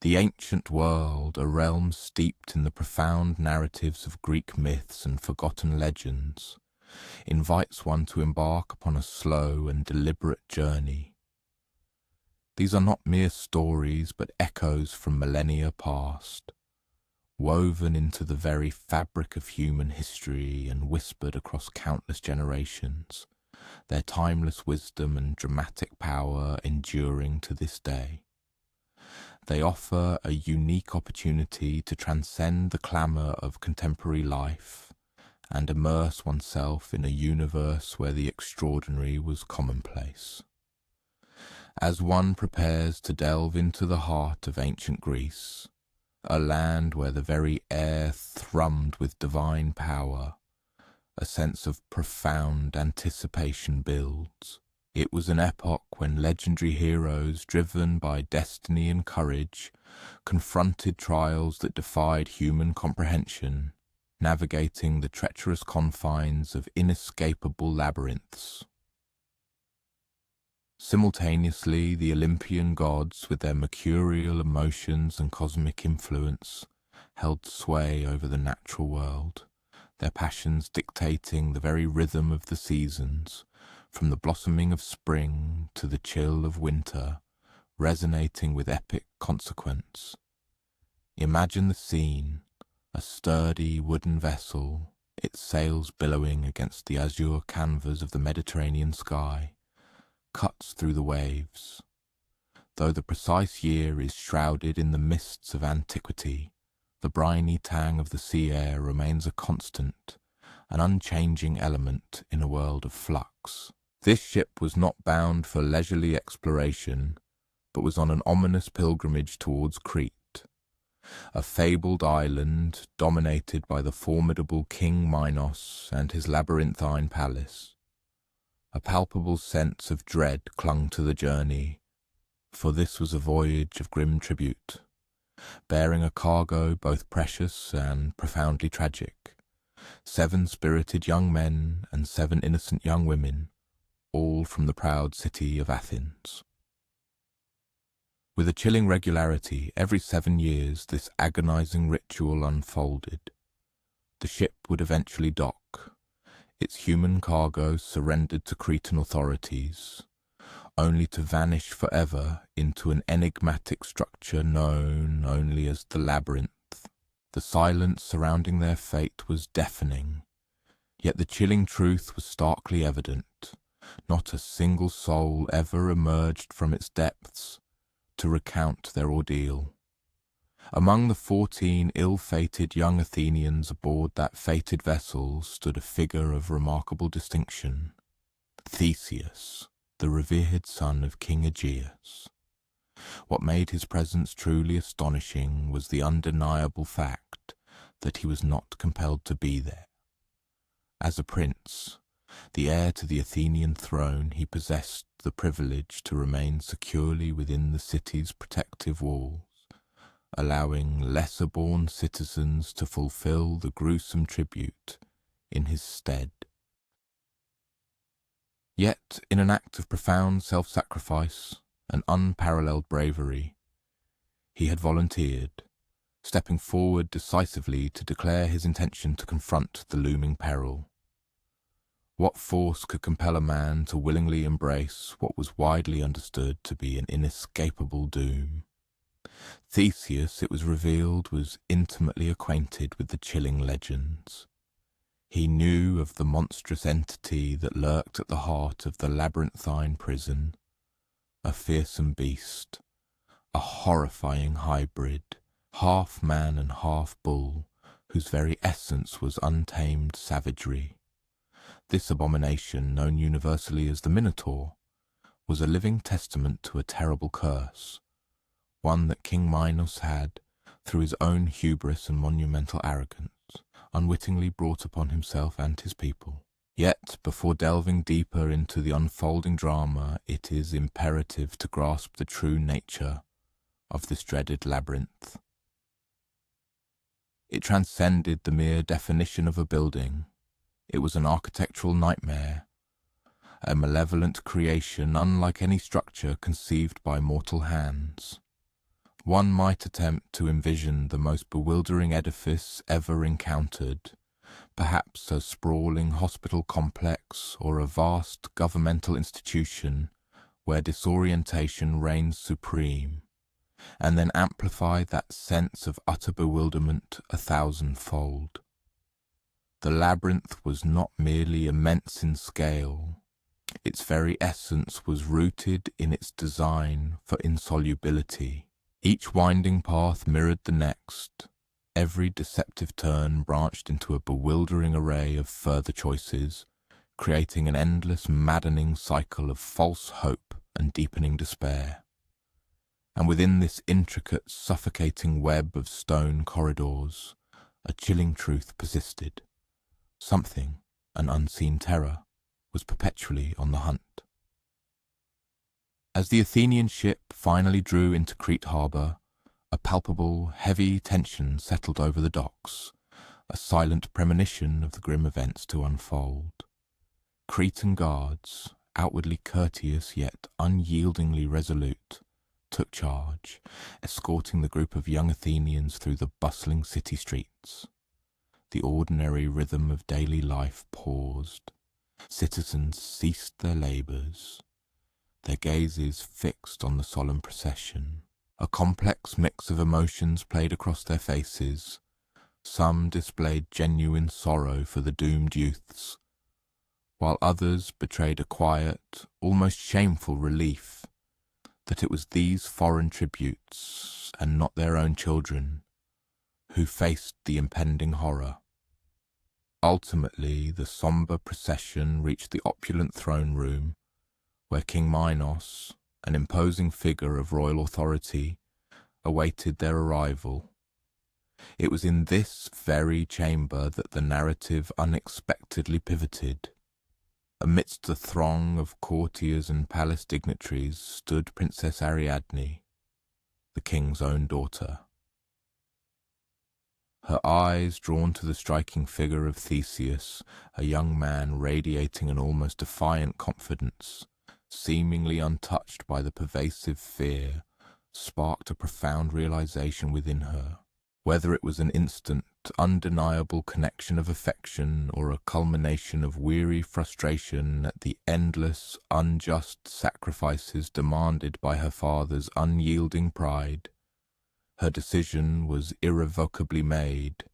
The ancient world, a realm steeped in the profound narratives of Greek myths and forgotten legends, invites one to embark upon a slow and deliberate journey. These are not mere stories, but echoes from millennia past, woven into the very fabric of human history and whispered across countless generations, their timeless wisdom and dramatic power enduring to this day. They offer a unique opportunity to transcend the clamour of contemporary life and immerse oneself in a universe where the extraordinary was commonplace. As one prepares to delve into the heart of ancient Greece, a land where the very air thrummed with divine power, a sense of profound anticipation builds. It was an epoch when legendary heroes, driven by destiny and courage, confronted trials that defied human comprehension, navigating the treacherous confines of inescapable labyrinths. Simultaneously, the Olympian gods, with their mercurial emotions and cosmic influence, held sway over the natural world, their passions dictating the very rhythm of the seasons, from the blossoming of spring to the chill of winter, resonating with epic consequence. Imagine the scene, a sturdy wooden vessel, its sails billowing against the azure canvas of the Mediterranean sky, cuts through the waves. Though the precise year is shrouded in the mists of antiquity, the briny tang of the sea air remains a constant, an unchanging element in a world of flux. This ship was not bound for leisurely exploration, but was on an ominous pilgrimage towards Crete, a fabled island dominated by the formidable King Minos and his labyrinthine palace. A palpable sense of dread clung to the journey, for this was a voyage of grim tribute, bearing a cargo both precious and profoundly tragic. 7 spirited young men and 7 innocent young women, all from the proud city of Athens. With a chilling regularity, every 7 years this agonizing ritual unfolded. The ship would eventually dock, its human cargo surrendered to Cretan authorities, only to vanish forever into an enigmatic structure known only as the Labyrinth. The silence surrounding their fate was deafening, yet the chilling truth was starkly evident. Not a single soul ever emerged from its depths to recount their ordeal. Among the 14 ill-fated young Athenians aboard that fated vessel stood a figure of remarkable distinction, Theseus, the revered son of King Aegeus. What made his presence truly astonishing was the undeniable fact that he was not compelled to be there. As a prince, the heir to the Athenian throne, he possessed the privilege to remain securely within the city's protective walls, allowing lesser-born citizens to fulfill the gruesome tribute in his stead. Yet, in an act of profound self-sacrifice and unparalleled bravery, he had volunteered, stepping forward decisively to declare his intention to confront the looming peril. What force could compel a man to willingly embrace what was widely understood to be an inescapable doom? Theseus, it was revealed, was intimately acquainted with the chilling legends. He knew of the monstrous entity that lurked at the heart of the labyrinthine prison, a fearsome beast, a horrifying hybrid, half man and half bull, whose very essence was untamed savagery. This abomination, known universally as the Minotaur, was a living testament to a terrible curse, one that King Minos had, through his own hubris and monumental arrogance, unwittingly brought upon himself and his people. Yet, before delving deeper into the unfolding drama, it is imperative to grasp the true nature of this dreaded labyrinth. It transcended the mere definition of a building. It was an architectural nightmare, a malevolent creation unlike any structure conceived by mortal hands. One might attempt to envision the most bewildering edifice ever encountered, perhaps a sprawling hospital complex or a vast governmental institution where disorientation reigns supreme, and then amplify that sense of utter bewilderment 1,000-fold. The labyrinth was not merely immense in scale. Its very essence was rooted in its design for insolubility. Each winding path mirrored the next. Every deceptive turn branched into a bewildering array of further choices, creating an endless, maddening cycle of false hope and deepening despair. And within this intricate, suffocating web of stone corridors, a chilling truth persisted. Something, an unseen terror, was perpetually on the hunt. As the Athenian ship finally drew into Crete harbour, a palpable, heavy tension settled over the docks, a silent premonition of the grim events to unfold. Cretan guards, outwardly courteous yet unyieldingly resolute, took charge, escorting the group of young Athenians through the bustling city streets. The ordinary rhythm of daily life paused. Citizens ceased their labours, their gazes fixed on the solemn procession. A complex mix of emotions played across their faces. Some displayed genuine sorrow for the doomed youths, while others betrayed a quiet, almost shameful relief that it was these foreign tributes, and not their own children, who faced the impending horror. Ultimately, the sombre procession reached the opulent throne room, where King Minos, an imposing figure of royal authority, awaited their arrival. It was in this very chamber that the narrative unexpectedly pivoted. Amidst the throng of courtiers and palace dignitaries stood Princess Ariadne, the king's own daughter. Her eyes drawn to the striking figure of Theseus, a young man radiating an almost defiant confidence, seemingly untouched by the pervasive fear, sparked a profound realization within her. Whether it was an instant, undeniable connection of affection or a culmination of weary frustration at the endless, unjust sacrifices demanded by her father's unyielding pride, her decision was irrevocably made.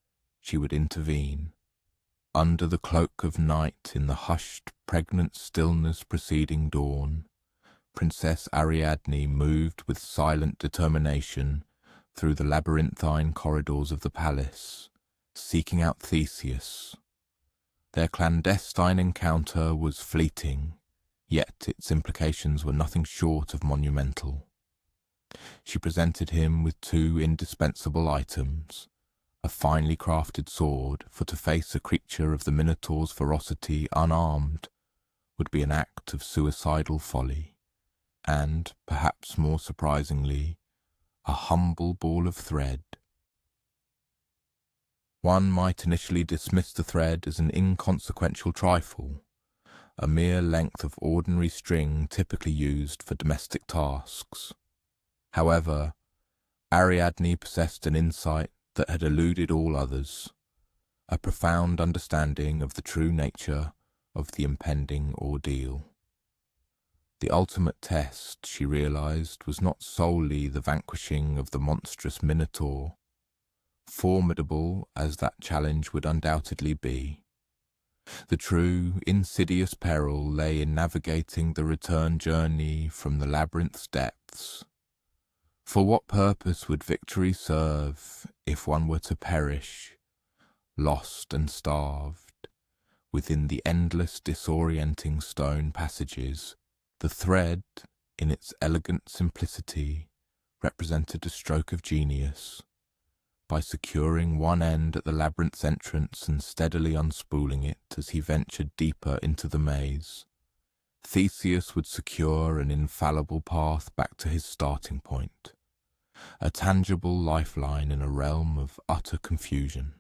She would intervene. Under the cloak of night, in the hushed, pregnant stillness preceding dawn, Princess Ariadne moved with silent determination through the labyrinthine corridors of the palace, seeking out Theseus. Their clandestine encounter was fleeting, yet its implications were nothing short of monumental. She presented him with two indispensable items, a finely crafted sword, for to face a creature of the Minotaur's ferocity unarmed would be an act of suicidal folly, and, perhaps more surprisingly, a humble ball of thread. One might initially dismiss the thread as an inconsequential trifle, a mere length of ordinary string typically used for domestic tasks. However, Ariadne possessed an insight that had eluded all others, a profound understanding of the true nature of the impending ordeal. The ultimate test, she realized, was not solely the vanquishing of the monstrous Minotaur, formidable as that challenge would undoubtedly be. The true, insidious peril lay in navigating the return journey from the labyrinth's depths. For what purpose would victory serve if one were to perish, lost and starved, within the endless disorienting stone passages? The thread, in its elegant simplicity, represented a stroke of genius. By securing one end at the labyrinth's entrance and steadily unspooling it as he ventured deeper into the maze, Theseus would secure an infallible path back to his starting point, a tangible lifeline in a realm of utter confusion.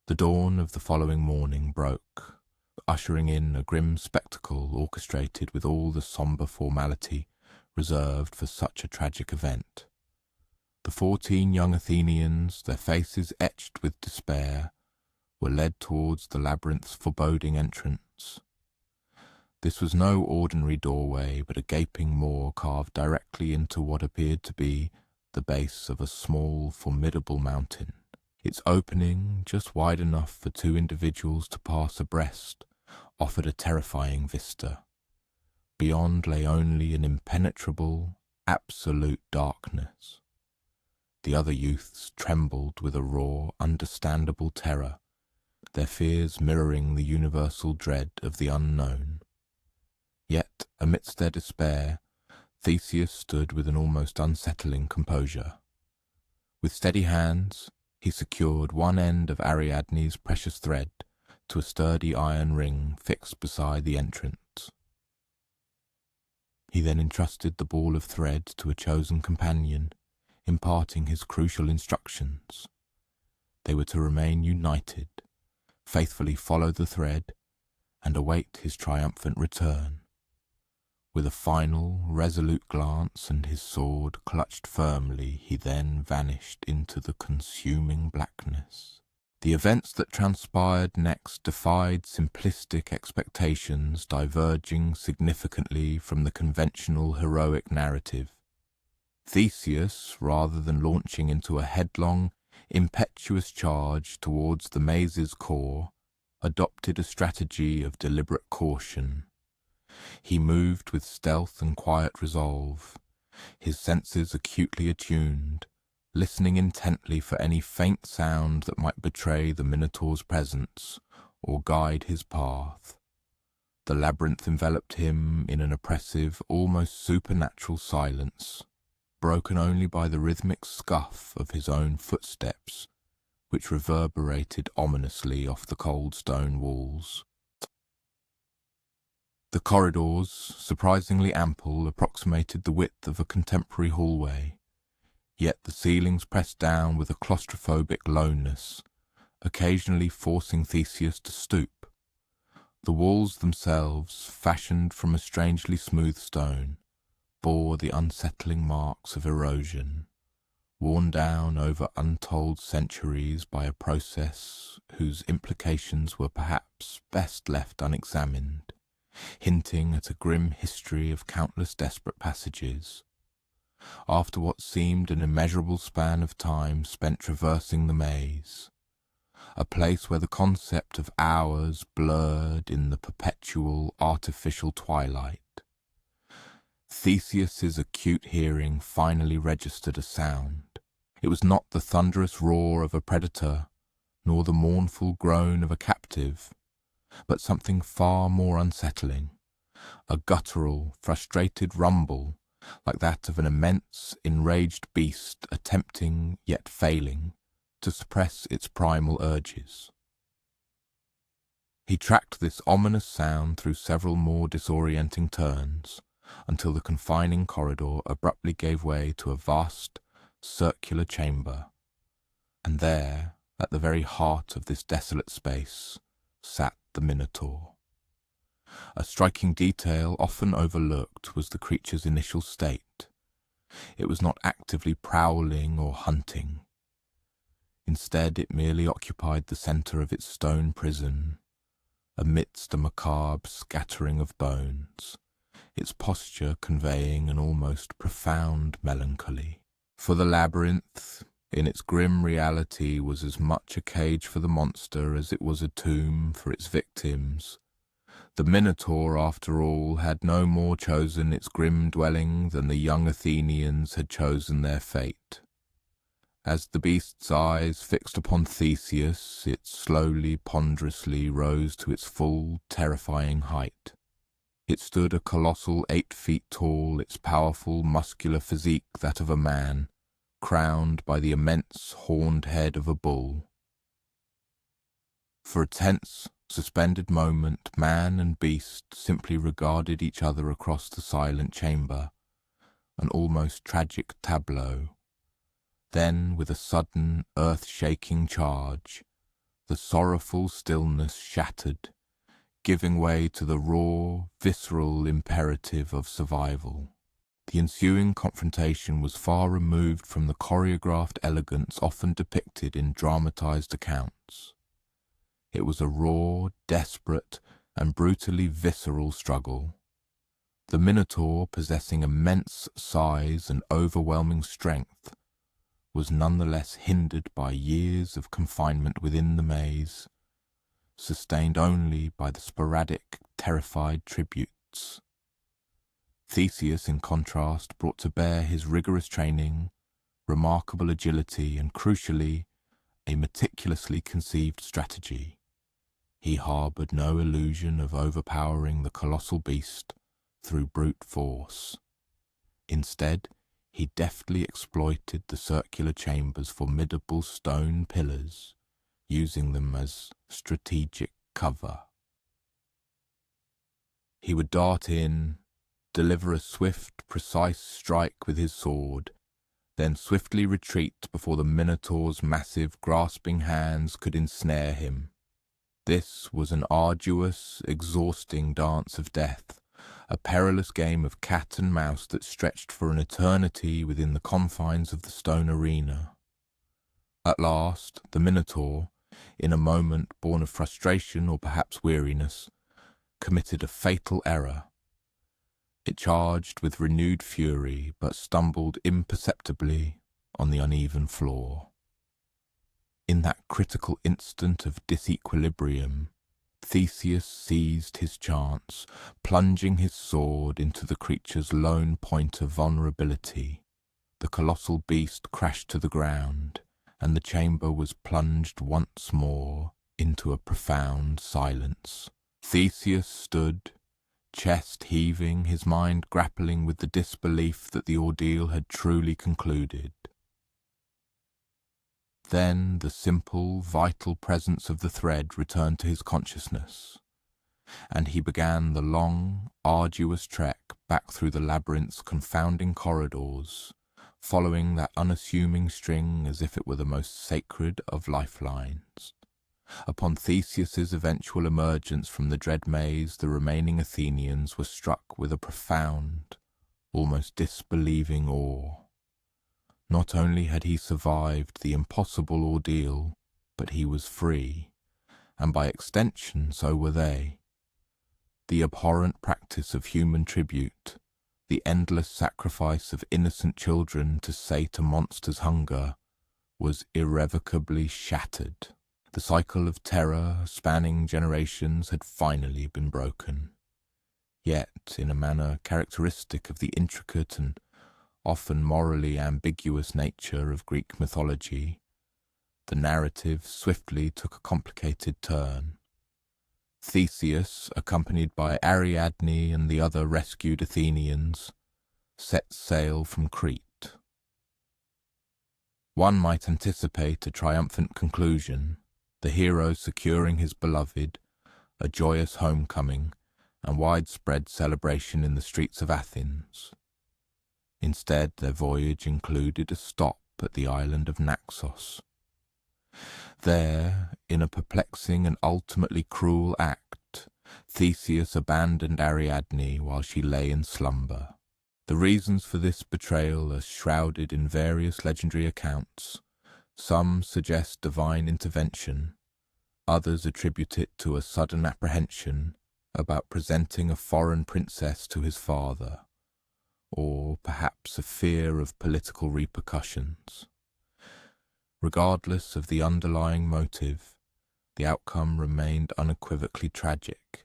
The dawn of the following morning broke, ushering in a grim spectacle orchestrated with all the sombre formality reserved for such a tragic event. The 14 young Athenians, their faces etched with despair, were led towards the labyrinth's foreboding entrance. This was no ordinary doorway, but a gaping maw carved directly into what appeared to be the base of a small, formidable mountain. Its opening, just wide enough for 2 individuals to pass abreast, offered a terrifying vista. Beyond lay only an impenetrable, absolute darkness. The other youths trembled with a raw, understandable terror, their fears mirroring the universal dread of the unknown. Yet, amidst their despair, Theseus stood with an almost unsettling composure. With steady hands, he secured one end of Ariadne's precious thread to a sturdy iron ring fixed beside the entrance. He then entrusted the ball of thread to a chosen companion, imparting his crucial instructions. They were to remain united, faithfully follow the thread, and await his triumphant return. With a final, resolute glance and his sword clutched firmly, he then vanished into the consuming blackness. The events that transpired next defied simplistic expectations, diverging significantly from the conventional heroic narrative. Theseus, rather than launching into a headlong, impetuous charge towards the maze's core, adopted a strategy of deliberate caution. He moved with stealth and quiet resolve, his senses acutely attuned, listening intently for any faint sound that might betray the Minotaur's presence or guide his path. The labyrinth enveloped him in an oppressive, almost supernatural silence, broken only by the rhythmic scuff of his own footsteps, which reverberated ominously off the cold stone walls. The corridors, surprisingly ample, approximated the width of a contemporary hallway, yet the ceilings pressed down with a claustrophobic lowness, occasionally forcing Theseus to stoop. The walls themselves, fashioned from a strangely smooth stone, bore the unsettling marks of erosion, worn down over untold centuries by a process whose implications were perhaps best left unexamined, hinting at a grim history of countless desperate passages. After what seemed an immeasurable span of time spent traversing the maze, a place where the concept of hours blurred in the perpetual artificial twilight, Theseus's acute hearing finally registered a sound. It was not the thunderous roar of a predator, nor the mournful groan of a captive, but something far more unsettling, a guttural, frustrated rumble, like that of an immense, enraged beast attempting, yet failing, to suppress its primal urges. He tracked this ominous sound through several more disorienting turns, until the confining corridor abruptly gave way to a vast, circular chamber, and there, at the very heart of this desolate space, sat the Minotaur. A striking detail often overlooked was the creature's initial state. It was not actively prowling or hunting. Instead, it merely occupied the centre of its stone prison, amidst a macabre scattering of bones, its posture conveying an almost profound melancholy. For the labyrinth, in its grim reality, was as much a cage for the monster as it was a tomb for its victims. The Minotaur, after all, had no more chosen its grim dwelling than the young Athenians had chosen their fate. As the beast's eyes fixed upon Theseus, it slowly, ponderously rose to its full, terrifying height. It stood a colossal 8 feet tall, its powerful, muscular physique that of a man, crowned by the immense horned head of a bull. For a tense, suspended moment, man and beast simply regarded each other across the silent chamber, an almost tragic tableau. Then, with a sudden, earth-shaking charge, the sorrowful stillness shattered, giving way to the raw, visceral imperative of survival. The ensuing confrontation was far removed from the choreographed elegance often depicted in dramatized accounts. It was a raw, desperate, and brutally visceral struggle. The Minotaur, possessing immense size and overwhelming strength, was nonetheless hindered by years of confinement within the maze, sustained only by the sporadic, terrified tributes. Theseus, in contrast, brought to bear his rigorous training, remarkable agility, and, crucially, a meticulously conceived strategy. He harboured no illusion of overpowering the colossal beast through brute force. Instead, he deftly exploited the circular chamber's formidable stone pillars, using them as strategic cover. He would dart in, deliver a swift, precise strike with his sword, then swiftly retreat before the Minotaur's massive, grasping hands could ensnare him. This was an arduous, exhausting dance of death, a perilous game of cat and mouse that stretched for an eternity within the confines of the stone arena. At last, the Minotaur, in a moment born of frustration or perhaps weariness, committed a fatal error. It charged with renewed fury, but stumbled imperceptibly on the uneven floor. In that critical instant of disequilibrium, Theseus seized his chance, plunging his sword into the creature's lone point of vulnerability. The colossal beast crashed to the ground, and the chamber was plunged once more into a profound silence. Theseus stood, chest heaving, his mind grappling with the disbelief that the ordeal had truly concluded. Then the simple, vital presence of the thread returned to his consciousness, and he began the long, arduous trek back through the labyrinth's confounding corridors, following that unassuming string as if it were the most sacred of lifelines. Upon Theseus's eventual emergence from the dread maze, the remaining Athenians were struck with a profound, almost disbelieving awe. Not only had he survived the impossible ordeal, but he was free, and by extension so were they. The abhorrent practice of human tribute, the endless sacrifice of innocent children to sate a monster's hunger, was irrevocably shattered. The cycle of terror spanning generations had finally been broken. Yet, in a manner characteristic of the intricate and often morally ambiguous nature of Greek mythology, the narrative swiftly took a complicated turn. Theseus, accompanied by Ariadne and the other rescued Athenians, set sail from Crete. One might anticipate a triumphant conclusion, the hero securing his beloved, a joyous homecoming, and widespread celebration in the streets of Athens. Instead, their voyage included a stop at the island of Naxos. There, in a perplexing and ultimately cruel act, Theseus abandoned Ariadne while she lay in slumber. The reasons for this betrayal are shrouded in various legendary accounts. Some suggest divine intervention, others attribute it to a sudden apprehension about presenting a foreign princess to his father, or perhaps a fear of political repercussions. Regardless of the underlying motive, the outcome remained unequivocally tragic.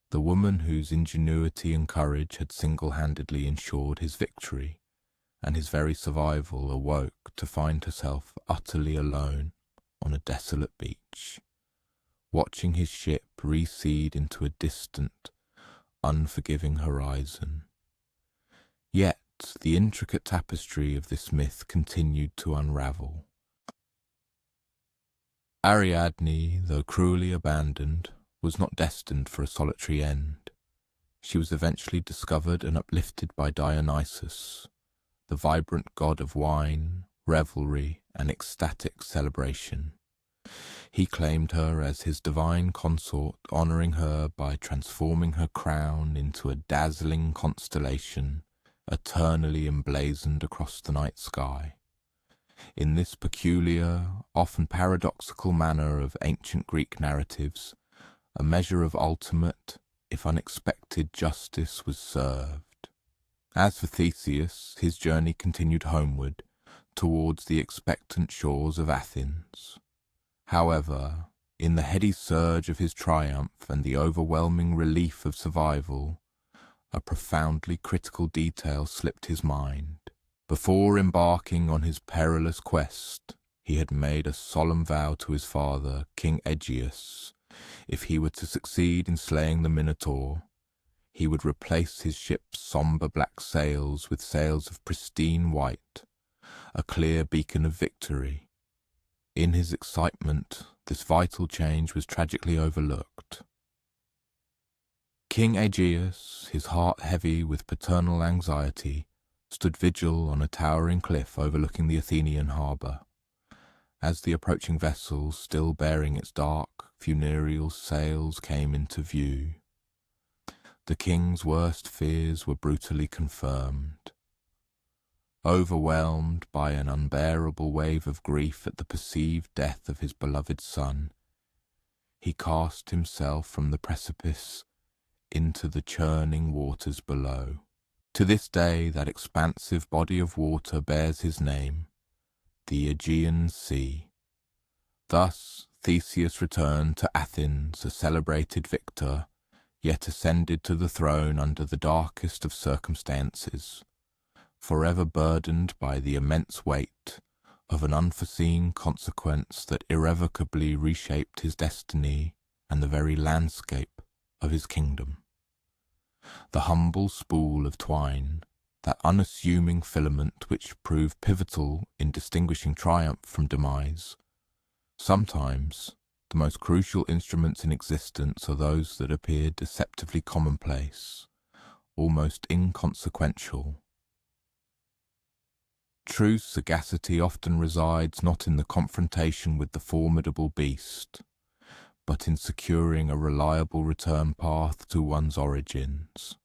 The woman whose ingenuity and courage had single-handedly ensured his victory and his very survival awoke to find herself utterly alone on a desolate beach, watching his ship recede into a distant, unforgiving horizon. Yet the intricate tapestry of this myth continued to unravel. Ariadne, though cruelly abandoned, was not destined for a solitary end. She was eventually discovered and uplifted by Dionysus, the vibrant god of wine, revelry, and ecstatic celebration. He claimed her as his divine consort, honoring her by transforming her crown into a dazzling constellation eternally emblazoned across the night sky. In this peculiar, often paradoxical manner of ancient Greek narratives, a measure of ultimate, if unexpected, justice was served. As for Theseus, his journey continued homeward, towards the expectant shores of Athens. However, in the heady surge of his triumph and the overwhelming relief of survival, a profoundly critical detail slipped his mind. Before embarking on his perilous quest, he had made a solemn vow to his father, King Aegeus. If he were to succeed in slaying the Minotaur, he would replace his ship's sombre black sails with sails of pristine white, a clear beacon of victory. In his excitement, this vital change was tragically overlooked. King Aegeus, his heart heavy with paternal anxiety, stood vigil on a towering cliff overlooking the Athenian harbour. As the approaching vessel, still bearing its dark, funereal sails, came into view, the king's worst fears were brutally confirmed. Overwhelmed by an unbearable wave of grief at the perceived death of his beloved son, he cast himself from the precipice into the churning waters below. To this day, that expansive body of water bears his name, the Aegean Sea. Thus, Theseus returned to Athens, a celebrated victor, yet ascended to the throne under the darkest of circumstances, forever burdened by the immense weight of an unforeseen consequence that irrevocably reshaped his destiny and the very landscape of his kingdom. The humble spool of twine, that unassuming filament which proved pivotal in distinguishing triumph from demise. Sometimes, the most crucial instruments in existence are those that appear deceptively commonplace, almost inconsequential. True sagacity often resides not in the confrontation with the formidable beast, but in securing a reliable return path to one's origins.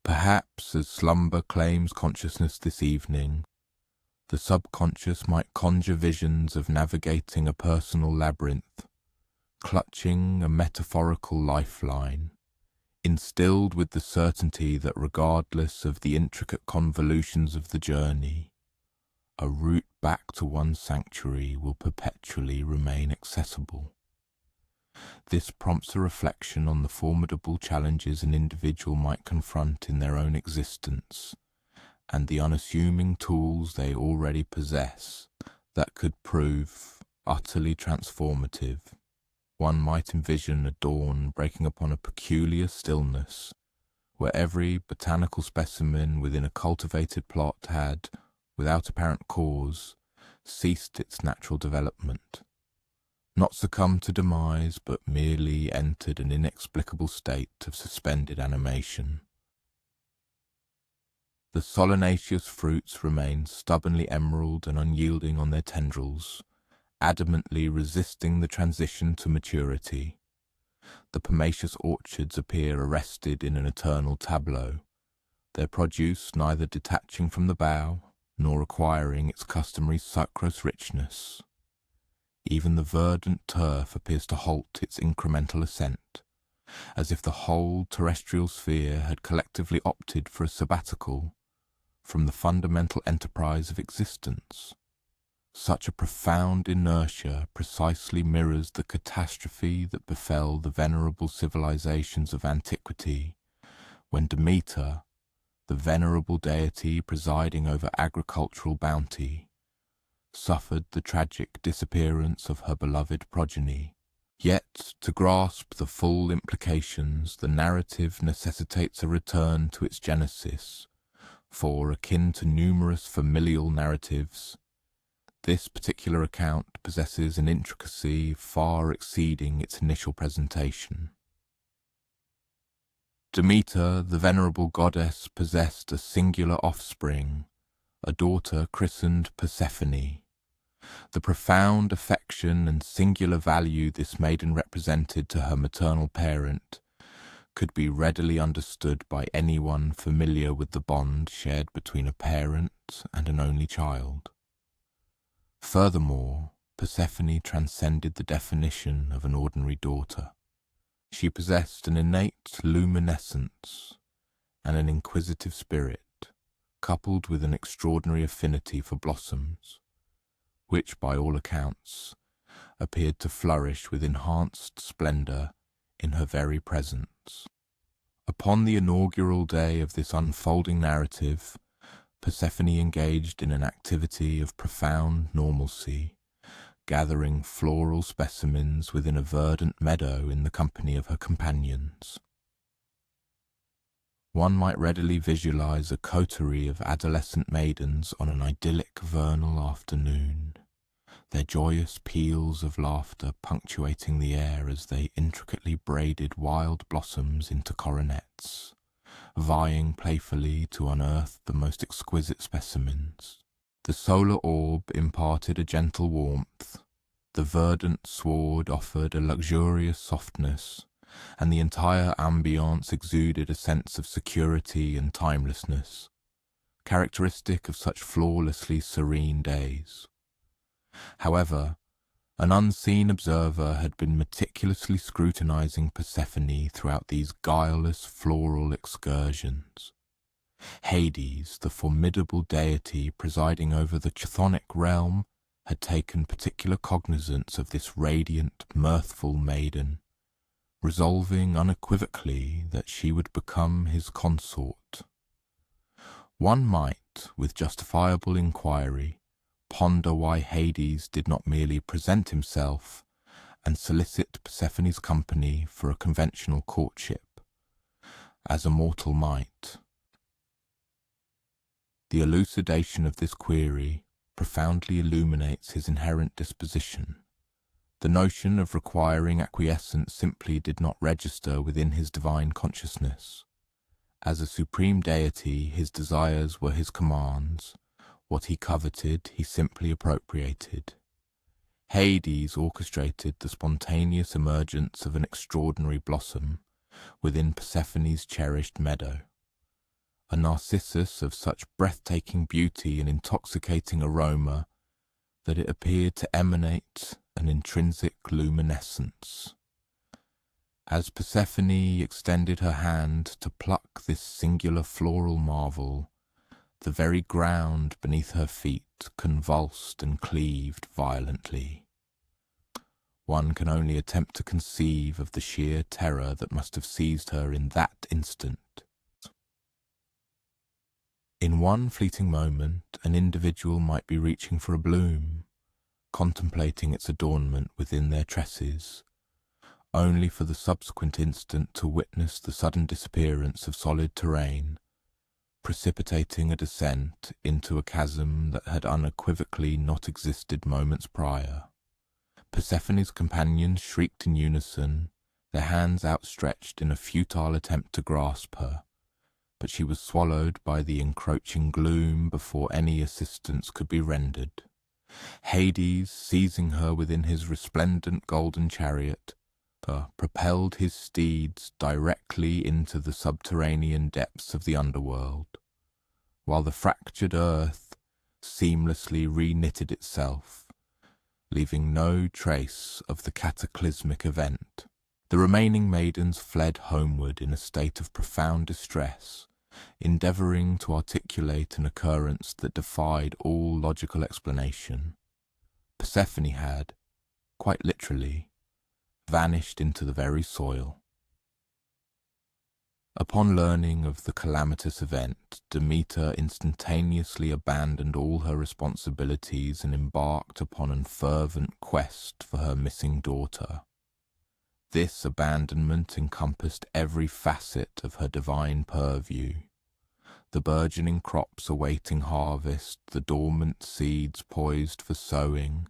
Perhaps as slumber claims consciousness this evening, the subconscious might conjure visions of navigating a personal labyrinth, clutching a metaphorical lifeline, instilled with the certainty that regardless of the intricate convolutions of the journey, a route back to one's sanctuary will perpetually remain accessible. This prompts a reflection on the formidable challenges an individual might confront in their own existence, and the unassuming tools they already possess that could prove utterly transformative. One might envision a dawn breaking upon a peculiar stillness, where every botanical specimen within a cultivated plot had, without apparent cause, ceased its natural development. Not succumbed to demise, but merely entered an inexplicable state of suspended animation. The solanaceous fruits remain stubbornly emerald and unyielding on their tendrils, adamantly resisting the transition to maturity. The pomaceous orchards appear arrested in an eternal tableau, their produce neither detaching from the bough, nor acquiring its customary sucrose richness. Even the verdant turf appears to halt its incremental ascent, as if the whole terrestrial sphere had collectively opted for a sabbatical from the fundamental enterprise of existence. Such a profound inertia precisely mirrors the catastrophe that befell the venerable civilizations of antiquity, when Demeter, the venerable deity presiding over agricultural bounty, suffered the tragic disappearance of her beloved progeny. Yet, to grasp the full implications, the narrative necessitates a return to its genesis, for, akin to numerous familial narratives, this particular account possesses an intricacy far exceeding its initial presentation. Demeter, the venerable goddess, possessed a singular offspring, a daughter christened Persephone. The profound affection and singular value this maiden represented to her maternal parent could be readily understood by anyone familiar with the bond shared between a parent and an only child. Furthermore, Persephone transcended the definition of an ordinary daughter. She possessed an innate luminescence and an inquisitive spirit, coupled with an extraordinary affinity for blossoms, which, by all accounts, appeared to flourish with enhanced splendour in her very presence. Upon the inaugural day of this unfolding narrative, Persephone engaged in an activity of profound normalcy, gathering floral specimens within a verdant meadow in the company of her companions. One might readily visualize a coterie of adolescent maidens on an idyllic vernal afternoon, their joyous peals of laughter punctuating the air as they intricately braided wild blossoms into coronets, vying playfully to unearth the most exquisite specimens. The solar orb imparted a gentle warmth, the verdant sward offered a luxurious softness, and the entire ambience exuded a sense of security and timelessness, characteristic of such flawlessly serene days. However, an unseen observer had been meticulously scrutinizing Persephone throughout these guileless floral excursions. Hades, the formidable deity presiding over the chthonic realm, had taken particular cognizance of this radiant, mirthful maiden, resolving unequivocally that she would become his consort. One might, with justifiable inquiry, ponder why Hades did not merely present himself and solicit Persephone's company for a conventional courtship, as a mortal might. The elucidation of this query profoundly illuminates his inherent disposition. The notion of requiring acquiescence simply did not register within his divine consciousness. As a supreme deity, his desires were his commands. What he coveted, he simply appropriated. Hades orchestrated the spontaneous emergence of an extraordinary blossom within Persephone's cherished meadow. A narcissus of such breathtaking beauty and intoxicating aroma that it appeared to emanate an intrinsic luminescence. As Persephone extended her hand to pluck this singular floral marvel, the very ground beneath her feet convulsed and cleaved violently. One can only attempt to conceive of the sheer terror that must have seized her in that instant. In one fleeting moment, an individual might be reaching for a bloom, contemplating its adornment within their tresses, only for the subsequent instant to witness the sudden disappearance of solid terrain, precipitating a descent into a chasm that had unequivocally not existed moments prior. Persephone's companions shrieked in unison, their hands outstretched in a futile attempt to grasp her, but she was swallowed by the encroaching gloom before any assistance could be rendered. Hades, seizing her within his resplendent golden chariot, propelled his steeds directly into the subterranean depths of the underworld, while the fractured earth seamlessly reknitted itself, leaving no trace of the cataclysmic event. The remaining maidens fled homeward in a state of profound distress, endeavouring to articulate an occurrence that defied all logical explanation. Persephone had, quite literally, vanished into the very soil. Upon learning of the calamitous event, Demeter instantaneously abandoned all her responsibilities and embarked upon a fervent quest for her missing daughter. This abandonment encompassed every facet of her divine purview. The burgeoning crops awaiting harvest, the dormant seeds poised for sowing,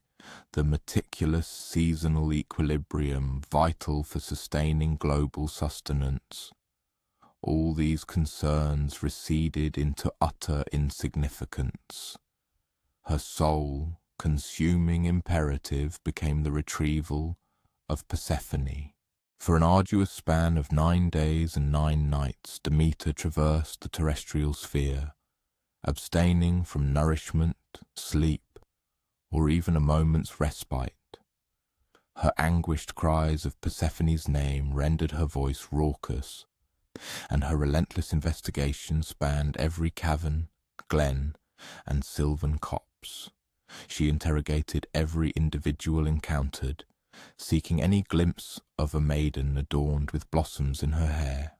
the meticulous seasonal equilibrium vital for sustaining global sustenance. All these concerns receded into utter insignificance. Her sole, consuming imperative became the retrieval of Persephone. For an arduous span of 9 days and 9 nights, Demeter traversed the terrestrial sphere, abstaining from nourishment, sleep, or even a moment's respite. Her anguished cries of Persephone's name rendered her voice raucous, and her relentless investigation spanned every cavern, glen, and sylvan copse. She interrogated every individual encountered, seeking any glimpse of a maiden adorned with blossoms in her hair.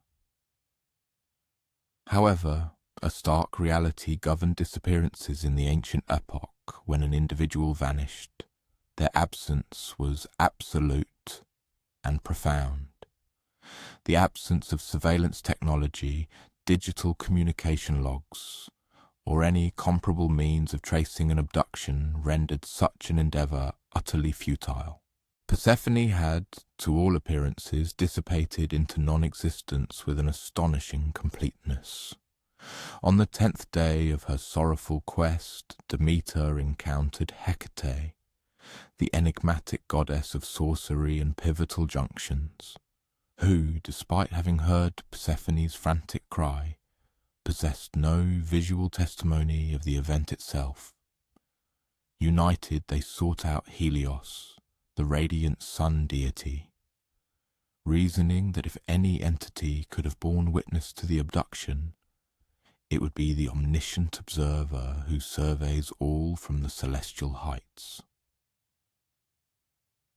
However, a stark reality governed disappearances in the ancient epoch when an individual vanished. Their absence was absolute and profound. The absence of surveillance technology, digital communication logs, or any comparable means of tracing an abduction rendered such an endeavour utterly futile. Persephone had, to all appearances, dissipated into non-existence with an astonishing completeness. On the 10th day of her sorrowful quest, Demeter encountered Hecate, the enigmatic goddess of sorcery and pivotal junctions, who, despite having heard Persephone's frantic cry, possessed no visual testimony of the event itself. United, they sought out Helios, the radiant sun deity, reasoning that if any entity could have borne witness to the abduction, it would be the omniscient observer who surveys all from the celestial heights.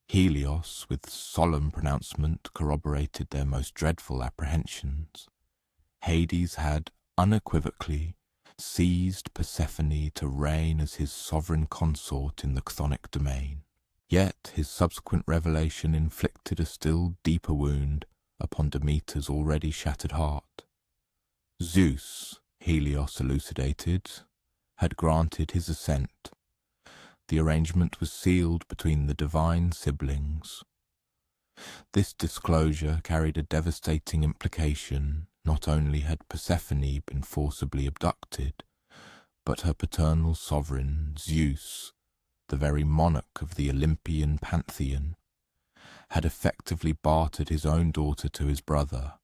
Helios, with solemn pronouncement, corroborated their most dreadful apprehensions. Hades had unequivocally seized Persephone to reign as his sovereign consort in the chthonic domain. Yet his subsequent revelation inflicted a still deeper wound upon Demeter's already shattered heart. Zeus, Helios elucidated, had granted his assent. The arrangement was sealed between the divine siblings. This disclosure carried a devastating implication. Not only had Persephone been forcibly abducted, but her paternal sovereign, Zeus, the very monarch of the Olympian pantheon, had effectively bartered his own daughter to his brother,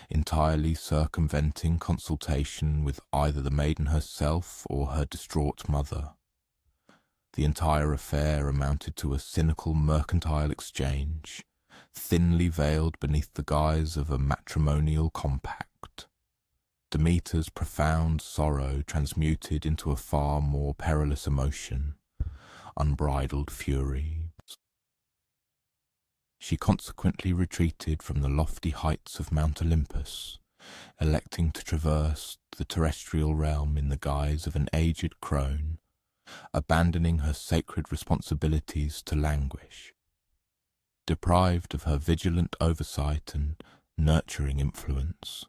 entirely circumventing consultation with either the maiden herself or her distraught mother. The entire affair amounted to a cynical mercantile exchange, thinly veiled beneath the guise of a matrimonial compact. Demeter's profound sorrow transmuted into a far more perilous emotion, unbridled fury. She consequently retreated from the lofty heights of Mount Olympus, electing to traverse the terrestrial realm in the guise of an aged crone, abandoning her sacred responsibilities to languish. Deprived of her vigilant oversight and nurturing influence,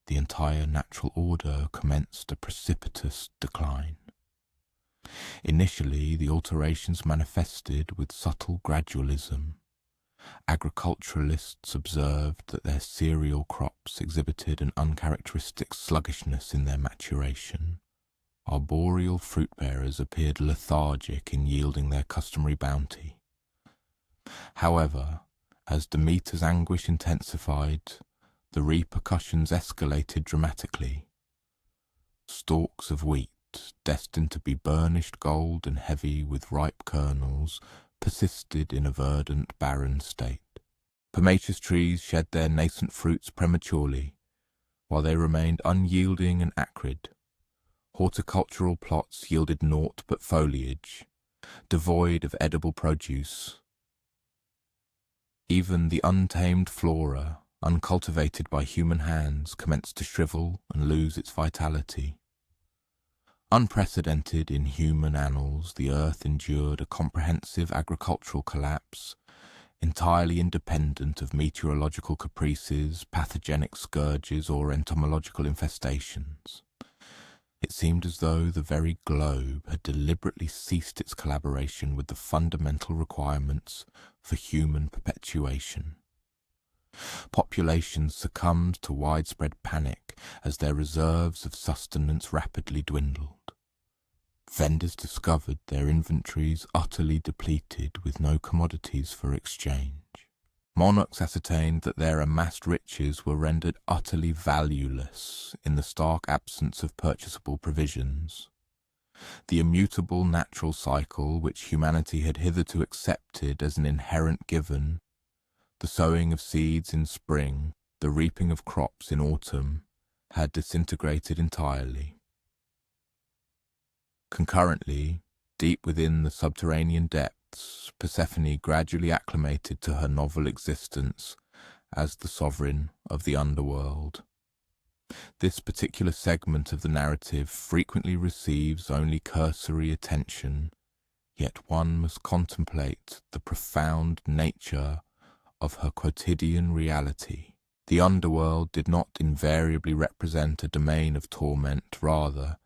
the entire natural order commenced a precipitous decline. Initially, the alterations manifested with subtle gradualism. Agriculturalists observed that their cereal crops exhibited an uncharacteristic sluggishness in their maturation. Arboreal fruit-bearers appeared lethargic in yielding their customary bounty. However, as Demeter's anguish intensified, the repercussions escalated dramatically. Stalks of wheat, destined to be burnished gold and heavy with ripe kernels, persisted in a verdant, barren state. Pomaceous trees shed their nascent fruits prematurely, while they remained unyielding and acrid. Horticultural plots yielded naught but foliage, devoid of edible produce. Even the untamed flora, uncultivated by human hands, commenced to shrivel and lose its vitality. Unprecedented in human annals, the earth endured a comprehensive agricultural collapse, entirely independent of meteorological caprices, pathogenic scourges, or entomological infestations. It seemed as though the very globe had deliberately ceased its collaboration with the fundamental requirements for human perpetuation. Populations succumbed to widespread panic as their reserves of sustenance rapidly dwindled. Vendors discovered their inventories utterly depleted with no commodities for exchange. Monarchs ascertained that their amassed riches were rendered utterly valueless in the stark absence of purchasable provisions. The immutable natural cycle which humanity had hitherto accepted as an inherent given, the sowing of seeds in spring, the reaping of crops in autumn, had disintegrated entirely. Concurrently, deep within the subterranean depths, Persephone gradually acclimated to her novel existence as the sovereign of the underworld. This particular segment of the narrative frequently receives only cursory attention, yet one must contemplate the profound nature of her quotidian reality. The underworld did not invariably represent a domain of torment, rather,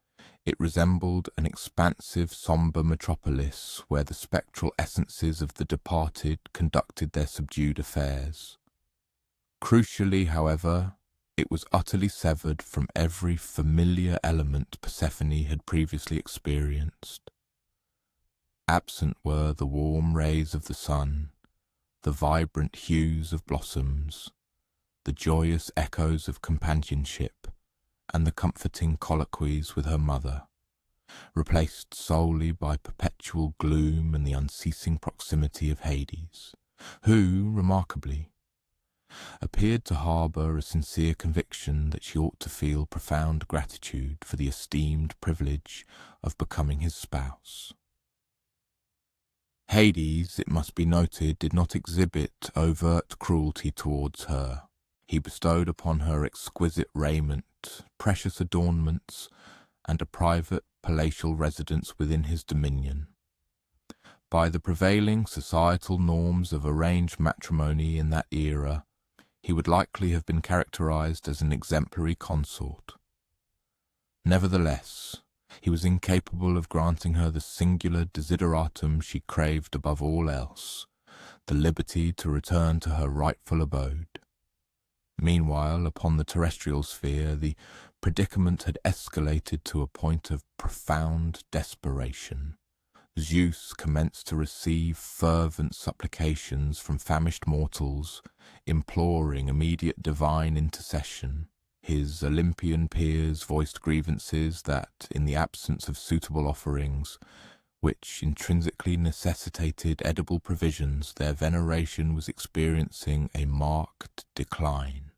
it resembled an expansive, sombre metropolis where the spectral essences of the departed conducted their subdued affairs. Crucially, however, it was utterly severed from every familiar element Persephone had previously experienced. Absent were the warm rays of the sun, the vibrant hues of blossoms, the joyous echoes of companionship, and the comforting colloquies with her mother, replaced solely by perpetual gloom and the unceasing proximity of Hades, who, remarkably, appeared to harbour a sincere conviction that she ought to feel profound gratitude for the esteemed privilege of becoming his spouse. Hades, it must be noted, did not exhibit overt cruelty towards her. He bestowed upon her exquisite raiment, precious adornments, and a private palatial residence within his dominion. By the prevailing societal norms of arranged matrimony in that era, he would likely have been characterized as an exemplary consort. Nevertheless, he was incapable of granting her the singular desideratum she craved above all else, the liberty to return to her rightful abode. Meanwhile, upon the terrestrial sphere, the predicament had escalated to a point of profound desperation. Zeus commenced to receive fervent supplications from famished mortals, imploring immediate divine intercession. His Olympian peers voiced grievances that, in the absence of suitable offerings, which intrinsically necessitated edible provisions, their veneration was experiencing a marked decline.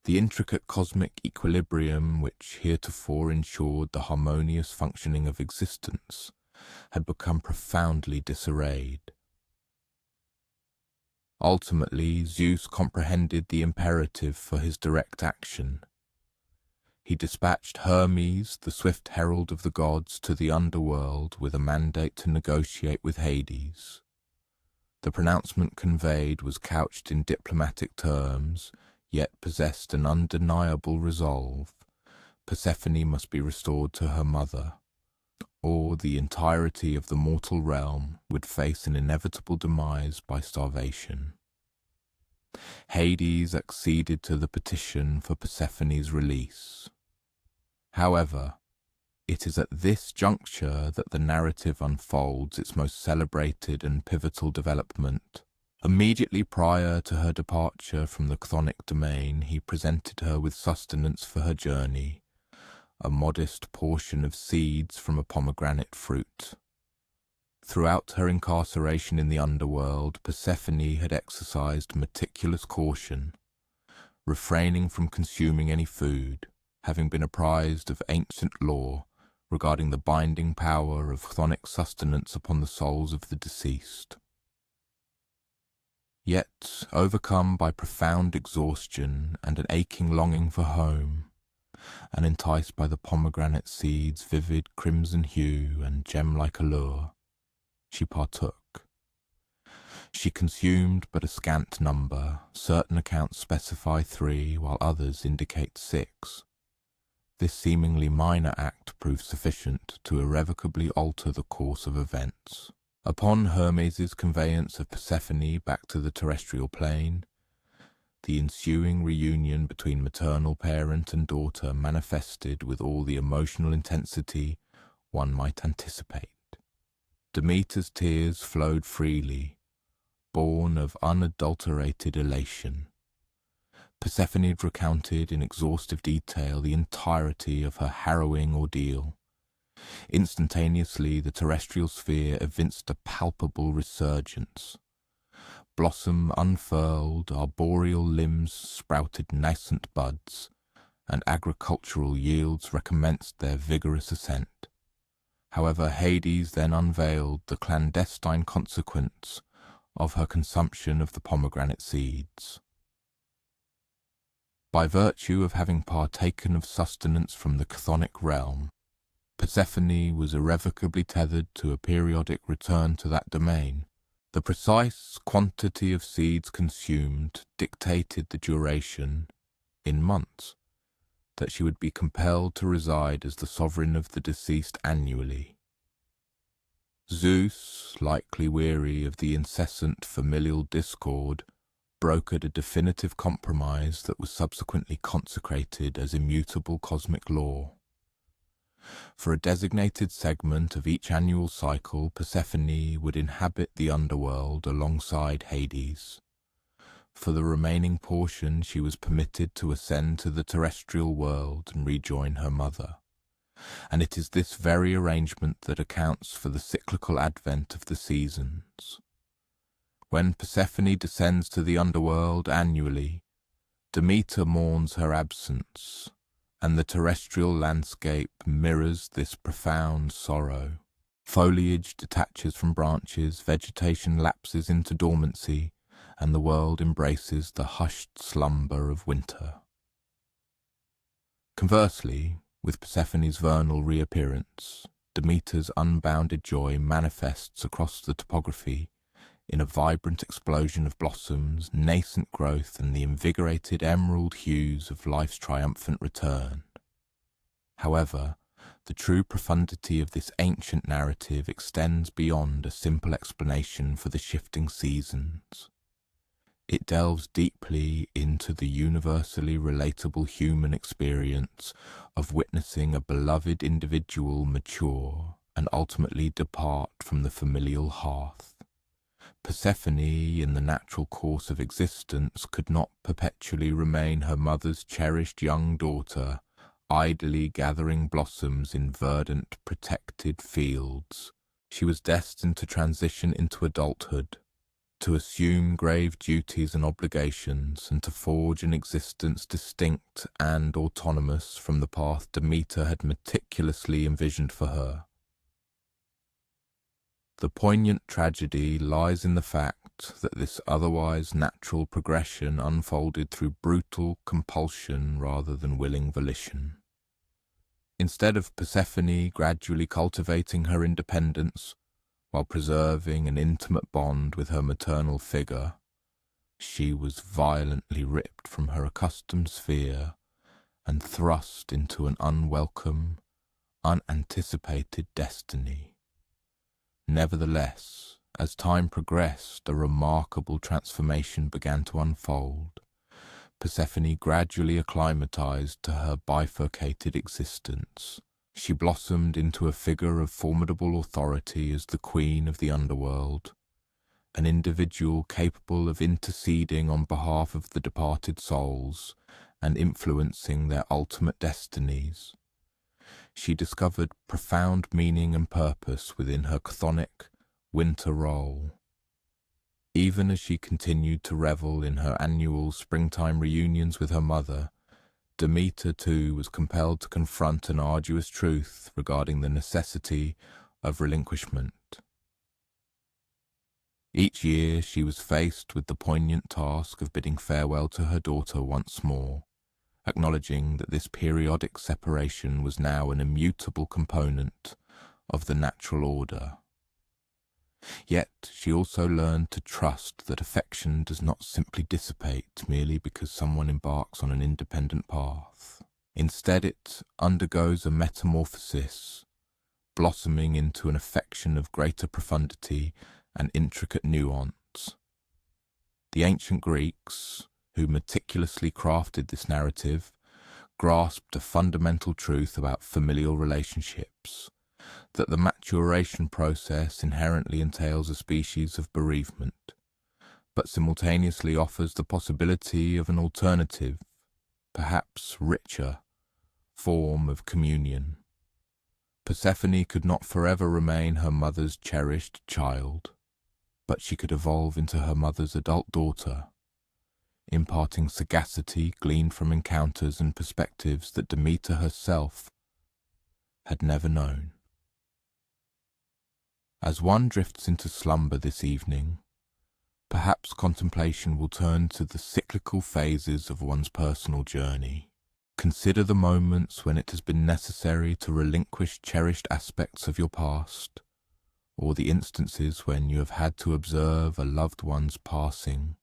The intricate cosmic equilibrium which heretofore ensured the harmonious functioning of existence had become profoundly disarrayed. Ultimately, Zeus comprehended the imperative for his direct action. He dispatched Hermes, the swift herald of the gods, to the underworld with a mandate to negotiate with Hades. The pronouncement conveyed was couched in diplomatic terms, yet possessed an undeniable resolve. Persephone must be restored to her mother, or the entirety of the mortal realm would face an inevitable demise by starvation. Hades acceded to the petition for Persephone's release. However, it is at this juncture that the narrative unfolds its most celebrated and pivotal development. Immediately prior to her departure from the chthonic domain, he presented her with sustenance for her journey, a modest portion of seeds from a pomegranate fruit. Throughout her incarceration in the underworld, Persephone had exercised meticulous caution, refraining from consuming any food, having been apprised of ancient lore regarding the binding power of chthonic sustenance upon the souls of the deceased. Yet, overcome by profound exhaustion and an aching longing for home, and enticed by the pomegranate seed's vivid crimson hue and gem-like allure, she partook. She consumed but a scant number. Certain accounts specify 3, while others indicate 6. This seemingly minor act proved sufficient to irrevocably alter the course of events. Upon Hermes's conveyance of Persephone back to the terrestrial plane, the ensuing reunion between maternal parent and daughter manifested with all the emotional intensity one might anticipate. Demeter's tears flowed freely, born of unadulterated elation. Persephone recounted in exhaustive detail the entirety of her harrowing ordeal. Instantaneously, the terrestrial sphere evinced a palpable resurgence. Blossom unfurled, arboreal limbs sprouted nascent buds, and agricultural yields recommenced their vigorous ascent. However, Hades then unveiled the clandestine consequence of her consumption of the pomegranate seeds. By virtue of having partaken of sustenance from the chthonic realm, Persephone was irrevocably tethered to a periodic return to that domain. The precise quantity of seeds consumed dictated the duration, in months, that she would be compelled to reside as the sovereign of the deceased annually. Zeus, likely weary of the incessant familial discord, brokered a definitive compromise that was subsequently consecrated as immutable cosmic law. For a designated segment of each annual cycle, Persephone would inhabit the underworld alongside Hades. For the remaining portion, she was permitted to ascend to the terrestrial world and rejoin her mother. And it is this very arrangement that accounts for the cyclical advent of the seasons. When Persephone descends to the underworld annually, Demeter mourns her absence, and the terrestrial landscape mirrors this profound sorrow. Foliage detaches from branches, vegetation lapses into dormancy, and the world embraces the hushed slumber of winter. Conversely, with Persephone's vernal reappearance, Demeter's unbounded joy manifests across the topography in a vibrant explosion of blossoms, nascent growth, and the invigorated emerald hues of life's triumphant return. However, the true profundity of this ancient narrative extends beyond a simple explanation for the shifting seasons. It delves deeply into the universally relatable human experience of witnessing a beloved individual mature and ultimately depart from the familial hearth. Persephone, in the natural course of existence, could not perpetually remain her mother's cherished young daughter, idly gathering blossoms in verdant, protected fields. She was destined to transition into adulthood, to assume grave duties and obligations, and to forge an existence distinct and autonomous from the path Demeter had meticulously envisioned for her. The poignant tragedy lies in the fact that this otherwise natural progression unfolded through brutal compulsion rather than willing volition. Instead of Persephone gradually cultivating her independence while preserving an intimate bond with her maternal figure, she was violently ripped from her accustomed sphere and thrust into an unwelcome, unanticipated destiny. Nevertheless, as time progressed, a remarkable transformation began to unfold. Persephone gradually acclimatized to her bifurcated existence. She blossomed into a figure of formidable authority as the queen of the underworld, an individual capable of interceding on behalf of the departed souls and influencing their ultimate destinies. She discovered profound meaning and purpose within her chthonic winter role. Even as she continued to revel in her annual springtime reunions with her mother, Demeter too was compelled to confront an arduous truth regarding the necessity of relinquishment. Each year she was faced with the poignant task of bidding farewell to her daughter once more, acknowledging that this periodic separation was now an immutable component of the natural order. Yet she also learned to trust that affection does not simply dissipate merely because someone embarks on an independent path. Instead, it undergoes a metamorphosis, blossoming into an affection of greater profundity and intricate nuance. The ancient Greeks, who meticulously crafted this narrative, grasped a fundamental truth about familial relationships, that the maturation process inherently entails a species of bereavement, but simultaneously offers the possibility of an alternative, perhaps richer, form of communion. Persephone could not forever remain her mother's cherished child, but she could evolve into her mother's adult daughter, imparting sagacity gleaned from encounters and perspectives that Demeter herself had never known. As one drifts into slumber this evening, perhaps contemplation will turn to the cyclical phases of one's personal journey. Consider the moments when it has been necessary to relinquish cherished aspects of your past, or the instances when you have had to observe a loved one's passing,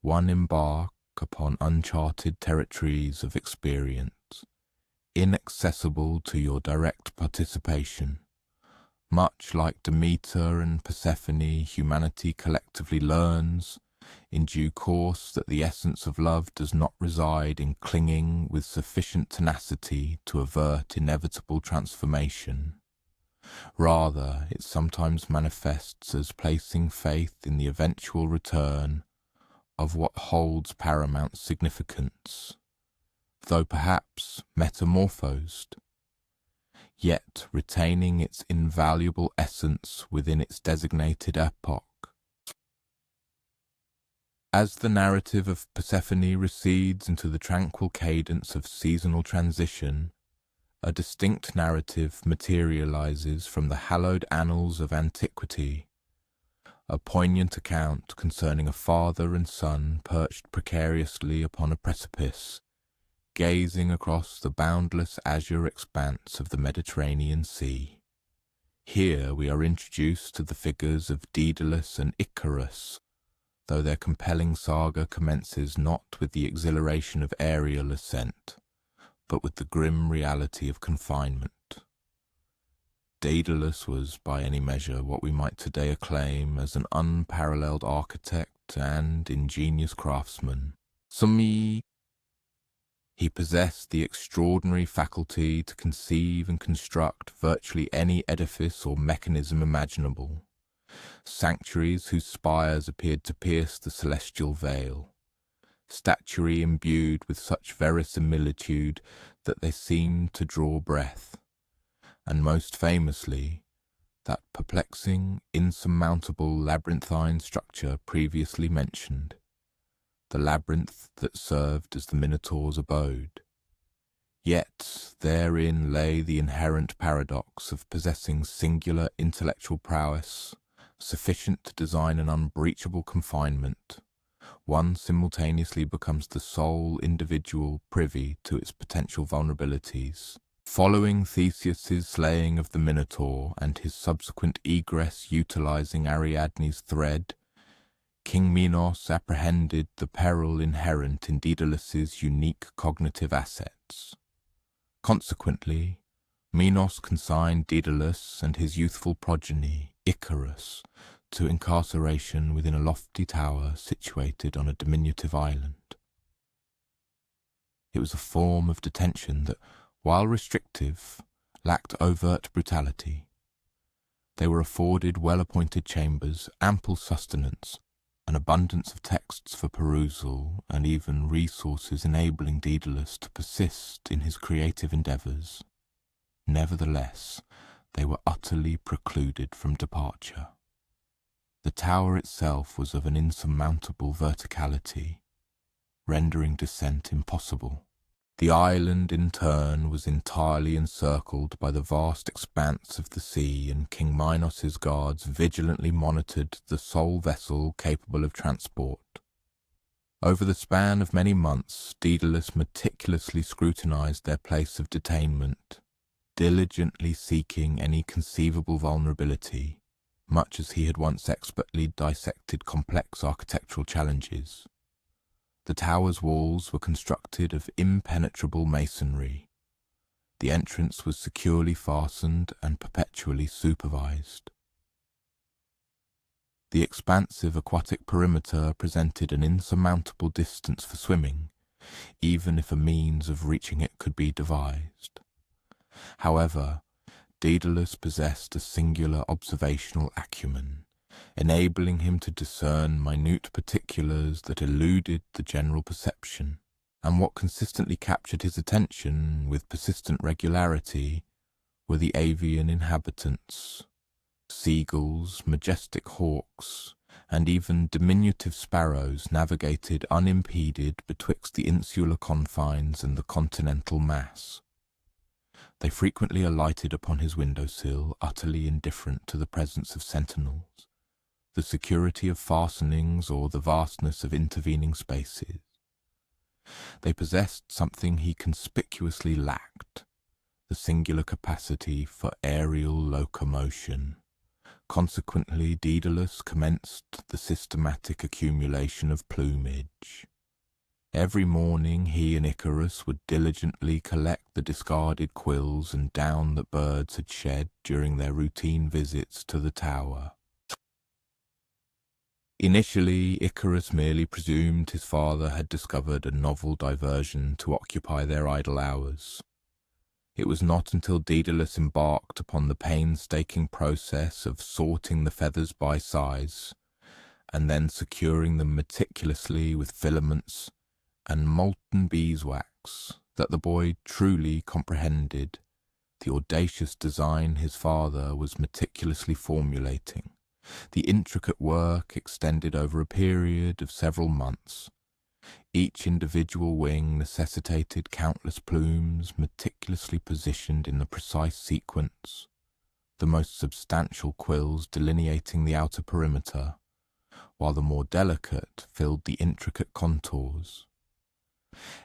one embark upon uncharted territories of experience, inaccessible to your direct participation. Much like Demeter and Persephone, humanity collectively learns, in due course, that the essence of love does not reside in clinging with sufficient tenacity to avert inevitable transformation. Rather, it sometimes manifests as placing faith in the eventual return of what holds paramount significance, though perhaps metamorphosed, yet retaining its invaluable essence within its designated epoch. As the narrative of Persephone recedes into the tranquil cadence of seasonal transition, a distinct narrative materializes from the hallowed annals of antiquity, a poignant account concerning a father and son perched precariously upon a precipice, gazing across the boundless azure expanse of the Mediterranean Sea. Here we are introduced to the figures of Daedalus and Icarus, though their compelling saga commences not with the exhilaration of aerial ascent, but with the grim reality of confinement. Daedalus was, by any measure, what we might today acclaim as an unparalleled architect and ingenious craftsman. He possessed the extraordinary faculty to conceive and construct virtually any edifice or mechanism imaginable, sanctuaries whose spires appeared to pierce the celestial veil, statuary imbued with such verisimilitude that they seemed to draw breath, and most famously, that perplexing, insurmountable labyrinthine structure previously mentioned, the labyrinth that served as the Minotaur's abode. Yet therein lay the inherent paradox of possessing singular intellectual prowess, sufficient to design an unbreachable confinement. One simultaneously becomes the sole individual privy to its potential vulnerabilities. Following Theseus's slaying of the Minotaur and his subsequent egress utilizing Ariadne's thread, King Minos apprehended the peril inherent in Daedalus's unique cognitive assets. Consequently, Minos consigned Daedalus and his youthful progeny, Icarus, to incarceration within a lofty tower situated on a diminutive island. It was a form of detention that, while restrictive, lacked overt brutality. They were afforded well-appointed chambers, ample sustenance, an abundance of texts for perusal, and even resources enabling Daedalus to persist in his creative endeavours. Nevertheless, they were utterly precluded from departure. The tower itself was of an insurmountable verticality, rendering descent impossible. The island, in turn, was entirely encircled by the vast expanse of the sea, and King Minos's guards vigilantly monitored the sole vessel capable of transport. Over the span of many months, Daedalus meticulously scrutinized their place of detainment, diligently seeking any conceivable vulnerability, much as he had once expertly dissected complex architectural challenges. The tower's walls were constructed of impenetrable masonry. The entrance was securely fastened and perpetually supervised. The expansive aquatic perimeter presented an insurmountable distance for swimming, even if a means of reaching it could be devised. However, Daedalus possessed a singular observational acumen, enabling him to discern minute particulars that eluded the general perception. And what consistently captured his attention with persistent regularity were the avian inhabitants. Seagulls, majestic hawks, and even diminutive sparrows navigated unimpeded betwixt the insular confines and the continental mass. They frequently alighted upon his windowsill, utterly indifferent to the presence of sentinels, the security of fastenings, or the vastness of intervening spaces. They possessed something he conspicuously lacked, the singular capacity for aerial locomotion. Consequently, Daedalus commenced the systematic accumulation of plumage. Every morning he and Icarus would diligently collect the discarded quills and down that birds had shed during their routine visits to the tower. Initially, Icarus merely presumed his father had discovered a novel diversion to occupy their idle hours. It was not until Daedalus embarked upon the painstaking process of sorting the feathers by size, and then securing them meticulously with filaments and molten beeswax, that the boy truly comprehended the audacious design his father was meticulously formulating. The intricate work extended over a period of several months. Each individual wing necessitated countless plumes meticulously positioned in the precise sequence, the most substantial quills delineating the outer perimeter, while the more delicate filled the intricate contours.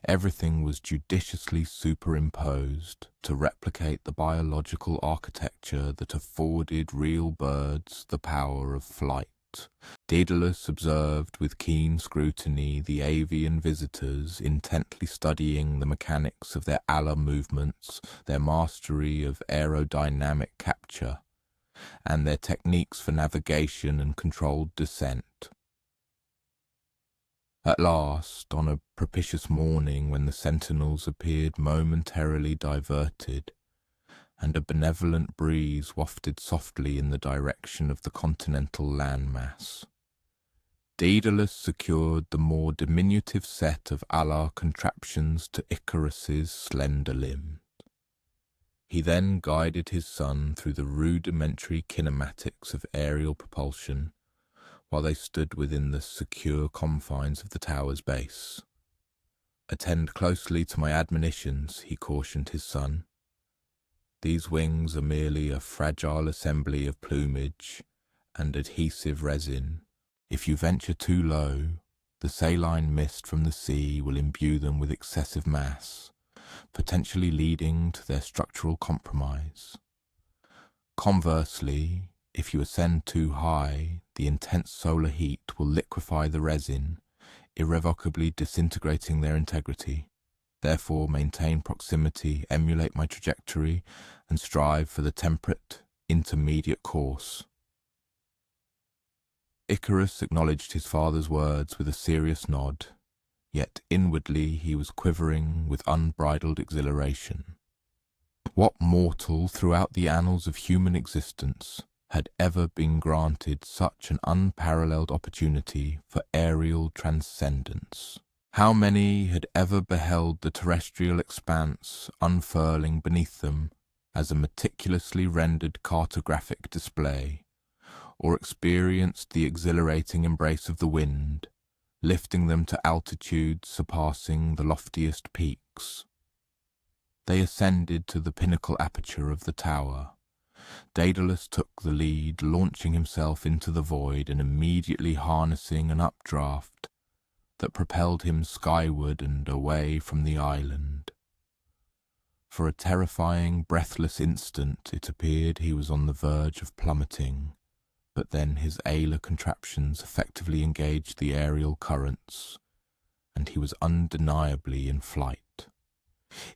Everything was judiciously superimposed to replicate the biological architecture that afforded real birds the power of flight. Daedalus observed with keen scrutiny the avian visitors intently studying the mechanics of their ala movements, their mastery of aerodynamic capture, and their techniques for navigation and controlled descent. At last, on a propitious morning when the sentinels appeared momentarily diverted, and a benevolent breeze wafted softly in the direction of the continental landmass, Daedalus secured the more diminutive set of alar contraptions to Icarus's slender limbs. He then guided his son through the rudimentary kinematics of aerial propulsion while they stood within the secure confines of the tower's base. "Attend closely to my admonitions," he cautioned his son. "These wings are merely a fragile assembly of plumage and adhesive resin. If you venture too low, the saline mist from the sea will imbue them with excessive mass, potentially leading to their structural compromise. Conversely, if you ascend too high, the intense solar heat will liquefy the resin, irrevocably disintegrating their integrity. Therefore, maintain proximity, emulate my trajectory, and strive for the temperate, intermediate course." Icarus acknowledged his father's words with a serious nod, yet inwardly he was quivering with unbridled exhilaration. What mortal throughout the annals of human existence had ever been granted such an unparalleled opportunity for aerial transcendence? How many had ever beheld the terrestrial expanse unfurling beneath them as a meticulously rendered cartographic display, or experienced the exhilarating embrace of the wind, lifting them to altitudes surpassing the loftiest peaks? They ascended to the pinnacle aperture of the tower. Daedalus took the lead, launching himself into the void and immediately harnessing an updraft that propelled him skyward and away from the island. For a terrifying, breathless instant it appeared he was on the verge of plummeting, but then his alar contraptions effectively engaged the aerial currents, and he was undeniably in flight.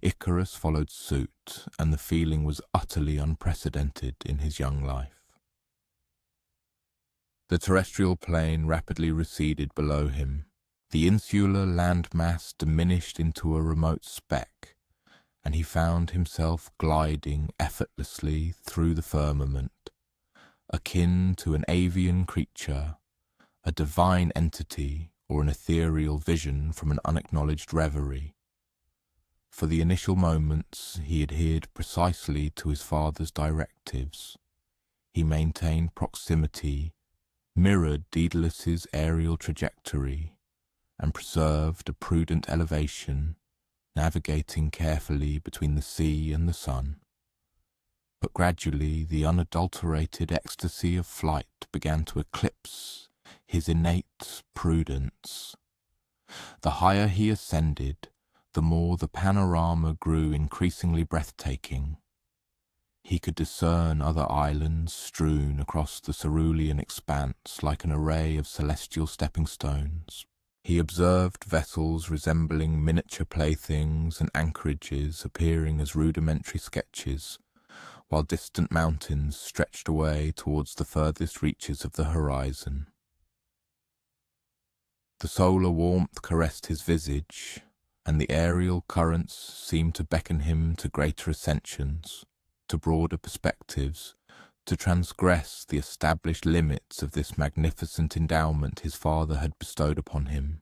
Icarus followed suit, and the feeling was utterly unprecedented in his young life. The terrestrial plane rapidly receded below him. The insular landmass diminished into a remote speck, and he found himself gliding effortlessly through the firmament, akin to an avian creature, a divine entity, or an ethereal vision from an unacknowledged reverie. For the initial moments, he adhered precisely to his father's directives. He maintained proximity, mirrored Daedalus's aerial trajectory, and preserved a prudent elevation, navigating carefully between the sea and the sun. But gradually the unadulterated ecstasy of flight began to eclipse his innate prudence. The higher he ascended, the more the panorama grew increasingly breathtaking. He could discern other islands strewn across the cerulean expanse like an array of celestial stepping stones. He observed vessels resembling miniature playthings and anchorages appearing as rudimentary sketches, while distant mountains stretched away towards the furthest reaches of the horizon. The solar warmth caressed his visage, and the aerial currents seemed to beckon him to greater ascensions, to broader perspectives, to transgress the established limits of this magnificent endowment his father had bestowed upon him.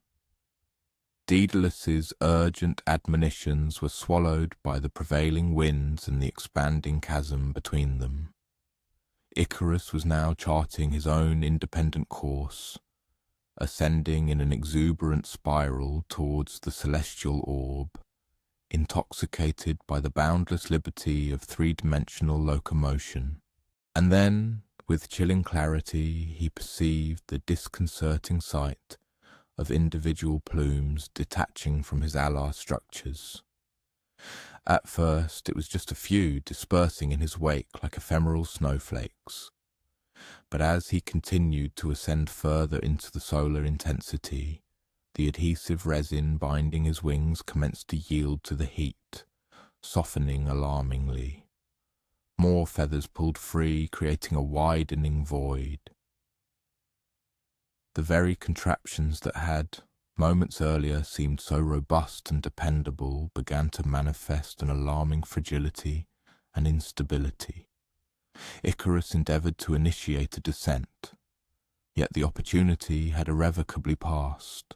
Daedalus's urgent admonitions were swallowed by the prevailing winds and the expanding chasm between them. Icarus was now charting his own independent course, ascending in an exuberant spiral towards the celestial orb, intoxicated by the boundless liberty of three-dimensional locomotion. And then, with chilling clarity, he perceived the disconcerting sight of individual plumes detaching from his alar structures. At first it was just a few dispersing in his wake like ephemeral snowflakes. But as he continued to ascend further into the solar intensity, the adhesive resin binding his wings commenced to yield to the heat, softening alarmingly. More feathers pulled free, creating a widening void. The very contraptions that had, moments earlier, seemed so robust and dependable began to manifest an alarming fragility and instability. Icarus endeavoured to initiate a descent, yet the opportunity had irrevocably passed.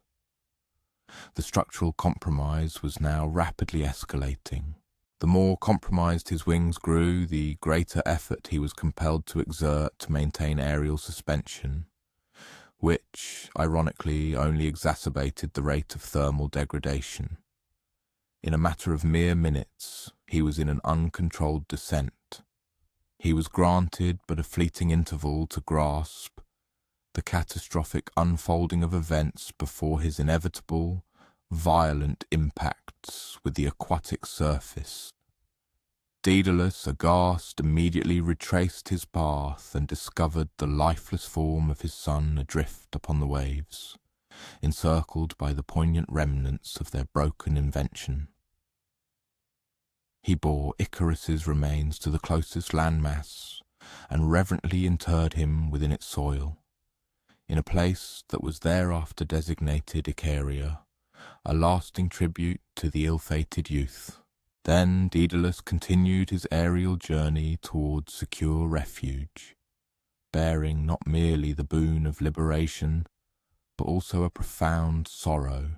The structural compromise was now rapidly escalating. The more compromised his wings grew, the greater effort he was compelled to exert to maintain aerial suspension, which, ironically, only exacerbated the rate of thermal degradation. In a matter of mere minutes, he was in an uncontrolled descent. He was granted but a fleeting interval to grasp the catastrophic unfolding of events before his inevitable, violent impacts with the aquatic surface. Daedalus, aghast, immediately retraced his path and discovered the lifeless form of his son adrift upon the waves, encircled by the poignant remnants of their broken invention. He bore Icarus's remains to the closest landmass and reverently interred him within its soil, in a place that was thereafter designated Icaria, a lasting tribute to the ill-fated youth. Then Daedalus continued his aerial journey towards secure refuge, bearing not merely the boon of liberation, but also a profound sorrow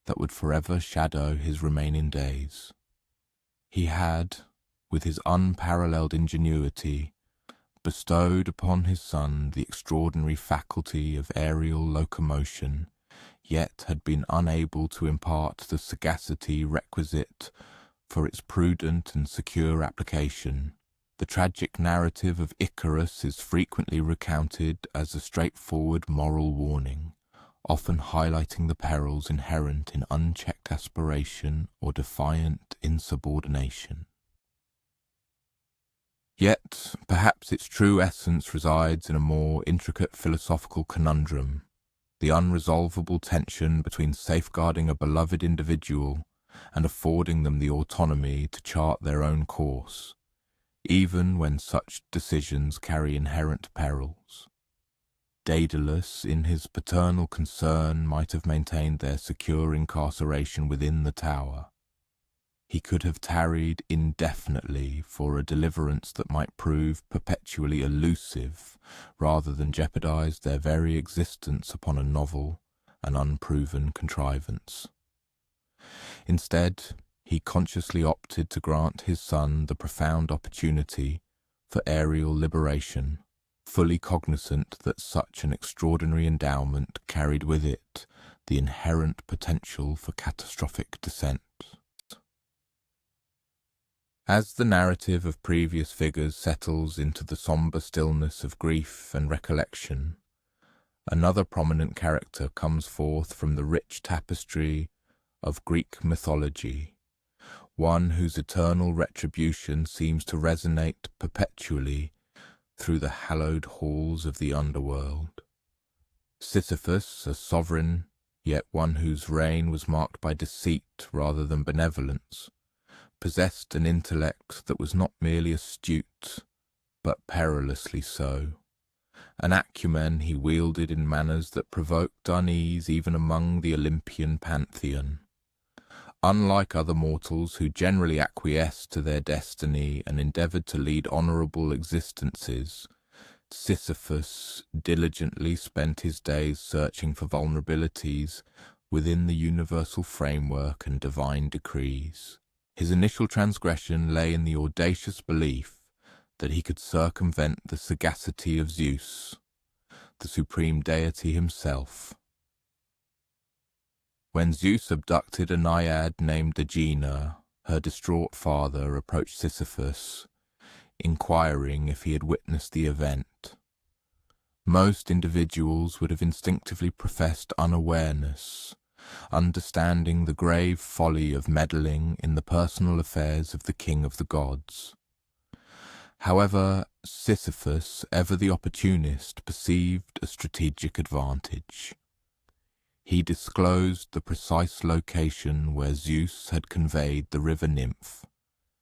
that would forever shadow his remaining days. He had, with his unparalleled ingenuity, bestowed upon his son the extraordinary faculty of aerial locomotion, yet had been unable to impart the sagacity requisite for its prudent and secure application. The tragic narrative of Icarus is frequently recounted as a straightforward moral warning, often highlighting the perils inherent in unchecked aspiration or defiant insubordination. Yet, perhaps its true essence resides in a more intricate philosophical conundrum, the unresolvable tension between safeguarding a beloved individual and affording them the autonomy to chart their own course, even when such decisions carry inherent perils. Daedalus, in his paternal concern, might have maintained their secure incarceration within the tower. He could have tarried indefinitely for a deliverance that might prove perpetually elusive rather than jeopardize their very existence upon a novel and unproven contrivance. Instead, he consciously opted to grant his son the profound opportunity for aerial liberation, fully cognizant that such an extraordinary endowment carried with it the inherent potential for catastrophic descent. As the narrative of previous figures settles into the sombre stillness of grief and recollection, another prominent character comes forth from the rich tapestry of Greek mythology, one whose eternal retribution seems to resonate perpetually through the hallowed halls of the underworld. Sisyphus, a sovereign, yet one whose reign was marked by deceit rather than benevolence, possessed an intellect that was not merely astute, but perilously so. An acumen he wielded in manners that provoked unease even among the Olympian pantheon. Unlike other mortals who generally acquiesced to their destiny and endeavoured to lead honourable existences, Sisyphus diligently spent his days searching for vulnerabilities within the universal framework and divine decrees. His initial transgression lay in the audacious belief that he could circumvent the sagacity of Zeus, the supreme deity himself. When Zeus abducted a naiad named Aegina, her distraught father approached Sisyphus, inquiring if he had witnessed the event. Most individuals would have instinctively professed unawareness, understanding the grave folly of meddling in the personal affairs of the king of the gods. However, Sisyphus, ever the opportunist, perceived a strategic advantage. He disclosed the precise location where Zeus had conveyed the river nymph,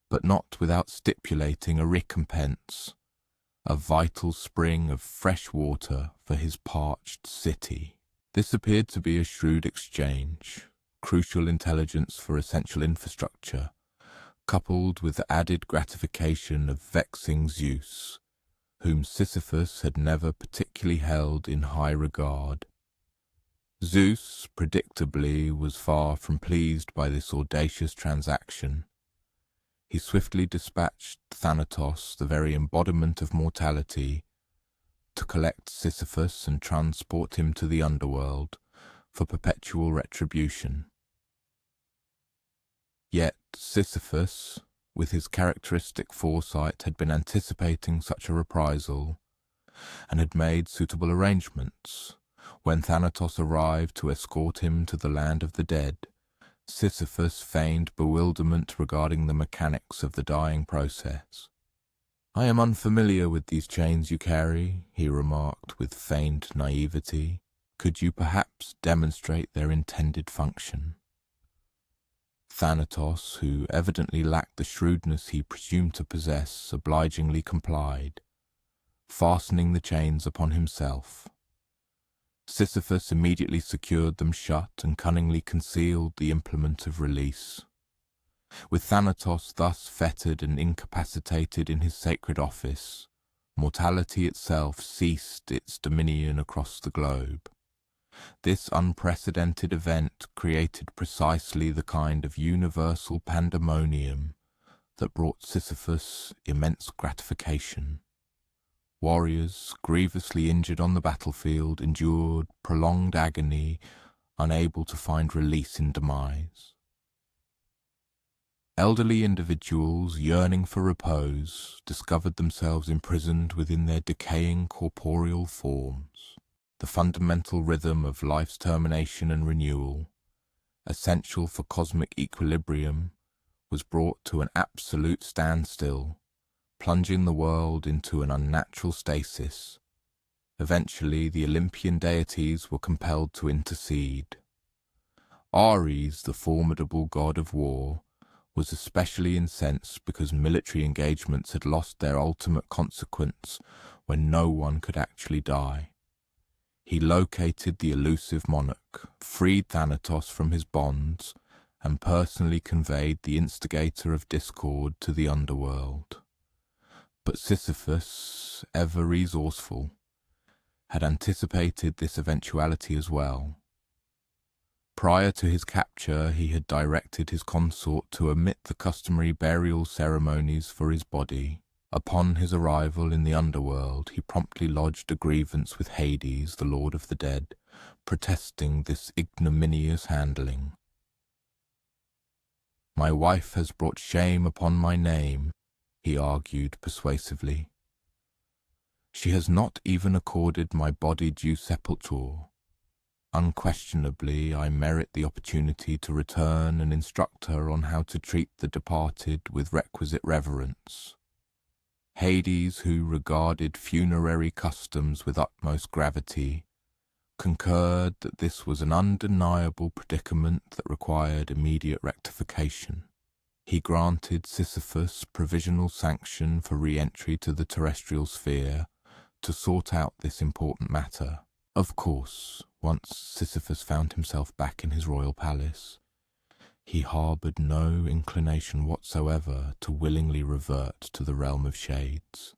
but not without stipulating a recompense, a vital spring of fresh water for his parched city. This appeared to be a shrewd exchange, crucial intelligence for essential infrastructure, coupled with the added gratification of vexing Zeus, whom Sisyphus had never particularly held in high regard. Zeus, predictably, was far from pleased by this audacious transaction. He swiftly dispatched Thanatos, the very embodiment of mortality, to collect Sisyphus and transport him to the underworld for perpetual retribution. Yet Sisyphus, with his characteristic foresight, had been anticipating such a reprisal, and had made suitable arrangements. When Thanatos arrived to escort him to the land of the dead, Sisyphus feigned bewilderment regarding the mechanics of the dying process. "I am unfamiliar with these chains you carry," he remarked with feigned naivety. "Could you perhaps demonstrate their intended function?" Thanatos, who evidently lacked the shrewdness he presumed to possess, obligingly complied, fastening the chains upon himself. Sisyphus immediately secured them shut and cunningly concealed the implement of release. With Thanatos thus fettered and incapacitated in his sacred office, mortality itself ceased its dominion across the globe. This unprecedented event created precisely the kind of universal pandemonium that brought Sisyphus immense gratification. Warriors, grievously injured on the battlefield, endured prolonged agony, unable to find release in demise. Elderly individuals, yearning for repose, discovered themselves imprisoned within their decaying corporeal forms. The fundamental rhythm of life's termination and renewal, essential for cosmic equilibrium, was brought to an absolute standstill, plunging the world into an unnatural stasis. Eventually, the Olympian deities were compelled to intercede. Ares, the formidable god of war, was especially incensed because military engagements had lost their ultimate consequence when no one could actually die. He located the elusive monarch, freed Thanatos from his bonds, and personally conveyed the instigator of discord to the underworld. But Sisyphus, ever resourceful, had anticipated this eventuality as well. Prior to his capture, he had directed his consort to omit the customary burial ceremonies for his body. Upon his arrival in the underworld, he promptly lodged a grievance with Hades, the lord of the dead, protesting this ignominious handling. "My wife has brought shame upon my name," he argued persuasively. "She has not even accorded my body due sepulture. Unquestionably, I merit the opportunity to return and instruct her on how to treat the departed with requisite reverence." Hades, who regarded funerary customs with utmost gravity, concurred that this was an undeniable predicament that required immediate rectification. He granted Sisyphus provisional sanction for re-entry to the terrestrial sphere to sort out this important matter. Of course, once Sisyphus found himself back in his royal palace, he harboured no inclination whatsoever to willingly revert to the realm of shades.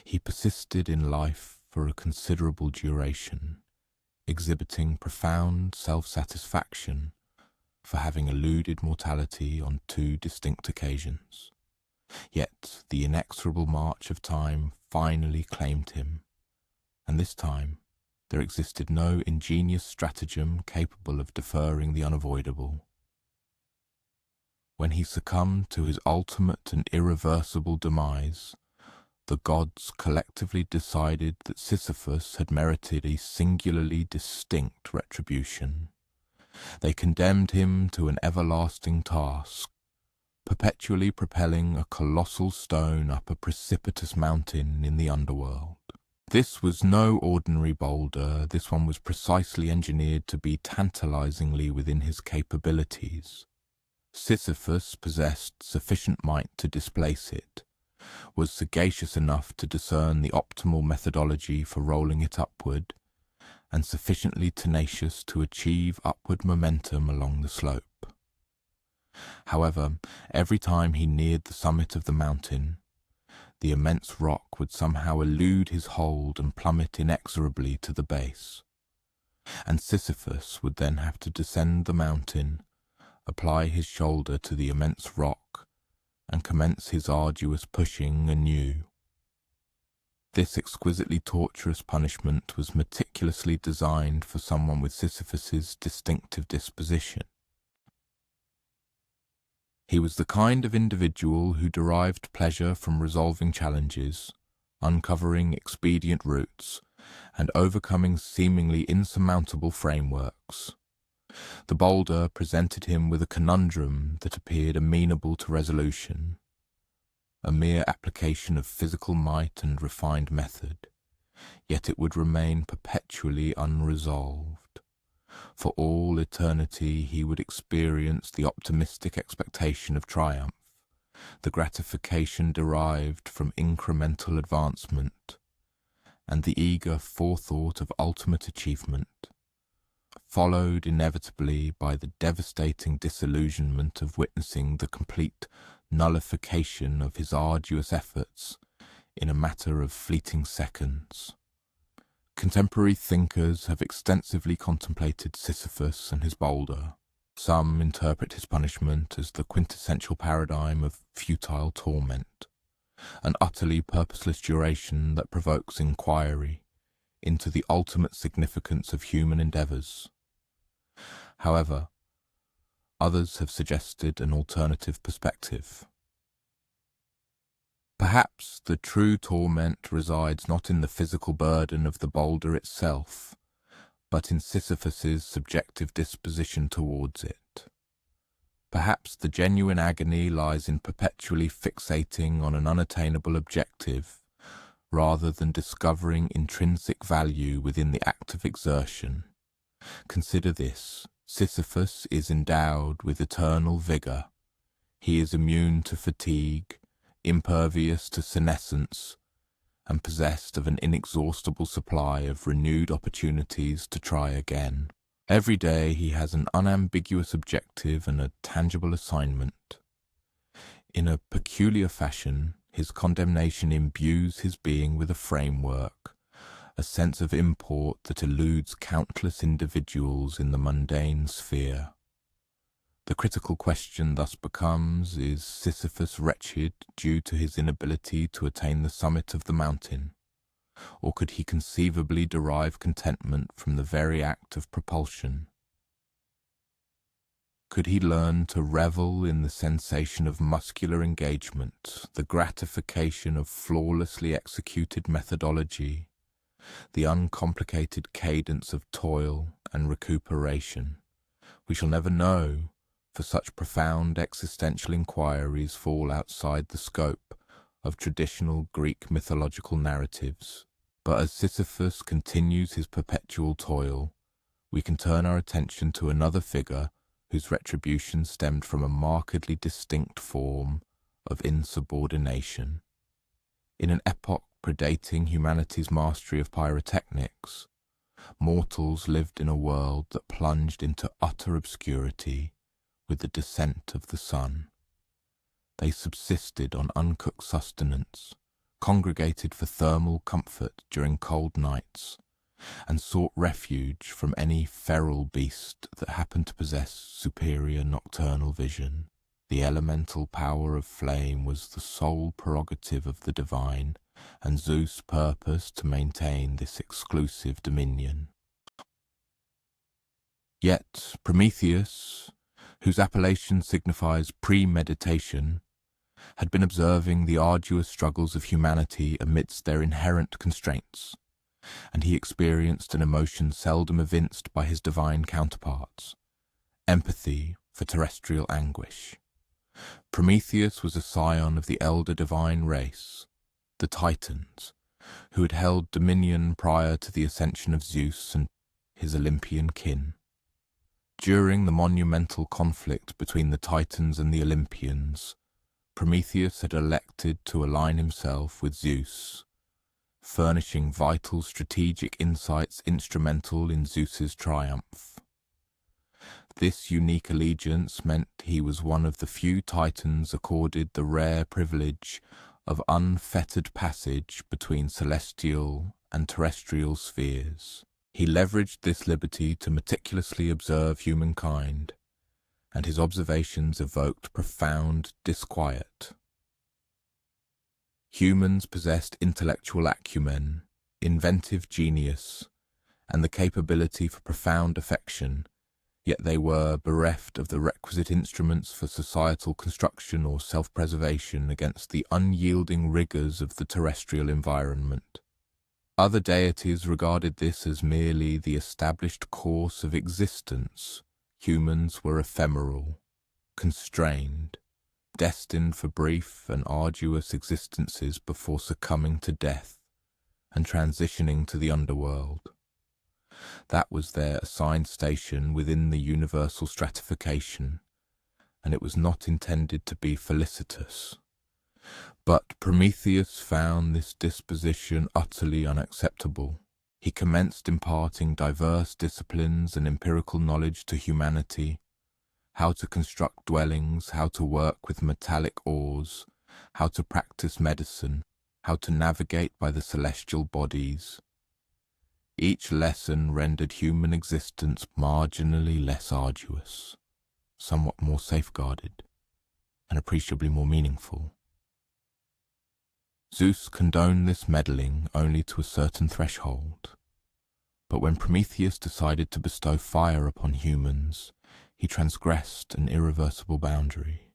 He persisted in life for a considerable duration, exhibiting profound self-satisfaction for having eluded mortality on 2 distinct occasions. Yet the inexorable march of time finally claimed him, and this time there existed no ingenious stratagem capable of deferring the unavoidable. When he succumbed to his ultimate and irreversible demise, the gods collectively decided that Sisyphus had merited a singularly distinct retribution. They condemned him to an everlasting task, perpetually propelling a colossal stone up a precipitous mountain in the underworld. This was no ordinary boulder. This one was precisely engineered to be tantalizingly within his capabilities. Sisyphus possessed sufficient might to displace it, was sagacious enough to discern the optimal methodology for rolling it upward, and sufficiently tenacious to achieve upward momentum along the slope. However, every time he neared the summit of the mountain, the immense rock would somehow elude his hold and plummet inexorably to the base, and Sisyphus would then have to descend the mountain, apply his shoulder to the immense rock, and commence his arduous pushing anew. This exquisitely torturous punishment was meticulously designed for someone with Sisyphus's distinctive disposition. He was the kind of individual who derived pleasure from resolving challenges, uncovering expedient routes, and overcoming seemingly insurmountable frameworks. The boulder presented him with a conundrum that appeared amenable to resolution, a mere application of physical might and refined method, yet it would remain perpetually unresolved. For all eternity he would experience the optimistic expectation of triumph, the gratification derived from incremental advancement, and the eager forethought of ultimate achievement, followed inevitably by the devastating disillusionment of witnessing the complete nullification of his arduous efforts in a matter of fleeting seconds. Contemporary thinkers have extensively contemplated Sisyphus and his boulder. Some interpret his punishment as the quintessential paradigm of futile torment, an utterly purposeless duration that provokes inquiry into the ultimate significance of human endeavours. However, others have suggested an alternative perspective. Perhaps the true torment resides not in the physical burden of the boulder itself, but in Sisyphus's subjective disposition towards it. Perhaps the genuine agony lies in perpetually fixating on an unattainable objective, rather than discovering intrinsic value within the act of exertion. Consider this: Sisyphus is endowed with eternal vigour. He is immune to fatigue, impervious to senescence, and possessed of an inexhaustible supply of renewed opportunities to try again. Every day he has an unambiguous objective and a tangible assignment. In a peculiar fashion, his condemnation imbues his being with a framework, a sense of import that eludes countless individuals in the mundane sphere. The critical question thus becomes, is Sisyphus wretched due to his inability to attain the summit of the mountain? Or could he conceivably derive contentment from the very act of propulsion? Could he learn to revel in the sensation of muscular engagement, the gratification of flawlessly executed methodology, the uncomplicated cadence of toil and recuperation? We shall never know, for such profound existential inquiries fall outside the scope of traditional Greek mythological narratives. But as Sisyphus continues his perpetual toil, we can turn our attention to another figure whose retribution stemmed from a markedly distinct form of insubordination. In an epoch predating humanity's mastery of pyrotechnics, mortals lived in a world that plunged into utter obscurity with the descent of the sun. They subsisted on uncooked sustenance, congregated for thermal comfort during cold nights, and sought refuge from any feral beast that happened to possess superior nocturnal vision. The elemental power of flame was the sole prerogative of the divine, and Zeus purposed to maintain this exclusive dominion. Yet Prometheus, whose appellation signifies premeditation, had been observing the arduous struggles of humanity amidst their inherent constraints, and he experienced an emotion seldom evinced by his divine counterparts, empathy for terrestrial anguish. Prometheus was a scion of the elder divine race, the Titans, who had held dominion prior to the ascension of Zeus and his Olympian kin. During the monumental conflict between the Titans and the Olympians, Prometheus had elected to align himself with Zeus, furnishing vital strategic insights instrumental in Zeus's triumph. This unique allegiance meant he was one of the few Titans accorded the rare privilege of unfettered passage between celestial and terrestrial spheres. He leveraged this liberty to meticulously observe humankind, and his observations evoked profound disquiet. Humans possessed intellectual acumen, inventive genius, and the capability for profound affection, yet they were bereft of the requisite instruments for societal construction or self-preservation against the unyielding rigours of the terrestrial environment. Other deities regarded this as merely the established course of existence. Humans were ephemeral, constrained, destined for brief and arduous existences before succumbing to death and transitioning to the underworld. That was their assigned station within the universal stratification, and it was not intended to be felicitous. But Prometheus found this disposition utterly unacceptable. He commenced imparting diverse disciplines and empirical knowledge to humanity: how to construct dwellings, how to work with metallic ores, how to practice medicine, how to navigate by the celestial bodies. Each lesson rendered human existence marginally less arduous, somewhat more safeguarded, and appreciably more meaningful. Zeus condoned this meddling only to a certain threshold, but when Prometheus decided to bestow fire upon humans, he transgressed an irreversible boundary.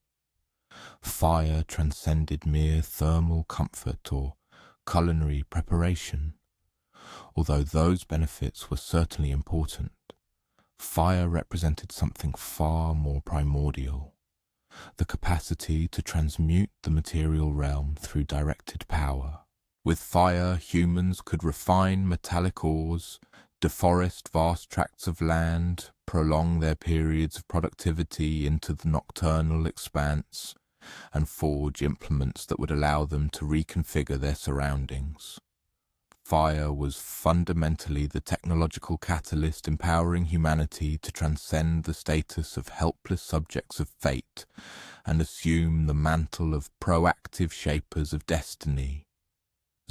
Fire transcended mere thermal comfort or culinary preparation. Although those benefits were certainly important, fire represented something far more primordial: the capacity to transmute the material realm through directed power. With fire, humans could refine metallic ores, deforest vast tracts of land, prolong their periods of productivity into the nocturnal expanse, and forge implements that would allow them to reconfigure their surroundings. fire was fundamentally the technological catalyst empowering humanity to transcend the status of helpless subjects of fate and assume the mantle of proactive shapers of destiny.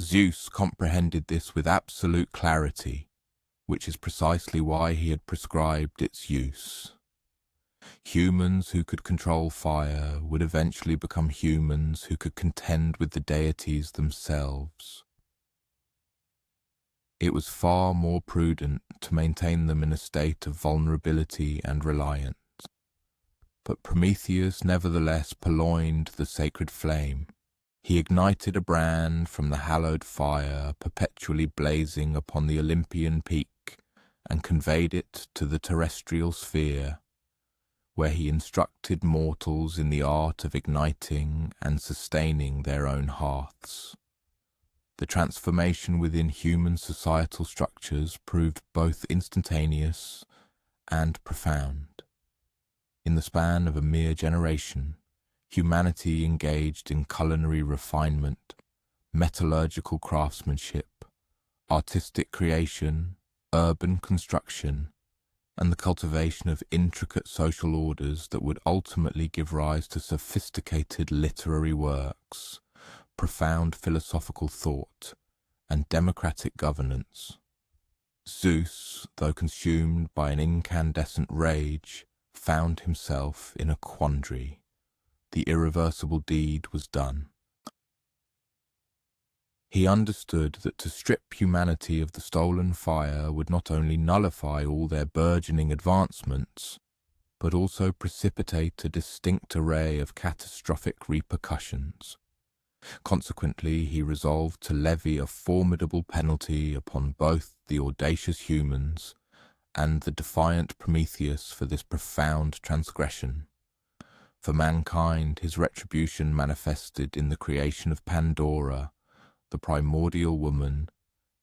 Zeus comprehended this with absolute clarity, which is precisely why he had prescribed its use. Humans who could control fire would eventually become humans who could contend with the deities themselves. It was far more prudent to maintain them in a state of vulnerability and reliance. But Prometheus nevertheless purloined the sacred flame. He ignited a brand from the hallowed fire perpetually blazing upon the Olympian peak and conveyed it to the terrestrial sphere, where he instructed mortals in the art of igniting and sustaining their own hearths. The transformation within human societal structures proved both instantaneous and profound. In the span of a mere generation, humanity engaged in culinary refinement, metallurgical craftsmanship, artistic creation, urban construction, and the cultivation of intricate social orders that would ultimately give rise to sophisticated literary works, profound philosophical thought, and democratic governance. Zeus, though consumed by an incandescent rage, found himself in a quandary. The irreversible deed was done. He understood that to strip humanity of the stolen fire would not only nullify all their burgeoning advancements, but also precipitate a distinct array of catastrophic repercussions. Consequently, he resolved to levy a formidable penalty upon both the audacious humans and the defiant Prometheus for this profound transgression. For mankind, his retribution manifested in the creation of Pandora, the primordial woman,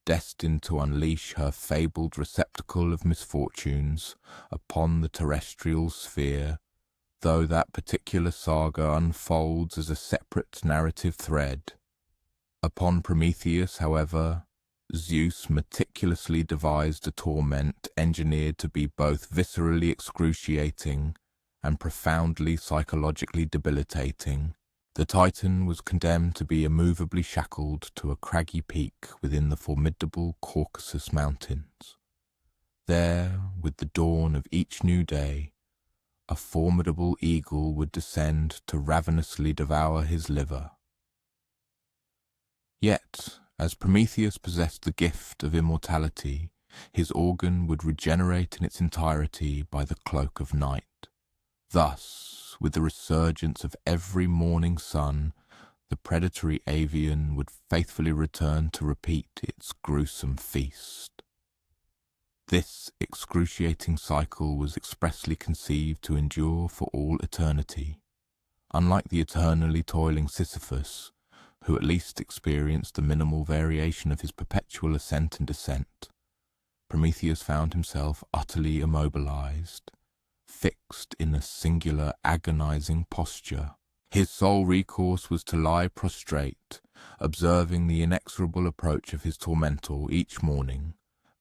destined to unleash her fabled receptacle of misfortunes upon the terrestrial sphere, though that particular saga unfolds as a separate narrative thread. Upon Prometheus, however, Zeus meticulously devised a torment engineered to be both viscerally excruciating and profoundly psychologically debilitating. The Titan was condemned to be immovably shackled to a craggy peak within the formidable Caucasus Mountains. There, with the dawn of each new day, a formidable eagle would descend to ravenously devour his liver. Yet, as Prometheus possessed the gift of immortality, his organ would regenerate in its entirety by the cloak of night. Thus, with the resurgence of every morning sun, the predatory avian would faithfully return to repeat its gruesome feast. This excruciating cycle was expressly conceived to endure for all eternity. Unlike the eternally toiling Sisyphus, who at least experienced the minimal variation of his perpetual ascent and descent, Prometheus found himself utterly immobilized, fixed in a singular agonizing posture. His sole recourse was to lie prostrate, observing the inexorable approach of his tormentor each morning,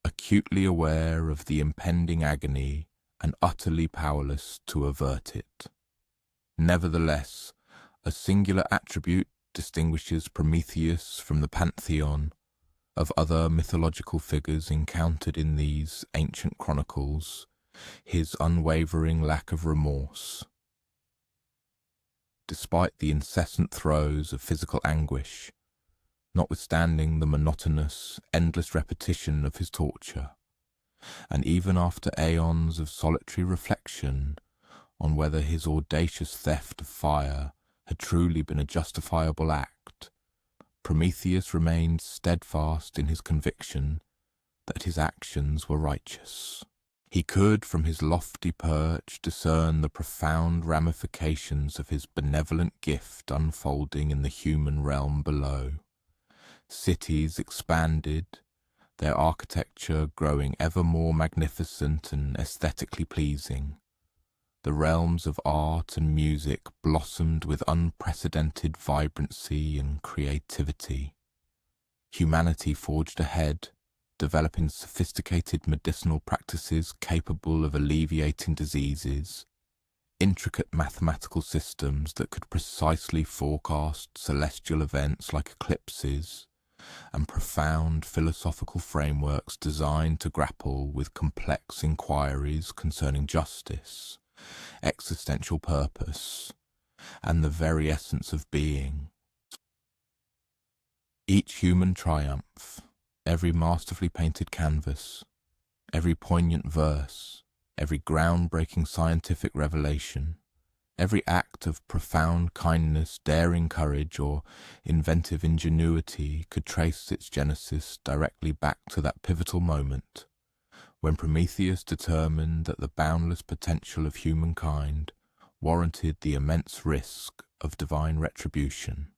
acutely aware of the impending agony and utterly powerless to avert it. Nevertheless, a singular attribute distinguishes Prometheus from the pantheon of other mythological figures encountered in these ancient chronicles: his unwavering lack of remorse. Despite the incessant throes of physical anguish, notwithstanding the monotonous, endless repetition of his torture, and even after aeons of solitary reflection on whether his audacious theft of fire had truly been a justifiable act, Prometheus remained steadfast in his conviction that his actions were righteous. He could, from his lofty perch, discern the profound ramifications of his benevolent gift unfolding in the human realm below. Cities expanded, their architecture growing ever more magnificent and aesthetically pleasing. The realms of art and music blossomed with unprecedented vibrancy and creativity. humanity forged ahead, developing sophisticated medicinal practices capable of alleviating diseases, intricate mathematical systems that could precisely forecast celestial events like eclipses, and profound philosophical frameworks designed to grapple with complex inquiries concerning justice, existential purpose, and the very essence of being. Each human triumph, every masterfully painted canvas, every poignant verse, every groundbreaking scientific revelation, every act of profound kindness, daring courage, or inventive ingenuity could trace its genesis directly back to that pivotal moment when Prometheus determined that the boundless potential of humankind warranted the immense risk of divine retribution.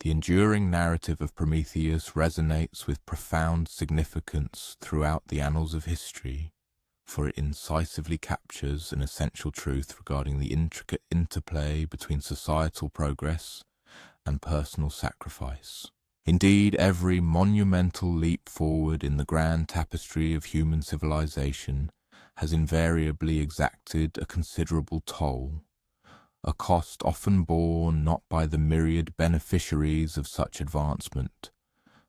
The enduring narrative of Prometheus resonates with profound significance throughout the annals of history, for it incisively captures an essential truth regarding the intricate interplay between societal progress and personal sacrifice. Indeed, every monumental leap forward in the grand tapestry of human civilization has invariably exacted a considerable toll, a cost often borne not by the myriad beneficiaries of such advancement,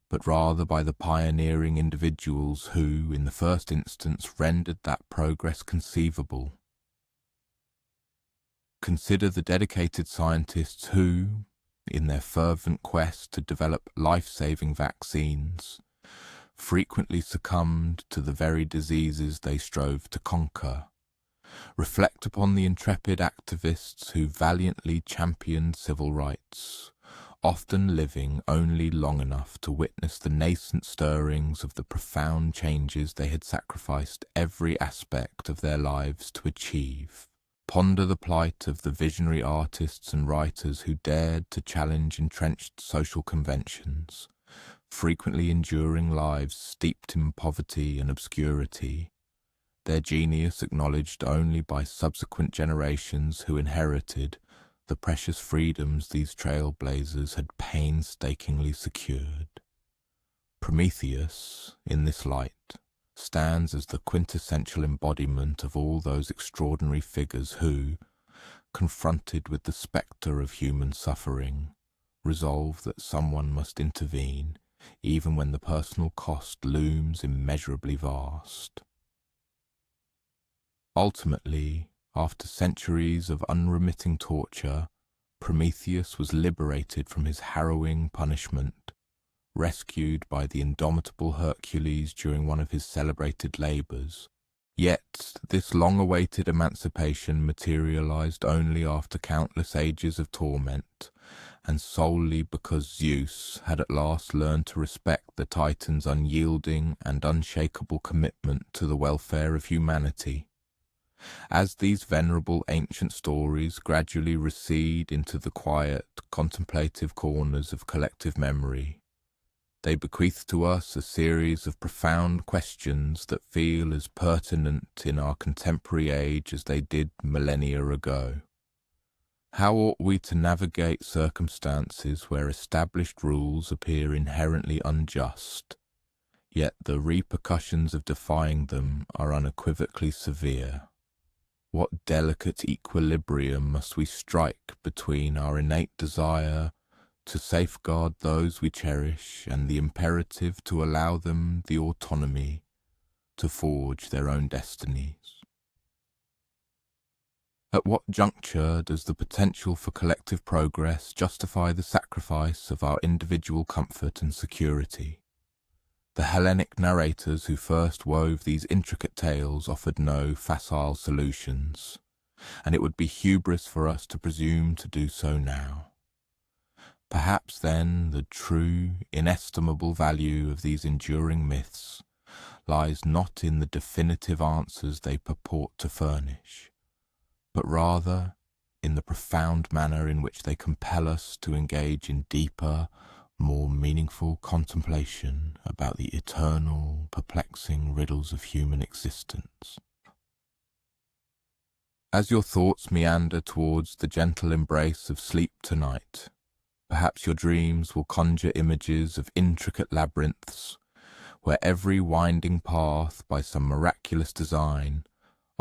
but rather by the pioneering individuals who, in the first instance, rendered that progress conceivable. Consider the dedicated scientists who, in their fervent quest to develop life-saving vaccines, frequently succumbed to the very diseases they strove to conquer. Reflect upon the intrepid activists who valiantly championed civil rights, often living only long enough to witness the nascent stirrings of the profound changes they had sacrificed every aspect of their lives to achieve. Ponder the plight of the visionary artists and writers who dared to challenge entrenched social conventions, frequently enduring lives steeped in poverty and obscurity, their genius acknowledged only by subsequent generations who inherited the precious freedoms these trailblazers had painstakingly secured. Prometheus, in this light, stands as the quintessential embodiment of all those extraordinary figures who, confronted with the spectre of human suffering, resolve that someone must intervene, even when the personal cost looms immeasurably vast. Ultimately, after centuries of unremitting torture, Prometheus was liberated from his harrowing punishment, rescued by the indomitable Hercules during one of his celebrated labours. Yet this long-awaited emancipation materialized only after countless ages of torment, and solely because Zeus had at last learned to respect the Titan's unyielding and unshakable commitment to the welfare of humanity. As these venerable ancient stories gradually recede into the quiet, contemplative corners of collective memory, they bequeath to us a series of profound questions that feel as pertinent in our contemporary age as they did millennia ago. How ought we to navigate circumstances where established rules appear inherently unjust, yet the repercussions of defying them are unequivocally severe? What delicate equilibrium must we strike between our innate desire to safeguard those we cherish and the imperative to allow them the autonomy to forge their own destinies? At what juncture does the potential for collective progress justify the sacrifice of our individual comfort and security? The Hellenic narrators who first wove these intricate tales offered no facile solutions, and it would be hubris for us to presume to do so now. Perhaps then the true, inestimable value of these enduring myths lies not in the definitive answers they purport to furnish, but rather in the profound manner in which they compel us to engage in deeper, more meaningful contemplation about the eternal, perplexing riddles of human existence. As your thoughts meander towards the gentle embrace of sleep tonight, Perhaps your dreams will conjure images of intricate labyrinths, where every winding path by some miraculous design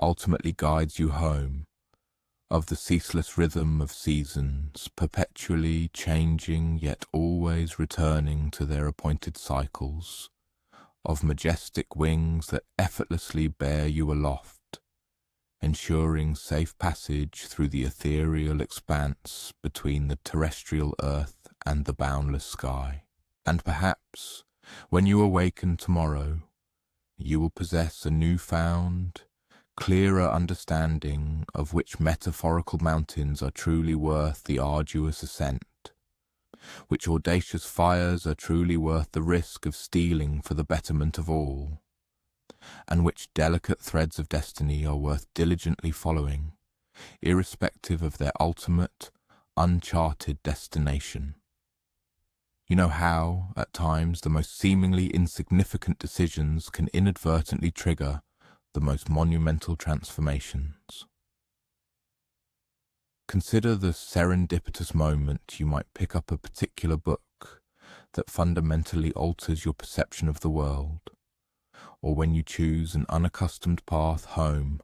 ultimately guides you home, of the ceaseless rhythm of seasons, perpetually changing yet always returning to their appointed cycles, of majestic wings that effortlessly bear you aloft, ensuring safe passage through the ethereal expanse between the terrestrial earth and the boundless sky. And perhaps, when you awaken tomorrow, you will possess a newfound, clearer understanding of which metaphorical mountains are truly worth the arduous ascent, which audacious fires are truly worth the risk of stealing for the betterment of all, and which delicate threads of destiny are worth diligently following, irrespective of their ultimate, uncharted destination. You know how, at times, the most seemingly insignificant decisions can inadvertently trigger the most monumental transformations. Consider the serendipitous moment you might pick up a particular book that fundamentally alters your perception of the world, or when you choose an unaccustomed path home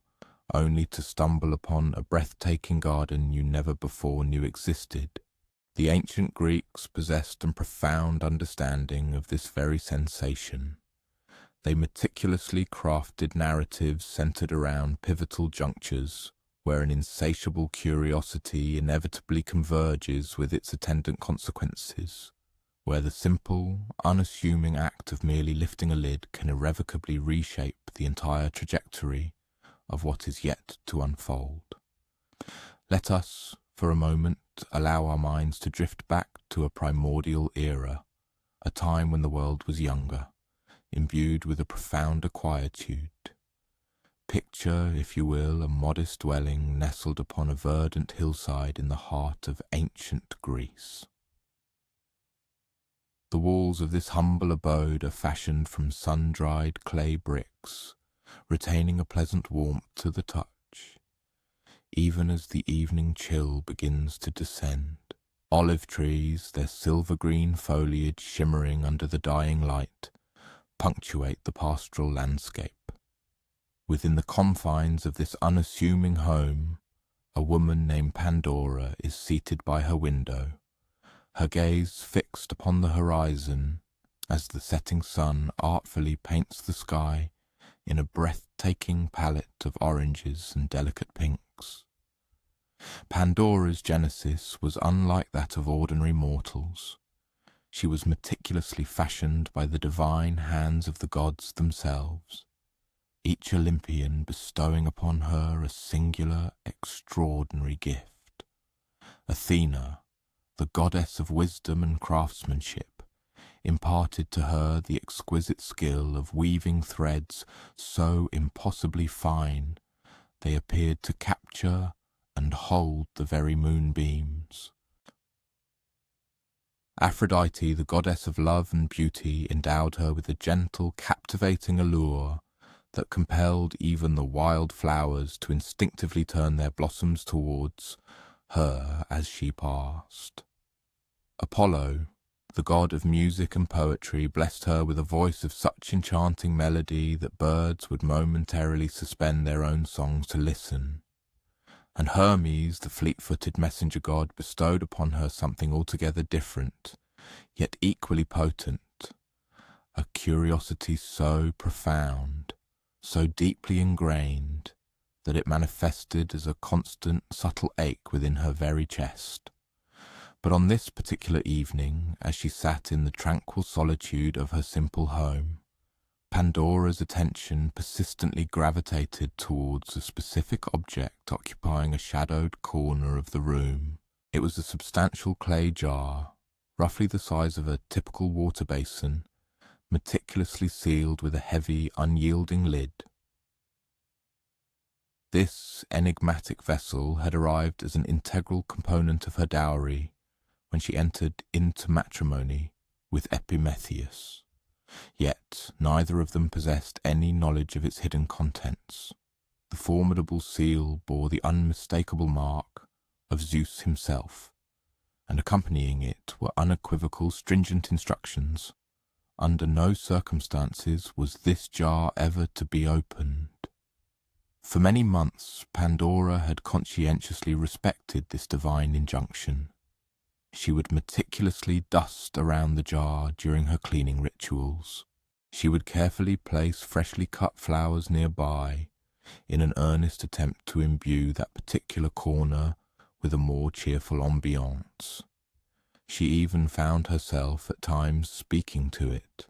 only to stumble upon a breathtaking garden you never before knew existed. The ancient Greeks possessed a profound understanding of this very sensation. They meticulously crafted narratives centered around pivotal junctures where an insatiable curiosity inevitably converges with its attendant consequences, where the simple, unassuming act of merely lifting a lid can irrevocably reshape the entire trajectory of what is yet to unfold. Let us, for a moment, allow our minds to drift back to a primordial era, a time when the world was younger, imbued with a profounder quietude. Picture, if you will, a modest dwelling nestled upon a verdant hillside in the heart of ancient Greece. The walls of this humble abode are fashioned from sun-dried clay bricks, retaining a pleasant warmth to the touch, even as the evening chill begins to descend. Olive trees, their silver-green foliage shimmering under the dying light, punctuate the pastoral landscape. Within the confines of this unassuming home, a woman named Pandora is seated by her window, her gaze fixed upon the horizon as the setting sun artfully paints the sky in a breathtaking palette of oranges and delicate pinks. Pandora's genesis was unlike that of ordinary mortals. She was meticulously fashioned by the divine hands of the gods themselves, each Olympian bestowing upon her a singular, extraordinary gift. Athena, the goddess of wisdom and craftsmanship, imparted to her the exquisite skill of weaving threads so impossibly fine they appeared to capture and hold the very moonbeams. Aphrodite, the goddess of love and beauty, endowed her with a gentle, captivating allure that compelled even the wild flowers to instinctively turn their blossoms towards her as she passed. Apollo, the god of music and poetry, blessed her with a voice of such enchanting melody that birds would momentarily suspend their own songs to listen. And Hermes, the fleet-footed messenger god, bestowed upon her something altogether different, yet equally potent, a curiosity so profound, so deeply ingrained, that it manifested as a constant, subtle ache within her very chest. But on this particular evening, as she sat in the tranquil solitude of her simple home, Pandora's attention persistently gravitated towards a specific object occupying a shadowed corner of the room. It was a substantial clay jar, roughly the size of a typical water basin, meticulously sealed with a heavy, unyielding lid. This enigmatic vessel had arrived as an integral component of her dowry when she entered into matrimony with Prometheus. Yet neither of them possessed any knowledge of its hidden contents. The formidable seal bore the unmistakable mark of Zeus himself, and accompanying it were unequivocal, stringent instructions. Under no circumstances was this jar ever to be opened. For many months, Pandora had conscientiously respected this divine injunction. She would meticulously dust around the jar during her cleaning rituals. She would carefully place freshly cut flowers nearby in an earnest attempt to imbue that particular corner with a more cheerful ambiance. She even found herself at times speaking to it,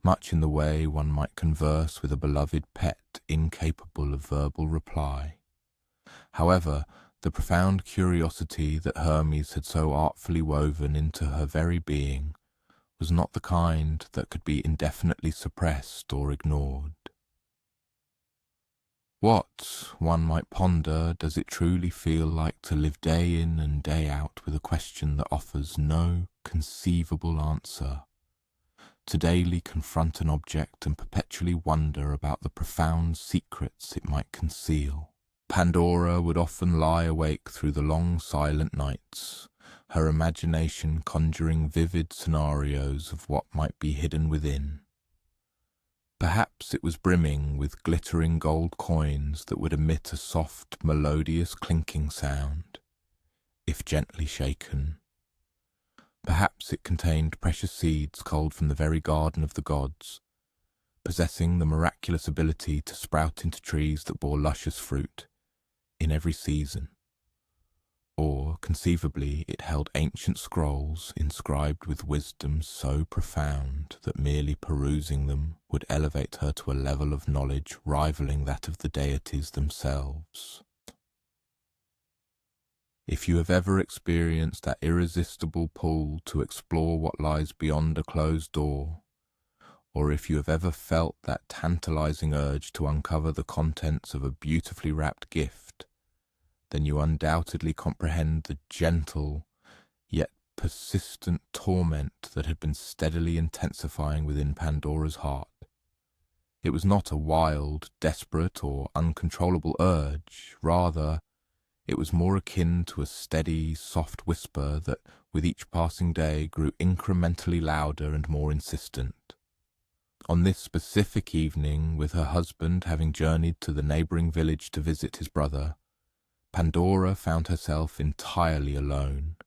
much in the way one might converse with a beloved pet incapable of verbal reply. However, the profound curiosity that Hermes had so artfully woven into her very being was not the kind that could be indefinitely suppressed or ignored. What, one might ponder, does it truly feel like to live day in and day out with a question that offers no conceivable answer? To daily confront an object and perpetually wonder about the profound secrets it might conceal. Pandora would often lie awake through the long silent nights, her imagination conjuring vivid scenarios of what might be hidden within. Perhaps it was brimming with glittering gold coins that would emit a soft, melodious clinking sound, if gently shaken. Perhaps it contained precious seeds culled from the very garden of the gods, possessing the miraculous ability to sprout into trees that bore luscious fruit in every season. Or, conceivably, it held ancient scrolls inscribed with wisdom so profound that merely perusing them would elevate her to a level of knowledge rivaling that of the deities themselves. If you have ever experienced that irresistible pull to explore what lies beyond a closed door, or if you have ever felt that tantalizing urge to uncover the contents of a beautifully wrapped gift, then you undoubtedly comprehend the gentle, yet persistent torment that had been steadily intensifying within Pandora's heart. It was not a wild, desperate, or uncontrollable urge. Rather, it was more akin to a steady, soft whisper that, with each passing day, grew incrementally louder and more insistent. On this specific evening, with her husband having journeyed to the neighbouring village to visit his brother, Pandora found herself entirely alone,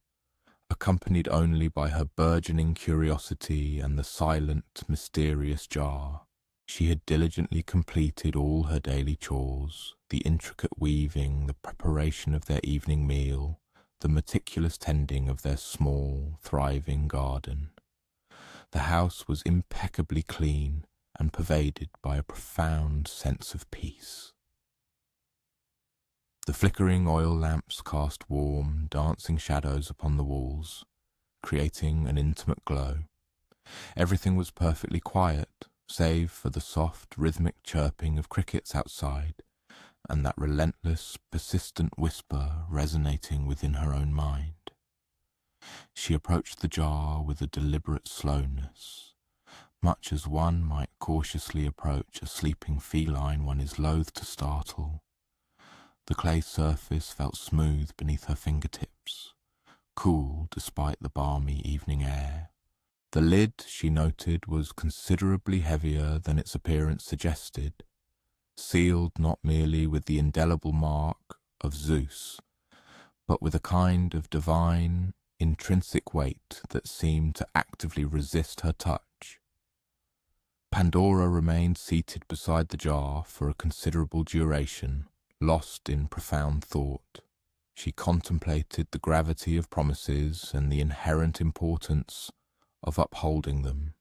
accompanied only by her burgeoning curiosity and the silent, mysterious jar. She had diligently completed all her daily chores, the intricate weaving, the preparation of their evening meal, the meticulous tending of their small, thriving garden. The house was impeccably clean and pervaded by a profound sense of peace. The flickering oil lamps cast warm, dancing shadows upon the walls, creating an intimate glow. Everything was perfectly quiet, save for the soft, rhythmic chirping of crickets outside, and that relentless, persistent whisper resonating within her own mind. She approached the jar with a deliberate slowness, much as one might cautiously approach a sleeping feline one is loath to startle. The clay surface felt smooth beneath her fingertips, cool despite the balmy evening air. The lid, she noted, was considerably heavier than its appearance suggested, sealed not merely with the indelible mark of Zeus, but with a kind of divine, intrinsic weight that seemed to actively resist her touch. Pandora remained seated beside the jar for a considerable duration, lost in profound thought. She contemplated the gravity of promises and the inherent importance of upholding them.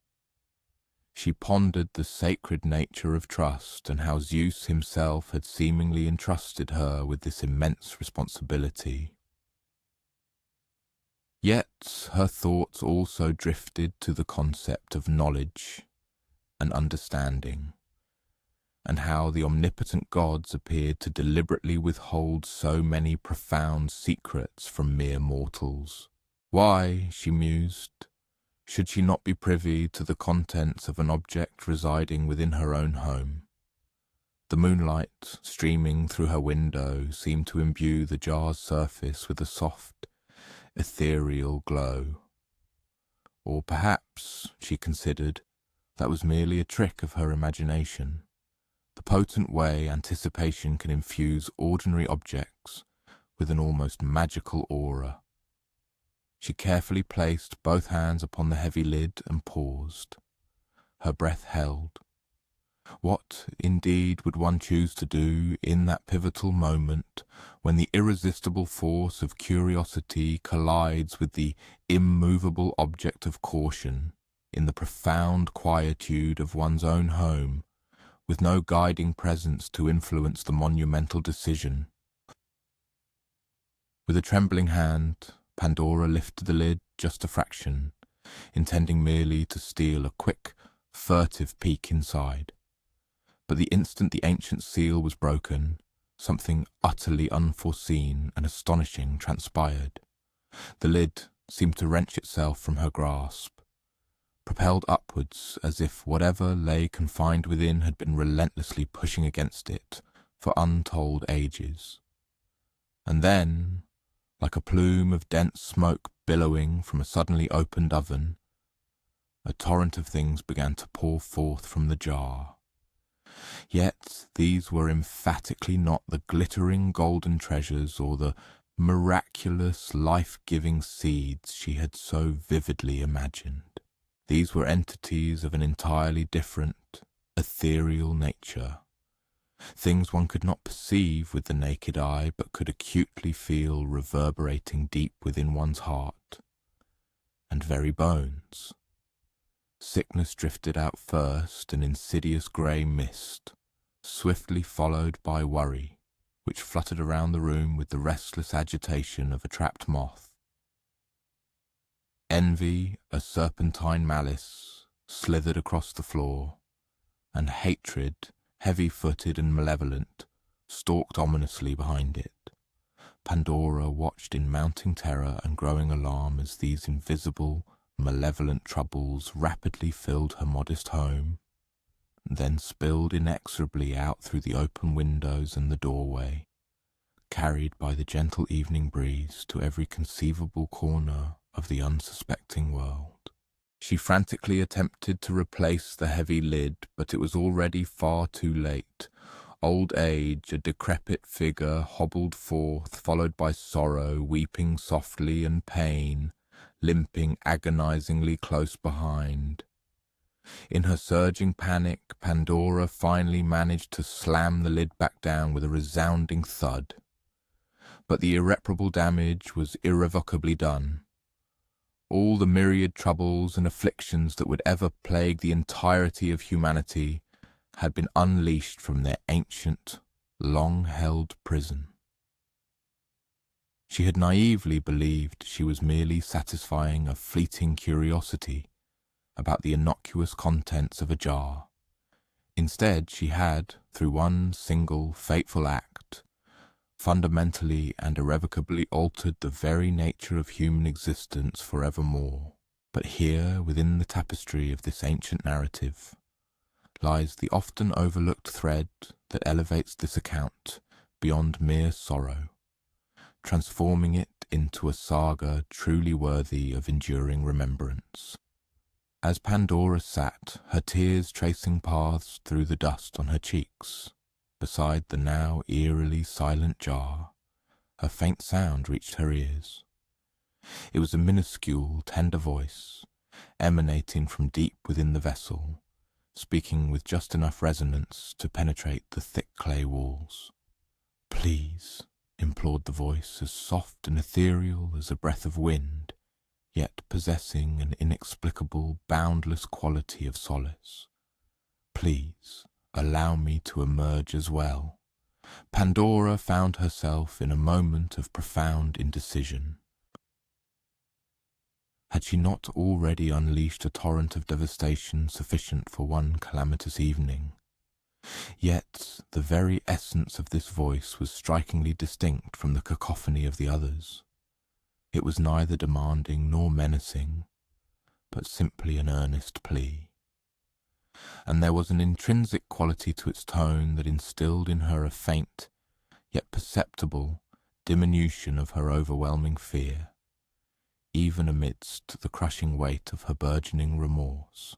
She pondered the sacred nature of trust and how Zeus himself had seemingly entrusted her with this immense responsibility. Yet her thoughts also drifted to the concept of knowledge and understanding, and how the omnipotent gods appeared to deliberately withhold so many profound secrets from mere mortals. Why, she mused, should she not be privy to the contents of an object residing within her own home? The moonlight, streaming through her window, seemed to imbue the jar's surface with a soft, ethereal glow. Or perhaps, she considered, that was merely a trick of her imagination, the potent way anticipation can infuse ordinary objects with an almost magical aura. She carefully placed both hands upon the heavy lid and paused. Her breath held. What, indeed, would one choose to do in that pivotal moment when the irresistible force of curiosity collides with the immovable object of caution in the profound quietude of one's own home, with no guiding presence to influence the monumental decision? With a trembling hand, Pandora lifted the lid just a fraction, intending merely to steal a quick, furtive peek inside. But the instant the ancient seal was broken, something utterly unforeseen and astonishing transpired. The lid seemed to wrench itself from her grasp, propelled upwards as if whatever lay confined within had been relentlessly pushing against it for untold ages. And then, like a plume of dense smoke billowing from a suddenly opened oven, a torrent of things began to pour forth from the jar. Yet these were emphatically not the glittering golden treasures or the miraculous life-giving seeds she had so vividly imagined. These were entities of an entirely different, ethereal nature. Things one could not perceive with the naked eye, but could acutely feel reverberating deep within one's heart and very bones. Sickness drifted out first, an insidious grey mist, swiftly followed by worry, which fluttered around the room with the restless agitation of a trapped moth. Envy, a serpentine malice, slithered across the floor, and hatred, heavy-footed and malevolent, stalked ominously behind it. Pandora watched in mounting terror and growing alarm as these invisible, malevolent troubles rapidly filled her modest home, then spilled inexorably out through the open windows and the doorway, carried by the gentle evening breeze to every conceivable corner of the unsuspecting world. She frantically attempted to replace the heavy lid, but it was already far too late. Old age, a decrepit figure, hobbled forth, followed by sorrow, weeping softly, and pain, limping agonizingly close behind. In her surging panic, Pandora finally managed to slam the lid back down with a resounding thud. But the irreparable damage was irrevocably done. All the myriad troubles and afflictions that would ever plague the entirety of humanity had been unleashed from their ancient, long-held prison. She had naively believed she was merely satisfying a fleeting curiosity about the innocuous contents of a jar. Instead, she had, through one single fateful act, fundamentally and irrevocably altered the very nature of human existence forevermore. But here, within the tapestry of this ancient narrative, lies the often overlooked thread that elevates this account beyond mere sorrow, transforming it into a saga truly worthy of enduring remembrance. As Pandora sat, her tears tracing paths through the dust on her cheeks, beside the now eerily silent jar, a faint sound reached her ears. It was a minuscule, tender voice, emanating from deep within the vessel, speaking with just enough resonance to penetrate the thick clay walls. "Please," implored the voice, as soft and ethereal as a breath of wind, yet possessing an inexplicable, boundless quality of solace. "Please, allow me to emerge as well." Pandora found herself in a moment of profound indecision. Had she not already unleashed a torrent of devastation sufficient for one calamitous evening? Yet the very essence of this voice was strikingly distinct from the cacophony of the others. It was neither demanding nor menacing, but simply an earnest plea. And there was an intrinsic quality to its tone that instilled in her a faint, yet perceptible, diminution of her overwhelming fear. even amidst the crushing weight of her burgeoning remorse.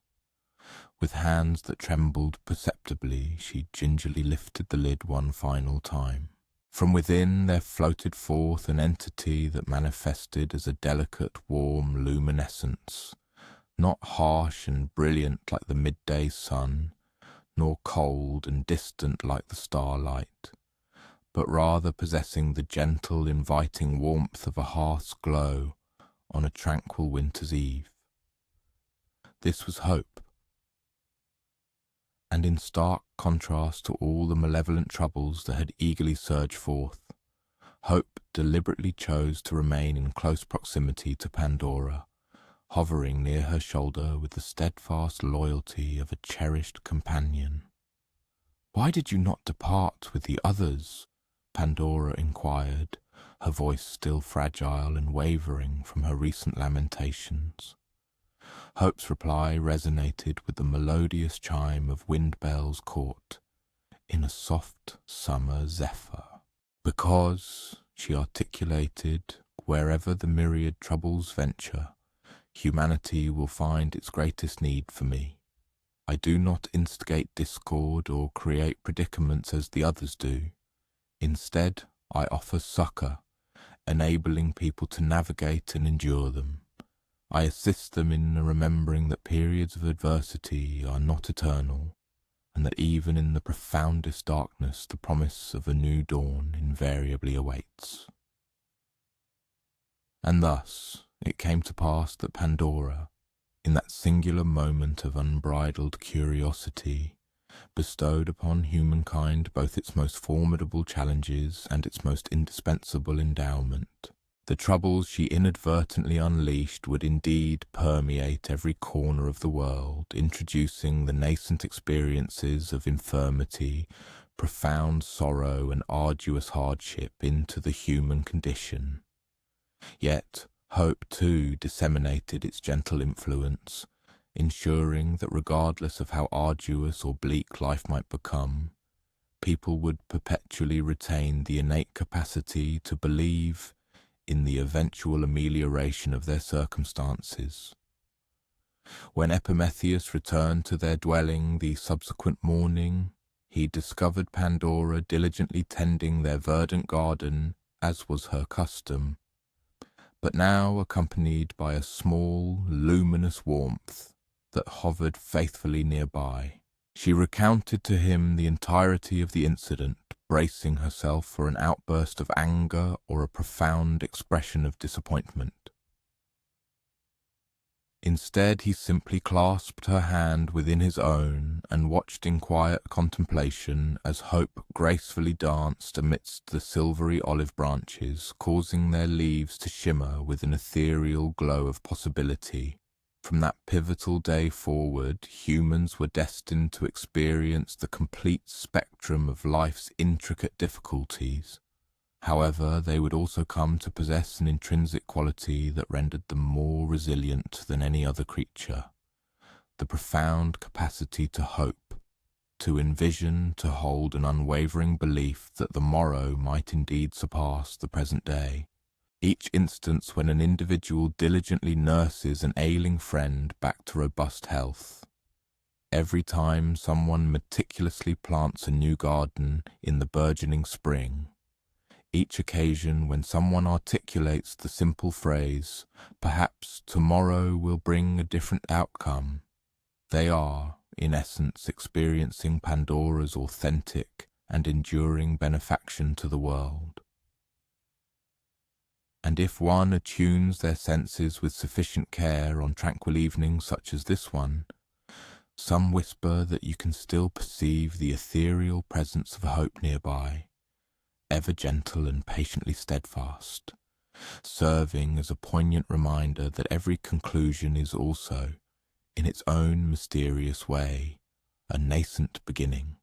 With hands that trembled perceptibly, she gingerly lifted the lid one final time. From within there floated forth an entity that manifested as a delicate, warm luminescence, not harsh and brilliant like the midday sun, nor cold and distant like the starlight, but rather possessing the gentle, inviting warmth of a hearth's glow on a tranquil winter's eve. This was Hope, and in stark contrast to all the malevolent troubles that had eagerly surged forth, Hope deliberately chose to remain in close proximity to Pandora, hovering near her shoulder with the steadfast loyalty of a cherished companion. "Why did you not depart with the others?" Pandora inquired, her voice still fragile and wavering from her recent lamentations. Hope's reply resonated with the melodious chime of wind bells caught in a soft summer zephyr. "Because," she articulated, "wherever the myriad troubles venture, humanity will find its greatest need for me. I do not instigate discord or create predicaments as the others do. Instead, I offer succor, enabling people to navigate and endure them. I assist them in remembering that periods of adversity are not eternal, and that even in the profoundest darkness the promise of a new dawn invariably awaits." And thus it came to pass that Pandora, in that singular moment of unbridled curiosity, bestowed upon humankind both its most formidable challenges and its most indispensable endowment. The troubles she inadvertently unleashed would indeed permeate every corner of the world, introducing the nascent experiences of infirmity, profound sorrow, and arduous hardship into the human condition. Yet Hope, too, disseminated its gentle influence, ensuring that regardless of how arduous or bleak life might become, people would perpetually retain the innate capacity to believe in the eventual amelioration of their circumstances. When Prometheus returned to their dwelling the subsequent morning, he discovered Pandora diligently tending their verdant garden, as was her custom, but now accompanied by a small, luminous warmth that hovered faithfully nearby. She recounted to him the entirety of the incident, bracing herself for an outburst of anger or a profound expression of disappointment. Instead, he simply clasped her hand within his own and watched in quiet contemplation as Hope gracefully danced amidst the silvery olive branches, causing their leaves to shimmer with an ethereal glow of possibility. From that pivotal day forward, humans were destined to experience the complete spectrum of life's intricate difficulties. However, they would also come to possess an intrinsic quality that rendered them more resilient than any other creature: the profound capacity to hope, to envision, to hold an unwavering belief that the morrow might indeed surpass the present day. Each instance when an individual diligently nurses an ailing friend back to robust health. Every time someone meticulously plants a new garden in the burgeoning spring. Each occasion when someone articulates the simple phrase, "Perhaps tomorrow will bring a different outcome." They are, in essence, experiencing Pandora's authentic and enduring benefaction to the world. And if one attunes their senses with sufficient care on tranquil evenings such as this one, some whisper that you can still perceive the ethereal presence of hope nearby, ever gentle and patiently steadfast, serving as a poignant reminder that every conclusion is also, in its own mysterious way, a nascent beginning,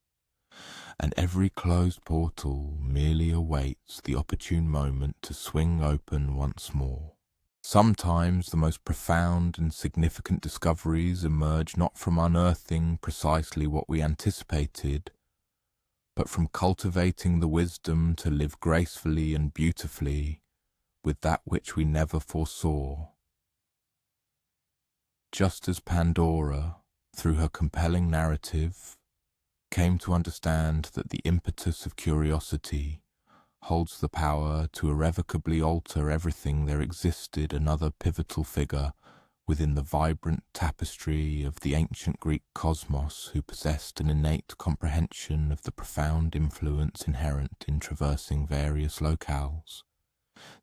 and every closed portal merely awaits the opportune moment to swing open once more. Sometimes the most profound and significant discoveries emerge not from unearthing precisely what we anticipated, but from cultivating the wisdom to live gracefully and beautifully with that which we never foresaw. just as Pandora, through her compelling narrative, came to understand that the impetus of curiosity holds the power to irrevocably alter everything, there existed another pivotal figure within the vibrant tapestry of the ancient Greek cosmos who possessed an innate comprehension of the profound influence inherent in traversing various locales,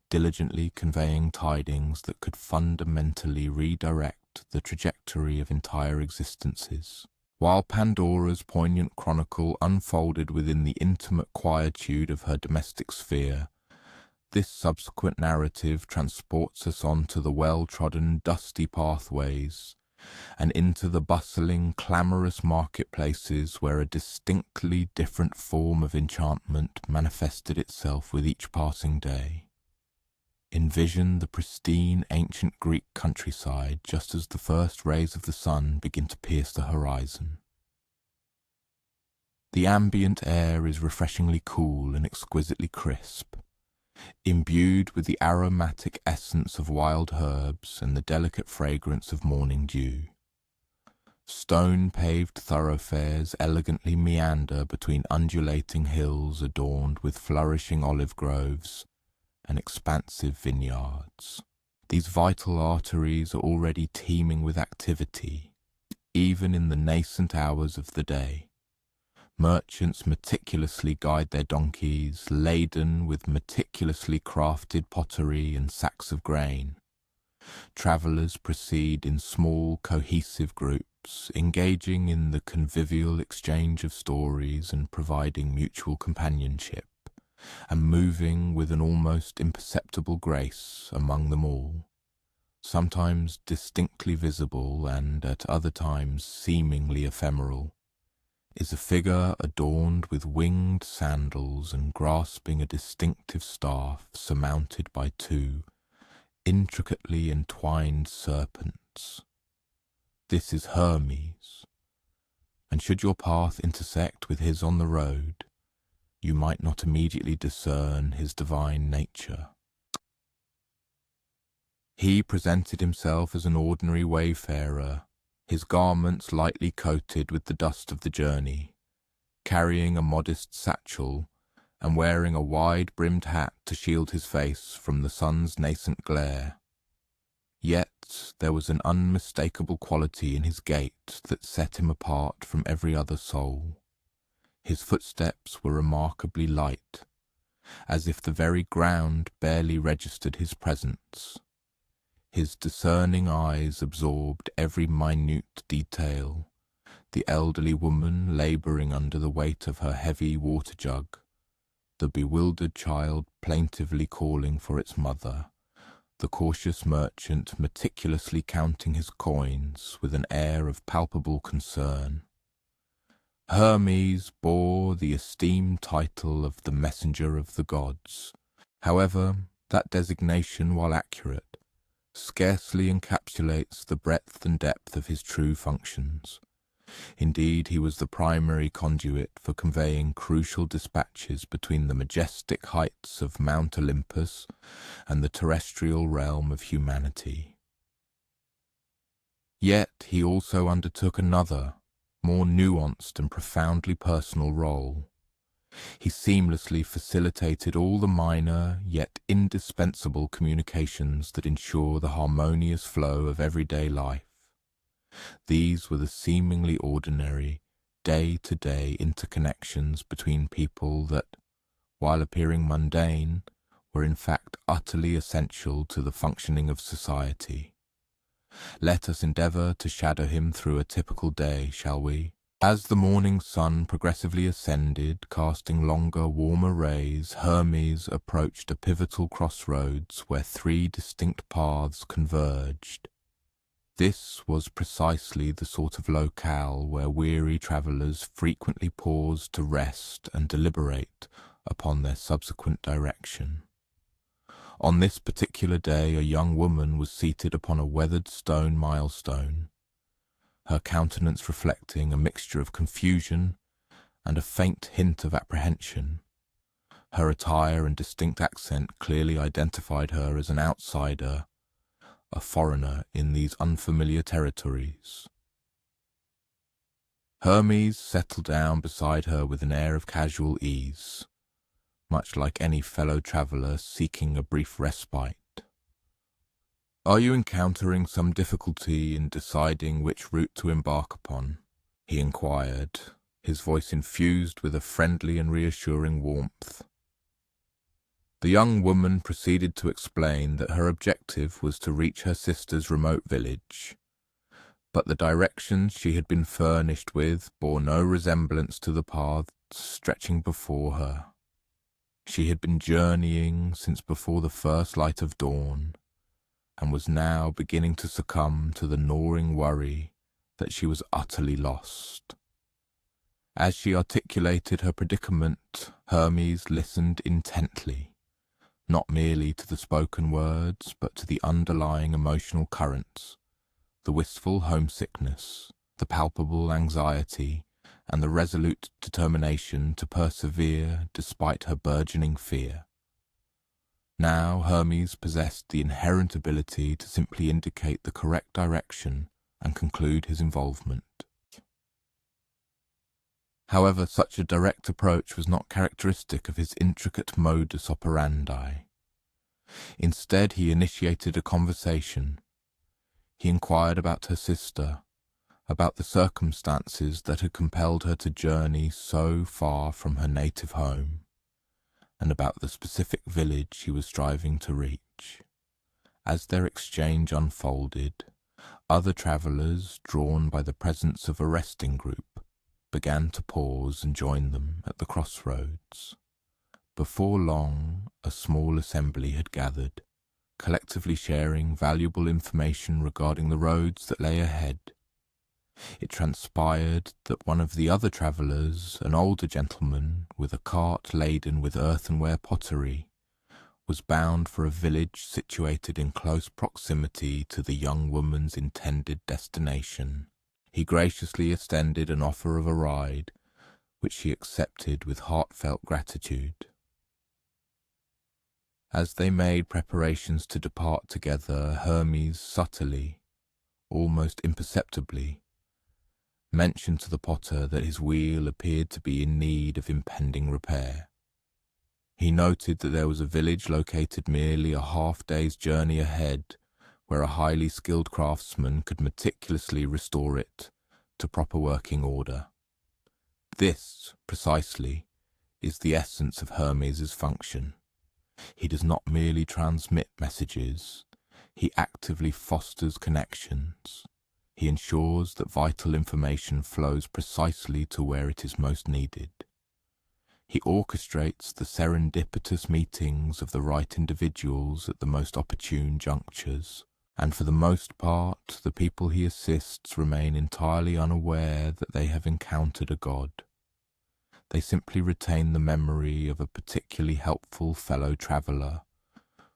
diligently conveying tidings that could fundamentally redirect the trajectory of entire existences. While Pandora's poignant chronicle unfolded within the intimate quietude of her domestic sphere, this subsequent narrative transports us onto the well-trodden, dusty pathways and into the bustling, clamorous marketplaces where a distinctly different form of enchantment manifested itself with each passing day. Envision the pristine ancient Greek countryside just as the first rays of the sun begin to pierce the horizon. The ambient air is refreshingly cool and exquisitely crisp, imbued with the aromatic essence of wild herbs and the delicate fragrance of morning dew. Stone-paved thoroughfares elegantly meander between undulating hills adorned with flourishing olive groves and expansive vineyards. These vital arteries are already teeming with activity, even in the nascent hours of the day. Merchants meticulously guide their donkeys, laden with meticulously crafted pottery and sacks of grain. Travellers proceed in small, cohesive groups, engaging in the convivial exchange of stories and providing mutual companionship, and moving with an almost imperceptible grace among them all, sometimes distinctly visible and at other times seemingly ephemeral, is a figure adorned with winged sandals and grasping a distinctive staff surmounted by two intricately entwined serpents. This is Hermes, and should your path intersect with his on the road, you might not immediately discern his divine nature. He presented himself as an ordinary wayfarer, his garments lightly coated with the dust of the journey, carrying a modest satchel and wearing a wide-brimmed hat to shield his face from the sun's nascent glare. Yet there was an unmistakable quality in his gait that set him apart from every other soul. His footsteps were remarkably light, as if the very ground barely registered his presence. His discerning eyes absorbed every minute detail, the elderly woman labouring under the weight of her heavy water jug, the bewildered child plaintively calling for its mother, the cautious merchant meticulously counting his coins with an air of palpable concern. Hermes bore the esteemed title of the messenger of the gods. However, that designation, while accurate, scarcely encapsulates the breadth and depth of his true functions. Indeed, he was the primary conduit for conveying crucial dispatches between the majestic heights of Mount Olympus and the terrestrial realm of humanity. Yet he also undertook another, more nuanced and profoundly personal role. He seamlessly facilitated all the minor yet indispensable communications that ensure the harmonious flow of everyday life. These were the seemingly ordinary, day-to-day interconnections between people that, while appearing mundane, were in fact utterly essential to the functioning of society. Let us endeavour to shadow him through a typical day, shall we? As the morning sun progressively ascended, casting longer, warmer rays, Hermes approached a pivotal crossroads where three distinct paths converged. This was precisely the sort of locale where weary travellers frequently paused to rest and deliberate upon their subsequent direction. On this particular day, a young woman was seated upon a weathered stone milestone, her countenance reflecting a mixture of confusion and a faint hint of apprehension. Her attire and distinct accent clearly identified her as an outsider, a foreigner in these unfamiliar territories. Hermes settled down beside her with an air of casual ease, much like any fellow traveller seeking a brief respite. "Are you encountering some difficulty in deciding which route to embark upon?" he inquired, his voice infused with a friendly and reassuring warmth. The young woman proceeded to explain that her objective was to reach her sister's remote village, but the directions she had been furnished with bore no resemblance to the paths stretching before her. She had been journeying since before the first light of dawn, and was now beginning to succumb to the gnawing worry that she was utterly lost. As she articulated her predicament, Hermes listened intently, not merely to the spoken words, but to the underlying emotional currents, the wistful homesickness, the palpable anxiety, and the resolute determination to persevere despite her burgeoning fear. Now Hermes possessed the inherent ability to simply indicate the correct direction and conclude his involvement. However, such a direct approach was not characteristic of his intricate modus operandi. Instead, he initiated a conversation. He inquired about her sister, about the circumstances that had compelled her to journey so far from her native home, and about the specific village she was striving to reach. As their exchange unfolded, other travellers, drawn by the presence of a resting group, began to pause and join them at the crossroads. Before long, a small assembly had gathered, collectively sharing valuable information regarding the roads that lay ahead. It transpired that one of the other travellers, an older gentleman with a cart laden with earthenware pottery, was bound for a village situated in close proximity to the young woman's intended destination. He graciously extended an offer of a ride, which she accepted with heartfelt gratitude. As they made preparations to depart together, Hermes subtly, almost imperceptibly, mentioned to the potter that his wheel appeared to be in need of impending repair. He noted that there was a village located merely a half-day's journey ahead, where a highly skilled craftsman could meticulously restore it to proper working order. This, precisely, is the essence of Hermes's function. He does not merely transmit messages, he actively fosters connections. He ensures that vital information flows precisely to where it is most needed. He orchestrates the serendipitous meetings of the right individuals at the most opportune junctures, and for the most part, the people he assists remain entirely unaware that they have encountered a god. They simply retain the memory of a particularly helpful fellow traveller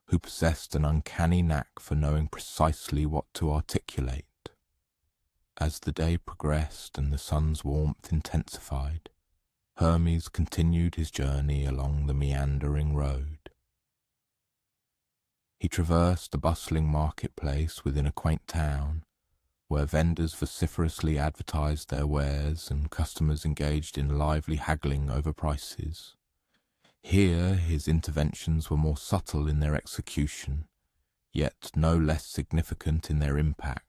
who possessed an uncanny knack for knowing precisely what to articulate. As the day progressed and the sun's warmth intensified, Hermes continued his journey along the meandering road. He traversed a bustling marketplace within a quaint town, where vendors vociferously advertised their wares and customers engaged in lively haggling over prices. Here his interventions were more subtle in their execution, yet no less significant in their impact.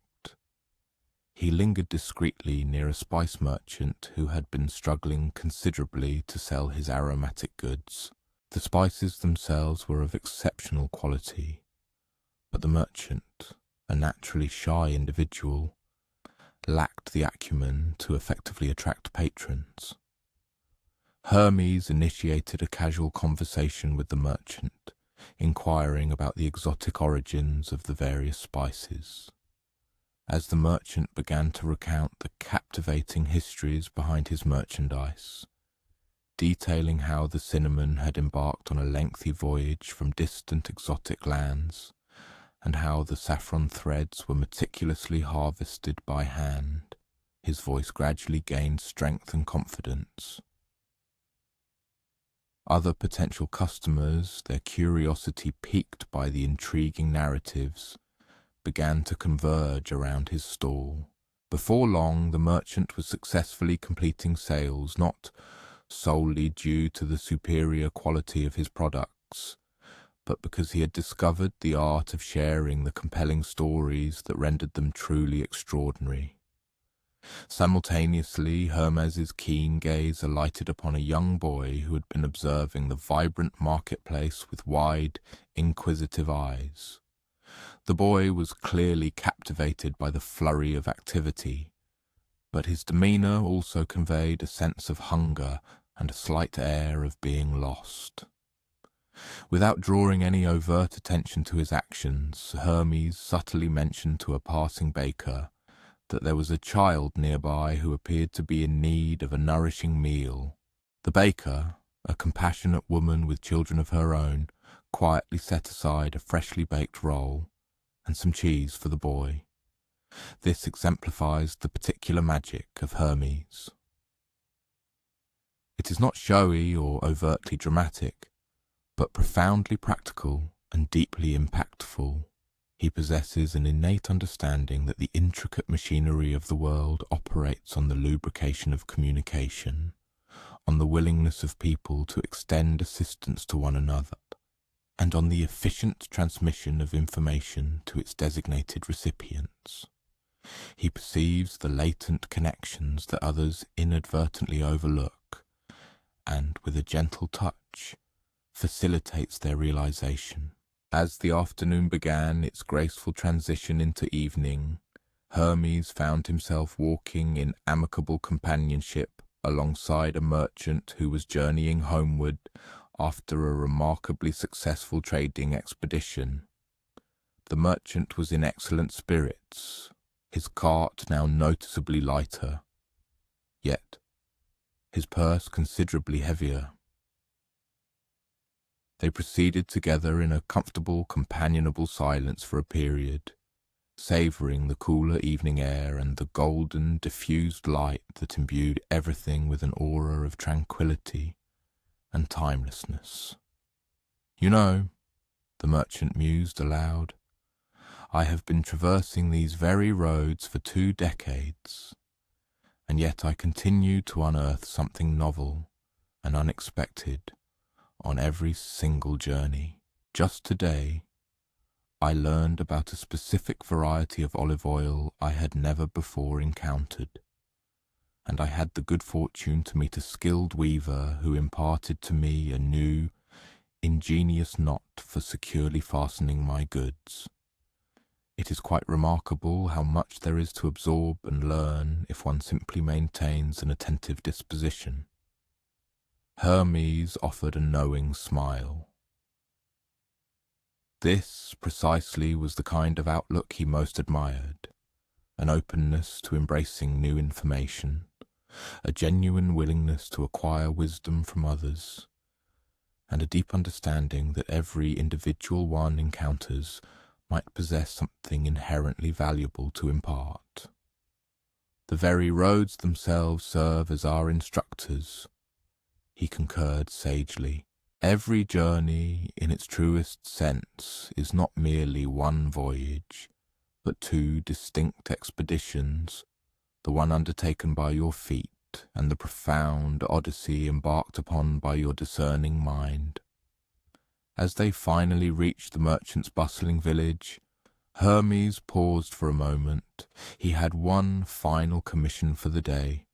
He lingered discreetly near a spice merchant who had been struggling considerably to sell his aromatic goods. The spices themselves were of exceptional quality, but the merchant, a naturally shy individual, lacked the acumen to effectively attract patrons. Hermes initiated a casual conversation with the merchant, inquiring about the exotic origins of the various spices. As the merchant began to recount the captivating histories behind his merchandise, detailing how the cinnamon had embarked on a lengthy voyage from distant exotic lands, and how the saffron threads were meticulously harvested by hand, his voice gradually gained strength and confidence. Other potential customers, their curiosity piqued by the intriguing narratives, began to converge around his stall. Before long, the merchant was successfully completing sales, not solely due to the superior quality of his products, but because he had discovered the art of sharing the compelling stories that rendered them truly extraordinary. Simultaneously, Hermes's keen gaze alighted upon a young boy who had been observing the vibrant marketplace with wide, inquisitive eyes. The boy was clearly captivated by the flurry of activity, but his demeanour also conveyed a sense of hunger and a slight air of being lost. Without drawing any overt attention to his actions, Hermes subtly mentioned to a passing baker that there was a child nearby who appeared to be in need of a nourishing meal. The baker, a compassionate woman with children of her own, quietly set aside a freshly baked roll and some cheese for the boy. This exemplifies the particular magic of Hermes. It is not showy or overtly dramatic, but profoundly practical and deeply impactful. He possesses an innate understanding that the intricate machinery of the world operates on the lubrication of communication, on the willingness of people to extend assistance to one another, and on the efficient transmission of information to its designated recipients. He perceives the latent connections that others inadvertently overlook, and with a gentle touch, facilitates their realization. As the afternoon began its graceful transition into evening, Hermes found himself walking in amicable companionship alongside a merchant who was journeying homeward after a remarkably successful trading expedition. The merchant was in excellent spirits, his cart now noticeably lighter, yet his purse considerably heavier. They proceeded together in a comfortable, companionable silence for a period, savouring the cooler evening air and the golden, diffused light that imbued everything with an aura of tranquillity and timelessness. "You know," the merchant mused aloud, "I have been traversing these very roads for 2 decades, and yet I continue to unearth something novel and unexpected on every single journey. Just today, I learned about a specific variety of olive oil I had never before encountered, and I had the good fortune to meet a skilled weaver who imparted to me a new, ingenious knot for securely fastening my goods. It is quite remarkable how much there is to absorb and learn if one simply maintains an attentive disposition." Hermes offered a knowing smile. This precisely was the kind of outlook he most admired, an openness to embracing new information, a genuine willingness to acquire wisdom from others, and a deep understanding that every individual one encounters might possess something inherently valuable to impart. "The very roads themselves serve as our instructors," he concurred sagely. "Every journey, in its truest sense, is not merely one voyage, but 2 distinct expeditions, the one undertaken by your feet and the profound odyssey embarked upon by your discerning mind." As they finally reached the merchant's bustling village, Hermes paused for a moment. He had one final commission for the day,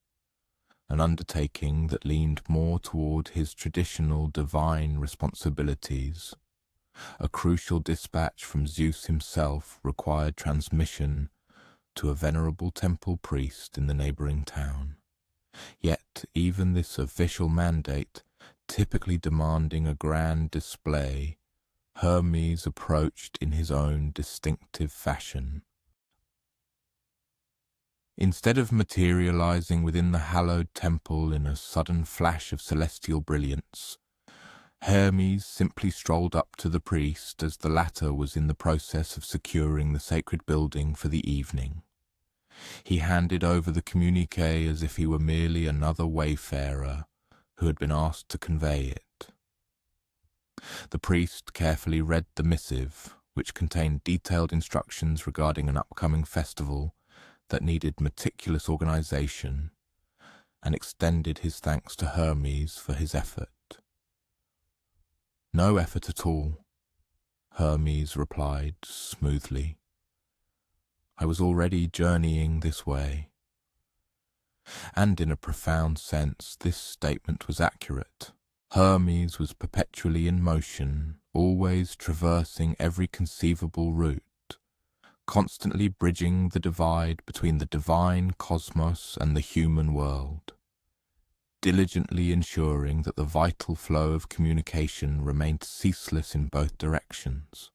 an undertaking that leaned more toward his traditional divine responsibilities. A crucial dispatch from Zeus himself required transmission to a venerable temple priest in the neighboring town. Yet even this official mandate, typically demanding a grand display, Hermes approached in his own distinctive fashion. Instead of materializing within the hallowed temple in a sudden flash of celestial brilliance, Hermes simply strolled up to the priest as the latter was in the process of securing the sacred building for the evening. He handed over the communique as if he were merely another wayfarer who had been asked to convey it. The priest carefully read the missive, which contained detailed instructions regarding an upcoming festival that needed meticulous organization, and extended his thanks to Hermes for his effort. "No effort at all," Hermes replied smoothly. "I was already journeying this way." And in a profound sense, this statement was accurate. Hermes was perpetually in motion, always traversing every conceivable route, constantly bridging the divide between the divine cosmos and the human world, diligently ensuring that the vital flow of communication remained ceaseless in both directions.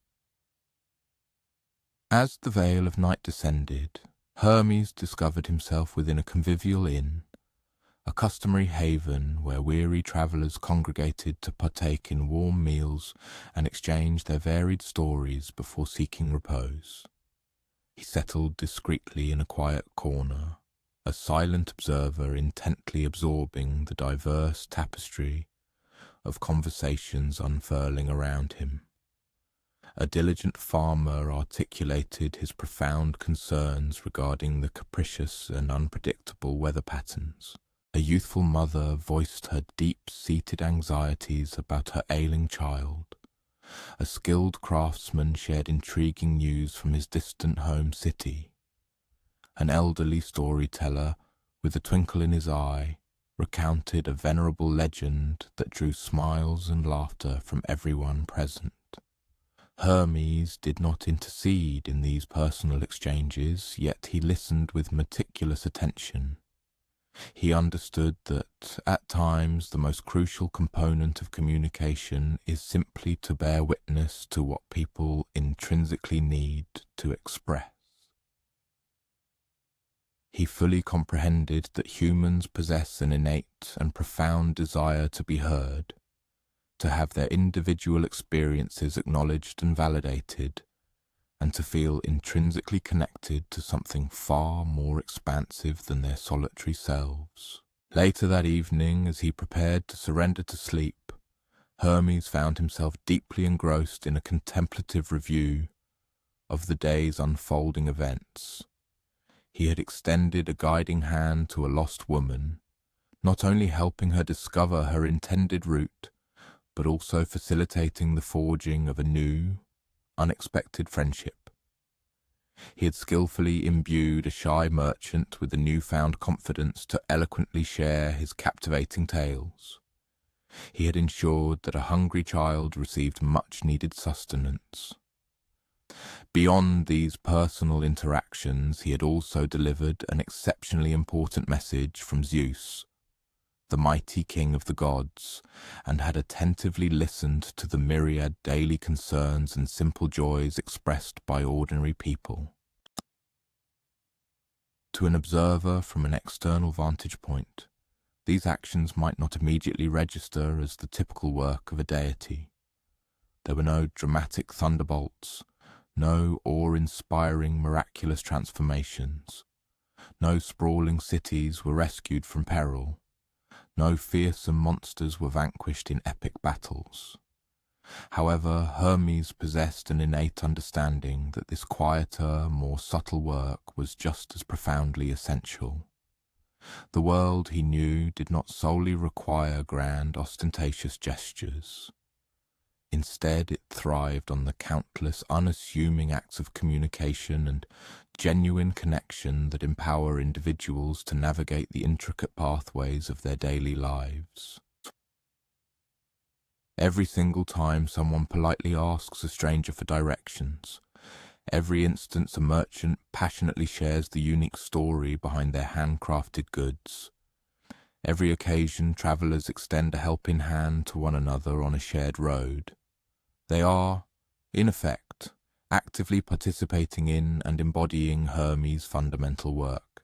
As the veil of night descended, Hermes discovered himself within a convivial inn, a customary haven where weary travellers congregated to partake in warm meals and exchange their varied stories before seeking repose. He settled discreetly in a quiet corner, a silent observer intently absorbing the diverse tapestry of conversations unfurling around him. A diligent farmer articulated his profound concerns regarding the capricious and unpredictable weather patterns. A youthful mother voiced her deep-seated anxieties about her ailing child. A skilled craftsman shared intriguing news from his distant home city. An elderly storyteller, with a twinkle in his eye, recounted a venerable legend that drew smiles and laughter from everyone present. Hermes did not intercede in these personal exchanges, yet he listened with meticulous attention. He understood that, at times, the most crucial component of communication is simply to bear witness to what people intrinsically need to express. He fully comprehended that humans possess an innate and profound desire to be heard, to have their individual experiences acknowledged and validated, and to feel intrinsically connected to something far more expansive than their solitary selves. Later that evening, as he prepared to surrender to sleep, Hermes found himself deeply engrossed in a contemplative review of the day's unfolding events. He had extended a guiding hand to a lost woman, not only helping her discover her intended route, but also facilitating the forging of a new, unexpected friendship. He had skillfully imbued a shy merchant with the newfound confidence to eloquently share his captivating tales. He had ensured that a hungry child received much-needed sustenance. Beyond these personal interactions, he had also delivered an exceptionally important message from Zeus, the mighty king of the gods, and had attentively listened to the myriad daily concerns and simple joys expressed by ordinary people. To an observer from an external vantage point, these actions might not immediately register as the typical work of a deity. There were no dramatic thunderbolts, no awe-inspiring miraculous transformations. No sprawling cities were rescued from peril. No fearsome monsters were vanquished in epic battles. However, Hermes possessed an innate understanding that this quieter, more subtle work was just as profoundly essential. The world, he knew, did not solely require grand, ostentatious gestures. Instead, it thrived on the countless unassuming acts of communication and genuine connection that empower individuals to navigate the intricate pathways of their daily lives. Every single time someone politely asks a stranger for directions, every instance a merchant passionately shares the unique story behind their handcrafted goods, every occasion travellers extend a helping hand to one another on a shared road, they are, in effect, actively participating in and embodying Hermes' fundamental work.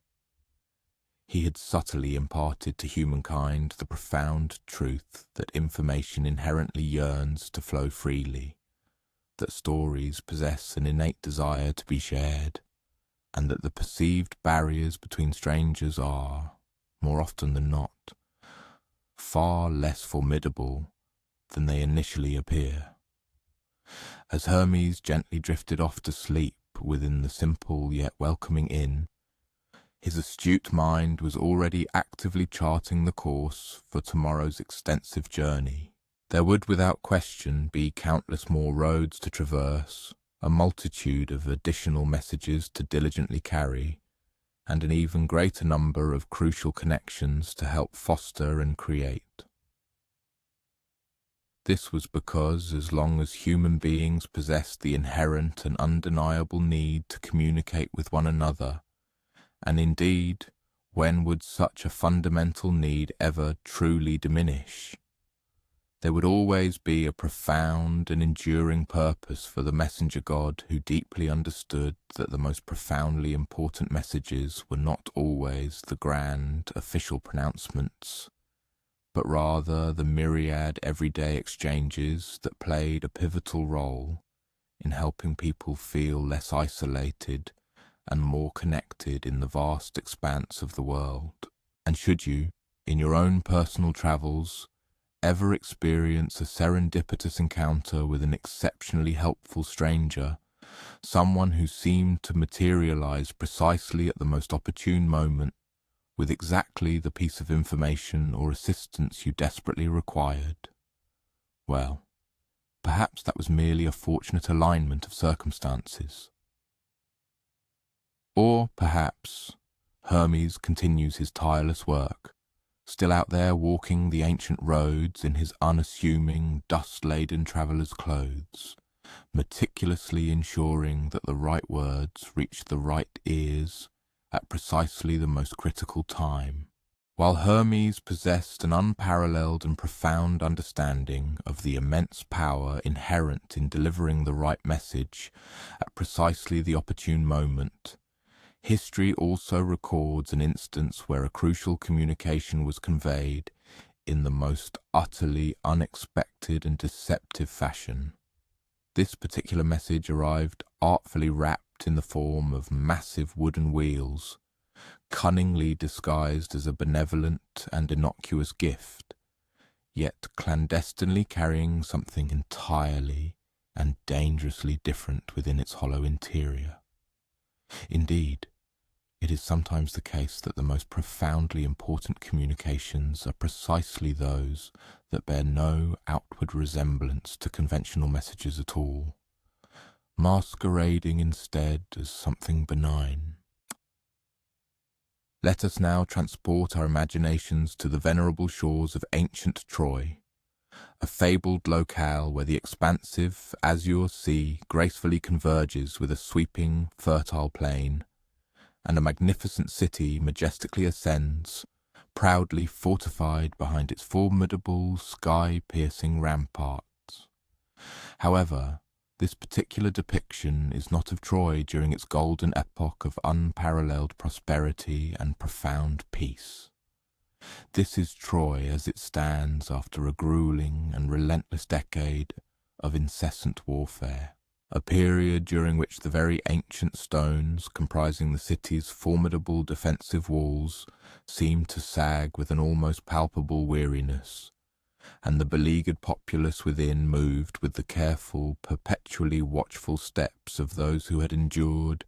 He had subtly imparted to humankind the profound truth that information inherently yearns to flow freely, that stories possess an innate desire to be shared, and that the perceived barriers between strangers are, more often than not, far less formidable than they initially appear. As Hermes gently drifted off to sleep within the simple yet welcoming inn, his astute mind was already actively charting the course for tomorrow's extensive journey. There would without question be countless more roads to traverse, a multitude of additional messages to diligently carry, and an even greater number of crucial connections to help foster and create. This was because, as long as human beings possessed the inherent and undeniable need to communicate with one another, and indeed, when would such a fundamental need ever truly diminish? There would always be a profound and enduring purpose for the messenger God who deeply understood that the most profoundly important messages were not always the grand official pronouncements, but rather the myriad everyday exchanges that played a pivotal role in helping people feel less isolated and more connected in the vast expanse of the world. And should you, in your own personal travels, ever experience a serendipitous encounter with an exceptionally helpful stranger, someone who seemed to materialize precisely at the most opportune moment, with exactly the piece of information or assistance you desperately required, well, perhaps that was merely a fortunate alignment of circumstances. Or perhaps Hermes continues his tireless work, still out there walking the ancient roads in his unassuming, dust-laden traveller's clothes, meticulously ensuring that the right words reach the right ears at precisely the most critical time. While Hermes possessed an unparalleled and profound understanding of the immense power inherent in delivering the right message at precisely the opportune moment, history also records an instance where a crucial communication was conveyed in the most utterly unexpected and deceptive fashion. This particular message arrived artfully wrapped in the form of massive wooden wheels, cunningly disguised as a benevolent and innocuous gift, yet clandestinely carrying something entirely and dangerously different within its hollow interior. Indeed, it is sometimes the case that the most profoundly important communications are precisely those that bear no outward resemblance to conventional messages at all, masquerading instead as something benign. Let us now transport our imaginations to the venerable shores of ancient Troy, a fabled locale where the expansive, azure sea gracefully converges with a sweeping, fertile plain, and a magnificent city majestically ascends, proudly fortified behind its formidable, sky-piercing ramparts. However, this particular depiction is not of Troy during its golden epoch of unparalleled prosperity and profound peace. This is Troy as it stands after a grueling and relentless decade of incessant warfare, a period during which the very ancient stones comprising the city's formidable defensive walls seemed to sag with an almost palpable weariness, and the beleaguered populace within moved with the careful, perpetually watchful steps of those who had endured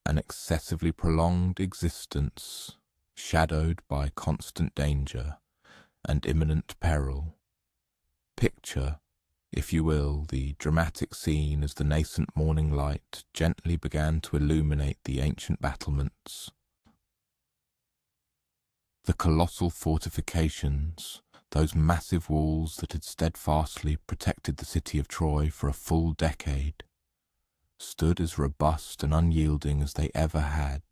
an excessively prolonged existence, shadowed by constant danger and imminent peril. Picture, if you will, the dramatic scene as the nascent morning light gently began to illuminate the ancient battlements. The colossal fortifications, those massive walls that had steadfastly protected the city of Troy for a full decade, stood as robust and unyielding as they ever had,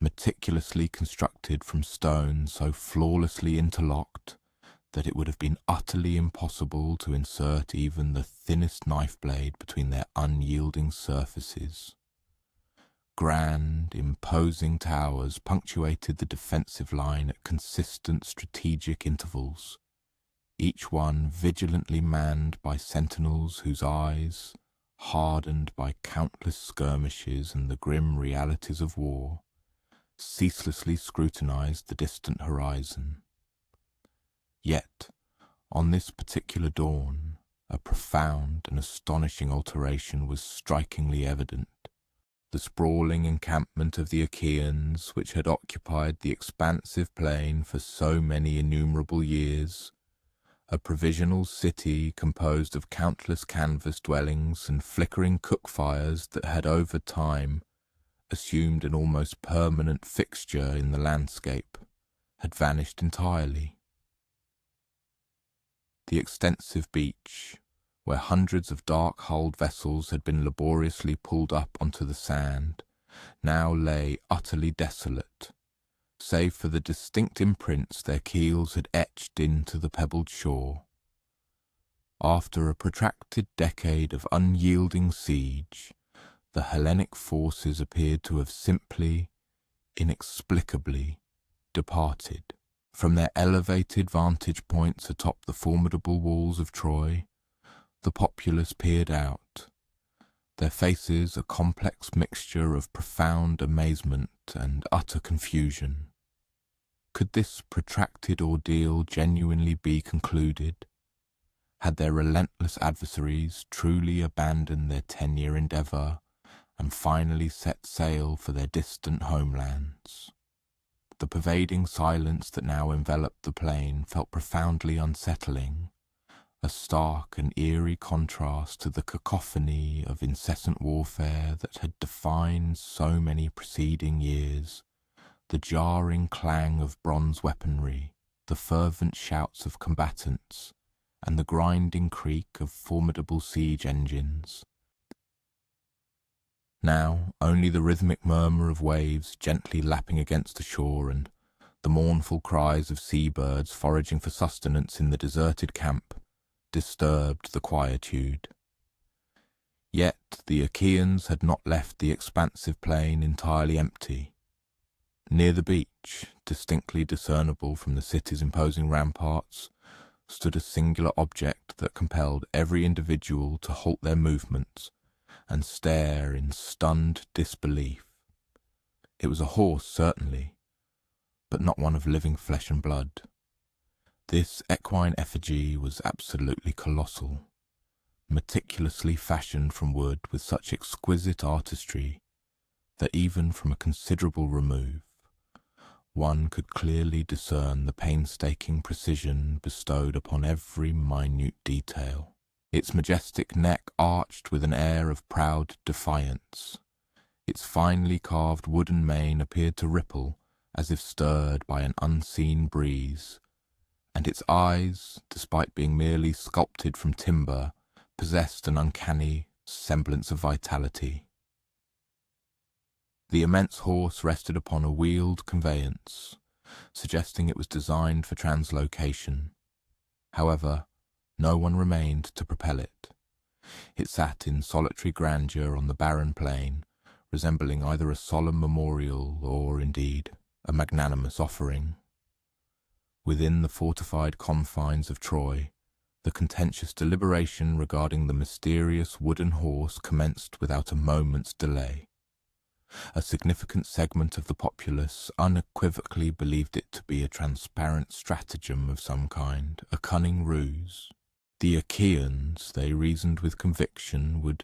meticulously constructed from stone so flawlessly interlocked that it would have been utterly impossible to insert even the thinnest knife blade between their unyielding surfaces. Grand, imposing towers punctuated the defensive line at consistent strategic intervals, each one vigilantly manned by sentinels whose eyes, hardened by countless skirmishes and the grim realities of war, ceaselessly scrutinized the distant horizon. Yet, on this particular dawn, a profound and astonishing alteration was strikingly evident. The sprawling encampment of the Achaeans, which had occupied the expansive plain for so many innumerable years, a provisional city composed of countless canvas dwellings and flickering cook fires that had over time assumed an almost permanent fixture in the landscape, had vanished entirely. The extensive beach, where hundreds of dark-hulled vessels had been laboriously pulled up onto the sand, now lay utterly desolate, save for the distinct imprints their keels had etched into the pebbled shore. After a protracted decade of unyielding siege, the Hellenic forces appeared to have simply, inexplicably, departed. From their elevated vantage points atop the formidable walls of Troy, the populace peered out, their faces a complex mixture of profound amazement and utter confusion. Could this protracted ordeal genuinely be concluded? Had their relentless adversaries truly abandoned their 10-year endeavour and finally set sail for their distant homelands? The pervading silence that now enveloped the plain felt profoundly unsettling, a stark and eerie contrast to the cacophony of incessant warfare that had defined so many preceding years, the jarring clang of bronze weaponry, the fervent shouts of combatants, and the grinding creak of formidable siege engines. Now only the rhythmic murmur of waves gently lapping against the shore and the mournful cries of seabirds foraging for sustenance in the deserted camp disturbed the quietude. Yet the Achaeans had not left the expansive plain entirely empty. Near the beach, distinctly discernible from the city's imposing ramparts, stood a singular object that compelled every individual to halt their movements and stare in stunned disbelief. It was a horse, certainly, but not one of living flesh and blood. This equine effigy was absolutely colossal, meticulously fashioned from wood with such exquisite artistry that even from a considerable remove, one could clearly discern the painstaking precision bestowed upon every minute detail. Its majestic neck arched with an air of proud defiance. Its finely carved wooden mane appeared to ripple as if stirred by an unseen breeze, and its eyes, despite being merely sculpted from timber, possessed an uncanny semblance of vitality. The immense horse rested upon a wheeled conveyance, suggesting it was designed for translocation. However, no one remained to propel it. It sat in solitary grandeur on the barren plain, resembling either a solemn memorial or, indeed, a magnanimous offering. Within the fortified confines of Troy, the contentious deliberation regarding the mysterious wooden horse commenced without a moment's delay. A significant segment of the populace unequivocally believed it to be a transparent stratagem of some kind, a cunning ruse. The Achaeans, they reasoned with conviction, would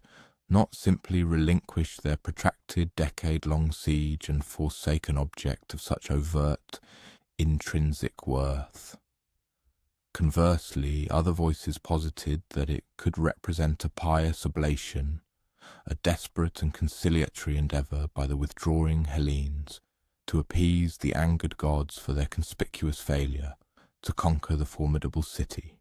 not simply relinquish their protracted decade-long siege and forsake an object of such overt, intrinsic worth. Conversely, other voices posited that it could represent a pious oblation, a desperate and conciliatory endeavour by the withdrawing Hellenes to appease the angered gods for their conspicuous failure to conquer the formidable city.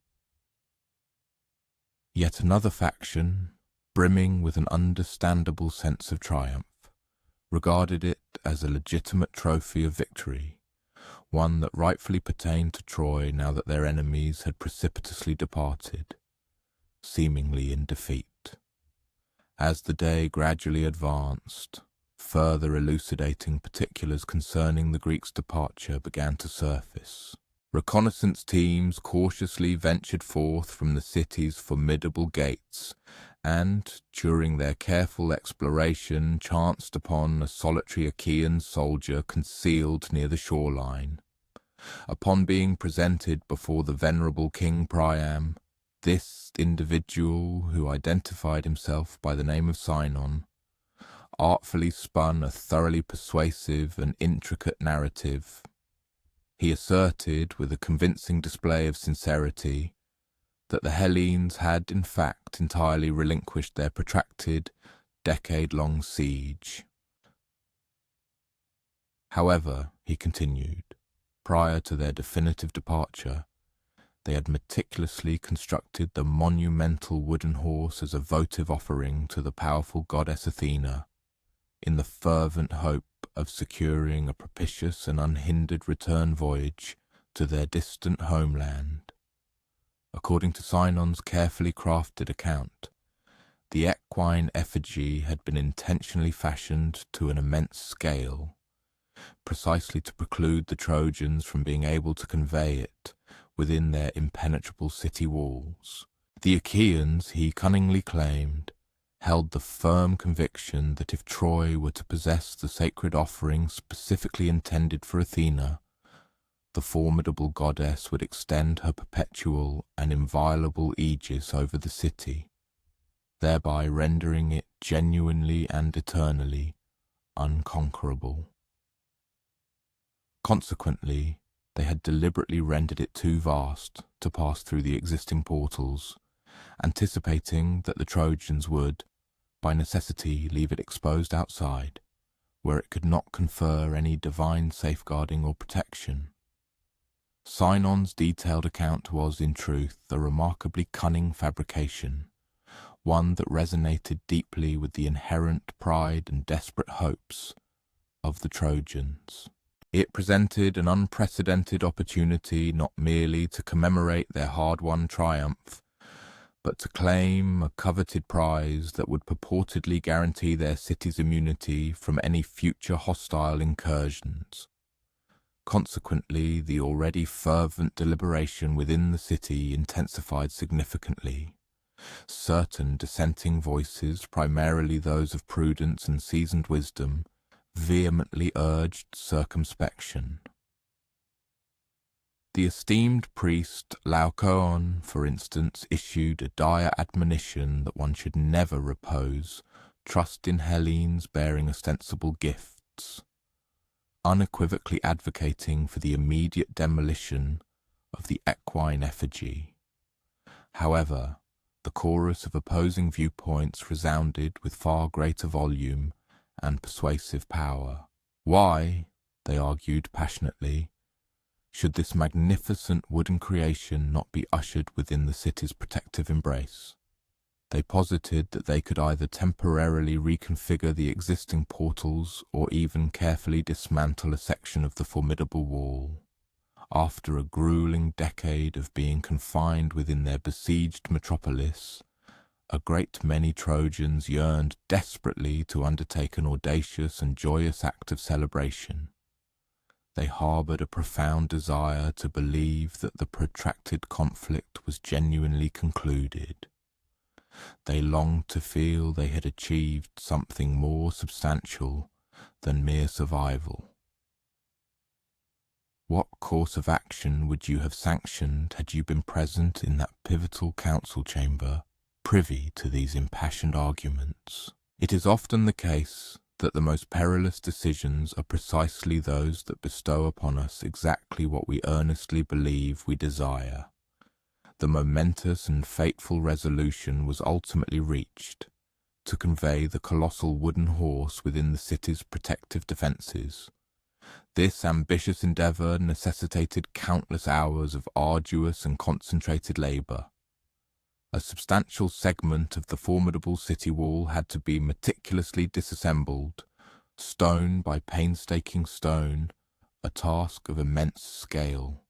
Yet another faction, brimming with an understandable sense of triumph, regarded it as a legitimate trophy of victory, one that rightfully pertained to Troy now that their enemies had precipitously departed, seemingly in defeat. As the day gradually advanced, further elucidating particulars concerning the Greeks' departure began to surface. Reconnaissance teams cautiously ventured forth from the city's formidable gates and, during their careful exploration, chanced upon a solitary Achaean soldier concealed near the shoreline. Upon being presented before the venerable King Priam, This individual, who identified himself by the name of Sinon, artfully spun a thoroughly persuasive and intricate narrative. He asserted, with a convincing display of sincerity, that the Hellenes had in fact entirely relinquished their protracted, decade-long siege. However, he continued, prior to their definitive departure, they had meticulously constructed the monumental wooden horse as a votive offering to the powerful goddess Athena, in the fervent hope of securing a propitious and unhindered return voyage to their distant homeland. According to Sinon's carefully crafted account, the equine effigy had been intentionally fashioned to an immense scale, precisely to preclude the Trojans from being able to convey it within their impenetrable city walls. The Achaeans, he cunningly claimed, held the firm conviction that if Troy were to possess the sacred offering specifically intended for Athena, the formidable goddess would extend her perpetual and inviolable aegis over the city, thereby rendering it genuinely and eternally unconquerable. Consequently, they had deliberately rendered it too vast to pass through the existing portals, anticipating that the Trojans would, by necessity, leave it exposed outside, where it could not confer any divine safeguarding or protection. Sinon's detailed account was, in truth, a remarkably cunning fabrication, one that resonated deeply with the inherent pride and desperate hopes of the Trojans. It presented an unprecedented opportunity not merely to commemorate their hard-won triumph, but to claim a coveted prize that would purportedly guarantee their city's immunity from any future hostile incursions. Consequently, the already fervent deliberation within the city intensified significantly. Certain dissenting voices, primarily those of prudence and seasoned wisdom, vehemently urged circumspection. The esteemed priest Laocoon, for instance, issued a dire admonition that one should never repose trust in Hellenes bearing ostensible gifts, unequivocally advocating for the immediate demolition of the equine effigy. However, the chorus of opposing viewpoints resounded with far greater volume and persuasive power. Why, they argued passionately, should this magnificent wooden creation not be ushered within the city's protective embrace? They posited that they could either temporarily reconfigure the existing portals or even carefully dismantle a section of the formidable wall. After a grueling decade of being confined within their besieged metropolis, a great many Trojans yearned desperately to undertake an audacious and joyous act of celebration. They harboured a profound desire to believe that the protracted conflict was genuinely concluded. They longed to feel they had achieved something more substantial than mere survival. What course of action would you have sanctioned had you been present in that pivotal council chamber, privy to these impassioned arguments? It is often the case that the most perilous decisions are precisely those that bestow upon us exactly what we earnestly believe we desire. The momentous and fateful resolution was ultimately reached to convey the colossal wooden horse within the city's protective defences. This ambitious endeavour necessitated countless hours of arduous and concentrated labour. A substantial segment of the formidable city wall had to be meticulously disassembled, stone by painstaking stone, a task of immense scale.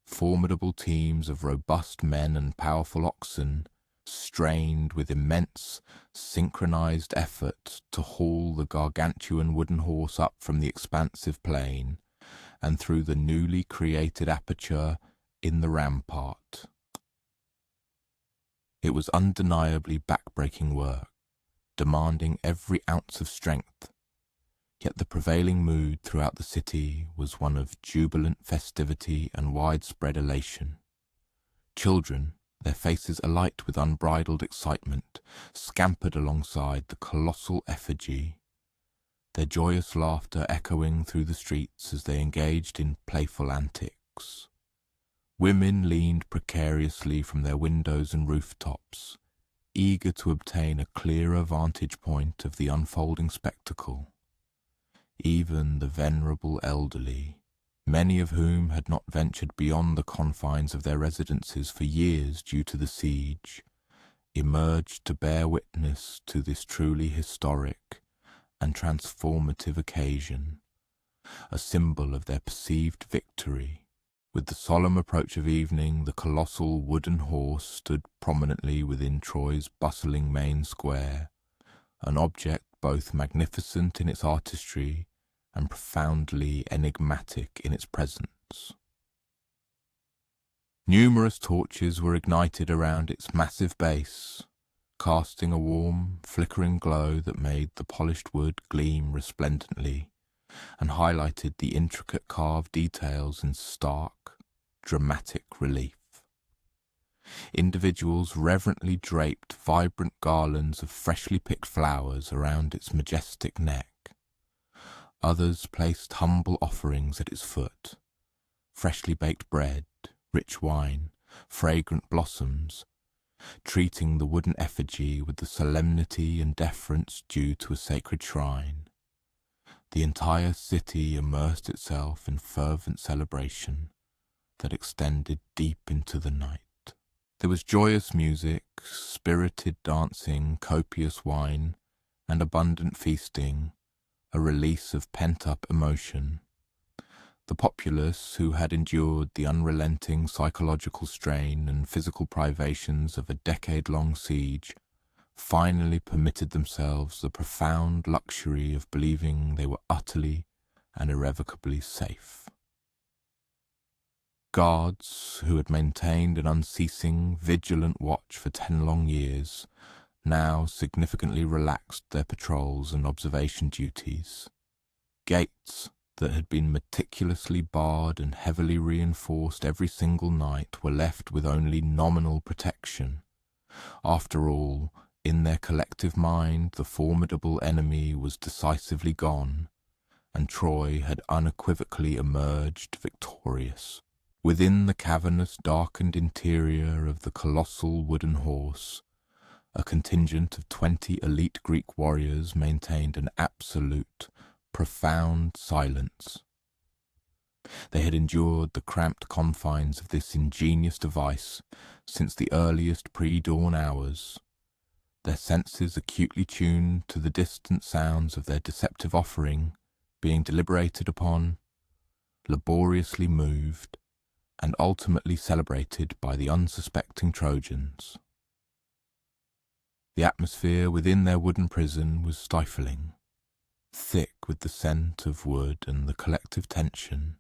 Formidable teams of robust men and powerful oxen strained with immense, synchronized effort to haul the gargantuan wooden horse up from the expansive plain and through the newly created aperture in the rampart. It was undeniably back-breaking work, demanding every ounce of strength, yet the prevailing mood throughout the city was one of jubilant festivity and widespread elation. Children, their faces alight with unbridled excitement, scampered alongside the colossal effigy, their joyous laughter echoing through the streets as they engaged in playful antics. Women leaned precariously from their windows and rooftops, eager to obtain a clearer vantage point of the unfolding spectacle. Even the venerable elderly, many of whom had not ventured beyond the confines of their residences for years due to the siege, emerged to bear witness to this truly historic and transformative occasion, a symbol of their perceived victory. With the solemn approach of evening, the colossal wooden horse stood prominently within Troy's bustling main square, an object both magnificent in its artistry and profoundly enigmatic in its presence. Numerous torches were ignited around its massive base, casting a warm, flickering glow that made the polished wood gleam resplendently and highlighted the intricate carved details in stark, dramatic relief. Individuals reverently draped vibrant garlands of freshly picked flowers around its majestic neck. Others placed humble offerings at its foot, freshly baked bread, rich wine, fragrant blossoms, treating the wooden effigy with the solemnity and deference due to a sacred shrine. The entire city immersed itself in fervent celebration that extended deep into the night. There was joyous music, spirited dancing, copious wine, and abundant feasting, a release of pent-up emotion. The populace, who had endured the unrelenting psychological strain and physical privations of a decade-long siege, finally permitted themselves the profound luxury of believing they were utterly and irrevocably safe. Guards, who had maintained an unceasing, vigilant watch for 10 long years, now significantly relaxed their patrols and observation duties. Gates that had been meticulously barred and heavily reinforced every single night were left with only nominal protection. After all, in their collective mind, the formidable enemy was decisively gone, and Troy had unequivocally emerged victorious. Within the cavernous, darkened interior of the colossal wooden horse, a contingent of 20 elite Greek warriors maintained an absolute, profound silence. They had endured the cramped confines of this ingenious device since the earliest pre-dawn hours, their senses acutely tuned to the distant sounds of their deceptive offering being deliberated upon, laboriously moved, and ultimately celebrated by the unsuspecting Trojans. The atmosphere within their wooden prison was stifling, thick with the scent of wood and the collective tension,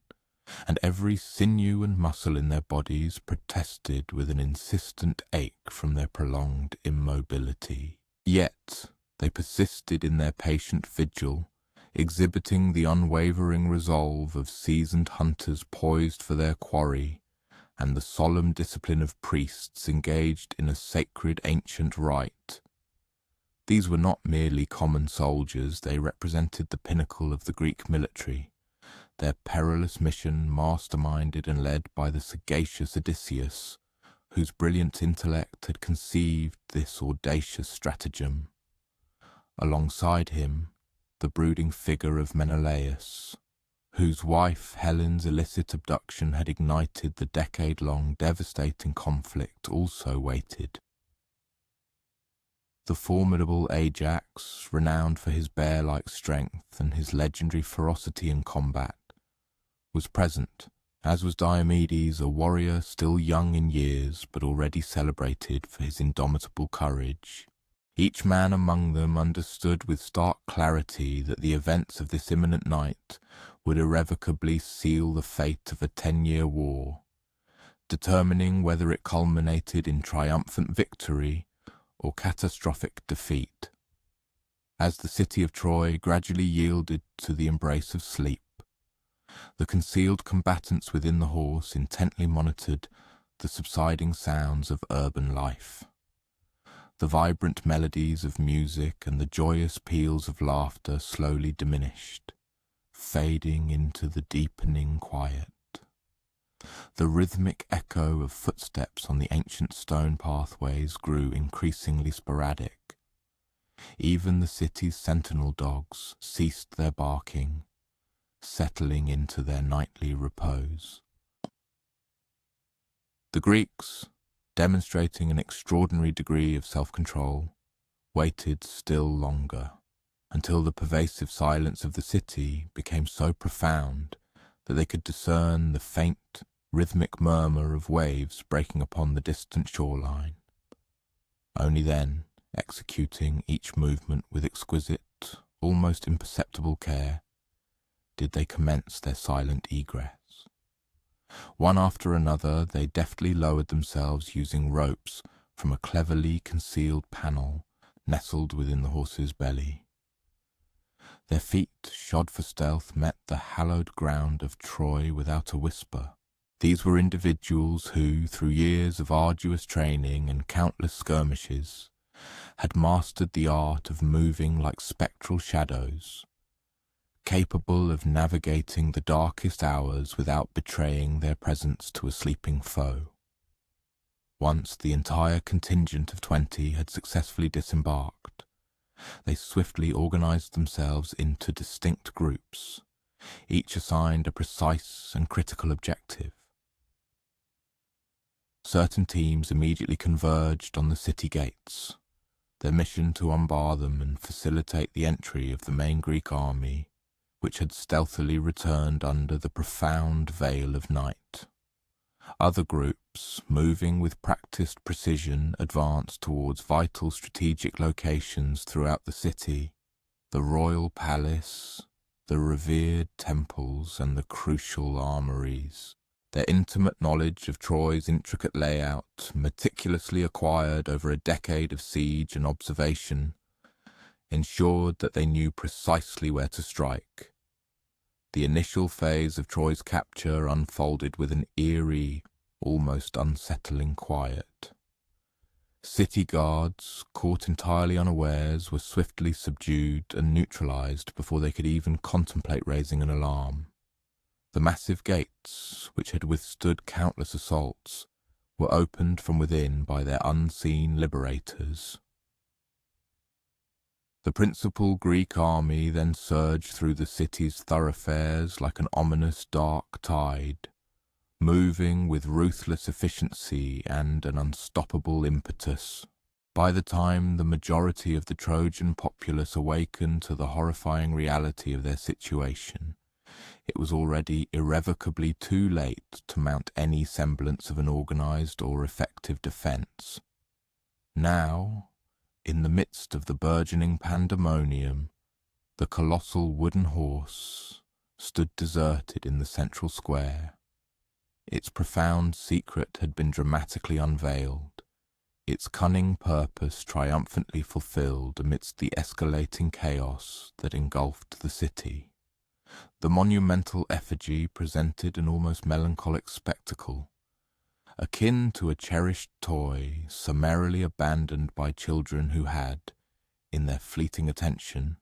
and every sinew and muscle in their bodies protested with an insistent ache from their prolonged immobility. Yet they persisted in their patient vigil, exhibiting the unwavering resolve of seasoned hunters poised for their quarry, and the solemn discipline of priests engaged in a sacred ancient rite. These were not merely common soldiers, they represented the pinnacle of the Greek military, their perilous mission masterminded and led by the sagacious Odysseus, whose brilliant intellect had conceived this audacious stratagem. Alongside him, the brooding figure of Menelaus, whose wife Helen's illicit abduction had ignited the decade-long devastating conflict, also waited. The formidable Ajax, renowned for his bear-like strength and his legendary ferocity in combat, was present, as was Diomedes, a warrior still young in years but already celebrated for his indomitable courage. Each man among them understood with stark clarity that the events of this imminent night would irrevocably seal the fate of a 10-year war, determining whether it culminated in triumphant victory or catastrophic defeat. As the city of Troy gradually yielded to the embrace of sleep, the concealed combatants within the horse intently monitored the subsiding sounds of urban life. The vibrant melodies of music and the joyous peals of laughter slowly diminished, fading into the deepening quiet. The rhythmic echo of footsteps on the ancient stone pathways grew increasingly sporadic. Even the city's sentinel dogs ceased their barking, settling into their nightly repose. The Greeks, demonstrating an extraordinary degree of self-control, waited still longer, until the pervasive silence of the city became so profound that they could discern the faint, rhythmic murmur of waves breaking upon the distant shoreline. Only then, executing each movement with exquisite, almost imperceptible care, did they commence their silent egress. One after another, they deftly lowered themselves using ropes from a cleverly concealed panel nestled within the horse's belly. Their feet, shod for stealth, met the hallowed ground of Troy without a whisper. These were individuals who, through years of arduous training and countless skirmishes, had mastered the art of moving like spectral shadows, capable of navigating the darkest hours without betraying their presence to a sleeping foe. Once the entire contingent of 20 had successfully disembarked, they swiftly organized themselves into distinct groups, each assigned a precise and critical objective. Certain teams immediately converged on the city gates, their mission to unbar them and facilitate the entry of the main Greek army, which had stealthily returned under the profound veil of night. Other groups, moving with practiced precision, advanced towards vital strategic locations throughout the city, the royal palace, the revered temples, and the crucial armories. Their intimate knowledge of Troy's intricate layout, meticulously acquired over a decade of siege and observation, ensured that they knew precisely where to strike. The initial phase of Troy's capture unfolded with an eerie, almost unsettling quiet. City guards, caught entirely unawares, were swiftly subdued and neutralized before they could even contemplate raising an alarm. The massive gates, which had withstood countless assaults, were opened from within by their unseen liberators. The principal Greek army then surged through the city's thoroughfares like an ominous dark tide, moving with ruthless efficiency and an unstoppable impetus. By the time the majority of the Trojan populace awakened to the horrifying reality of their situation, it was already irrevocably too late to mount any semblance of an organized or effective defense. Now, in the midst of the burgeoning pandemonium, the colossal wooden horse stood deserted in the central square. Its profound secret had been dramatically unveiled, its cunning purpose triumphantly fulfilled amidst the escalating chaos that engulfed the city. The monumental effigy presented an almost melancholic spectacle, akin to a cherished toy summarily abandoned by children who had, in their fleeting attention,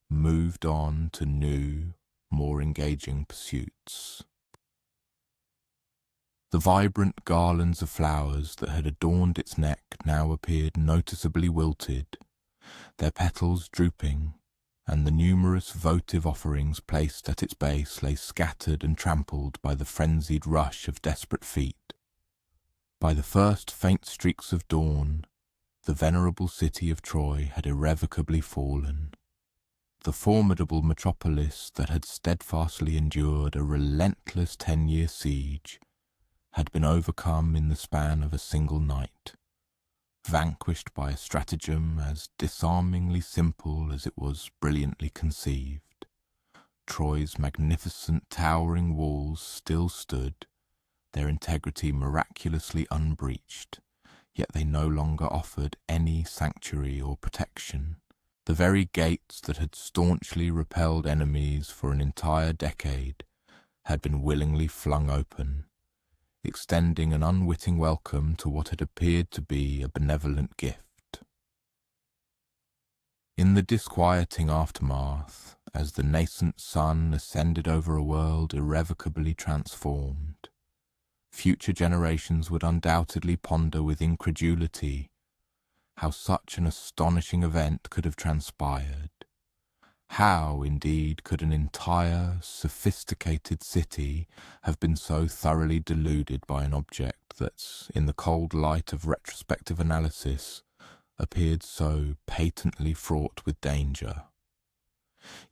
moved on to new, more engaging pursuits. The vibrant garlands of flowers that had adorned its neck now appeared noticeably wilted, their petals drooping, and the numerous votive offerings placed at its base lay scattered and trampled by the frenzied rush of desperate feet. By the first faint streaks of dawn, the venerable city of Troy had irrevocably fallen. The formidable metropolis that had steadfastly endured a relentless 10-year siege had been overcome in the span of a single night, vanquished by a stratagem as disarmingly simple as it was brilliantly conceived. Troy's magnificent towering walls still stood, their integrity miraculously unbreached, yet they no longer offered any sanctuary or protection. The very gates that had staunchly repelled enemies for an entire decade had been willingly flung open, extending an unwitting welcome to what had appeared to be a benevolent gift. In the disquieting aftermath, as the nascent sun ascended over a world irrevocably transformed, future generations would undoubtedly ponder with incredulity how such an astonishing event could have transpired. How, indeed, could an entire, sophisticated city have been so thoroughly deluded by an object that, in the cold light of retrospective analysis, appeared so patently fraught with danger?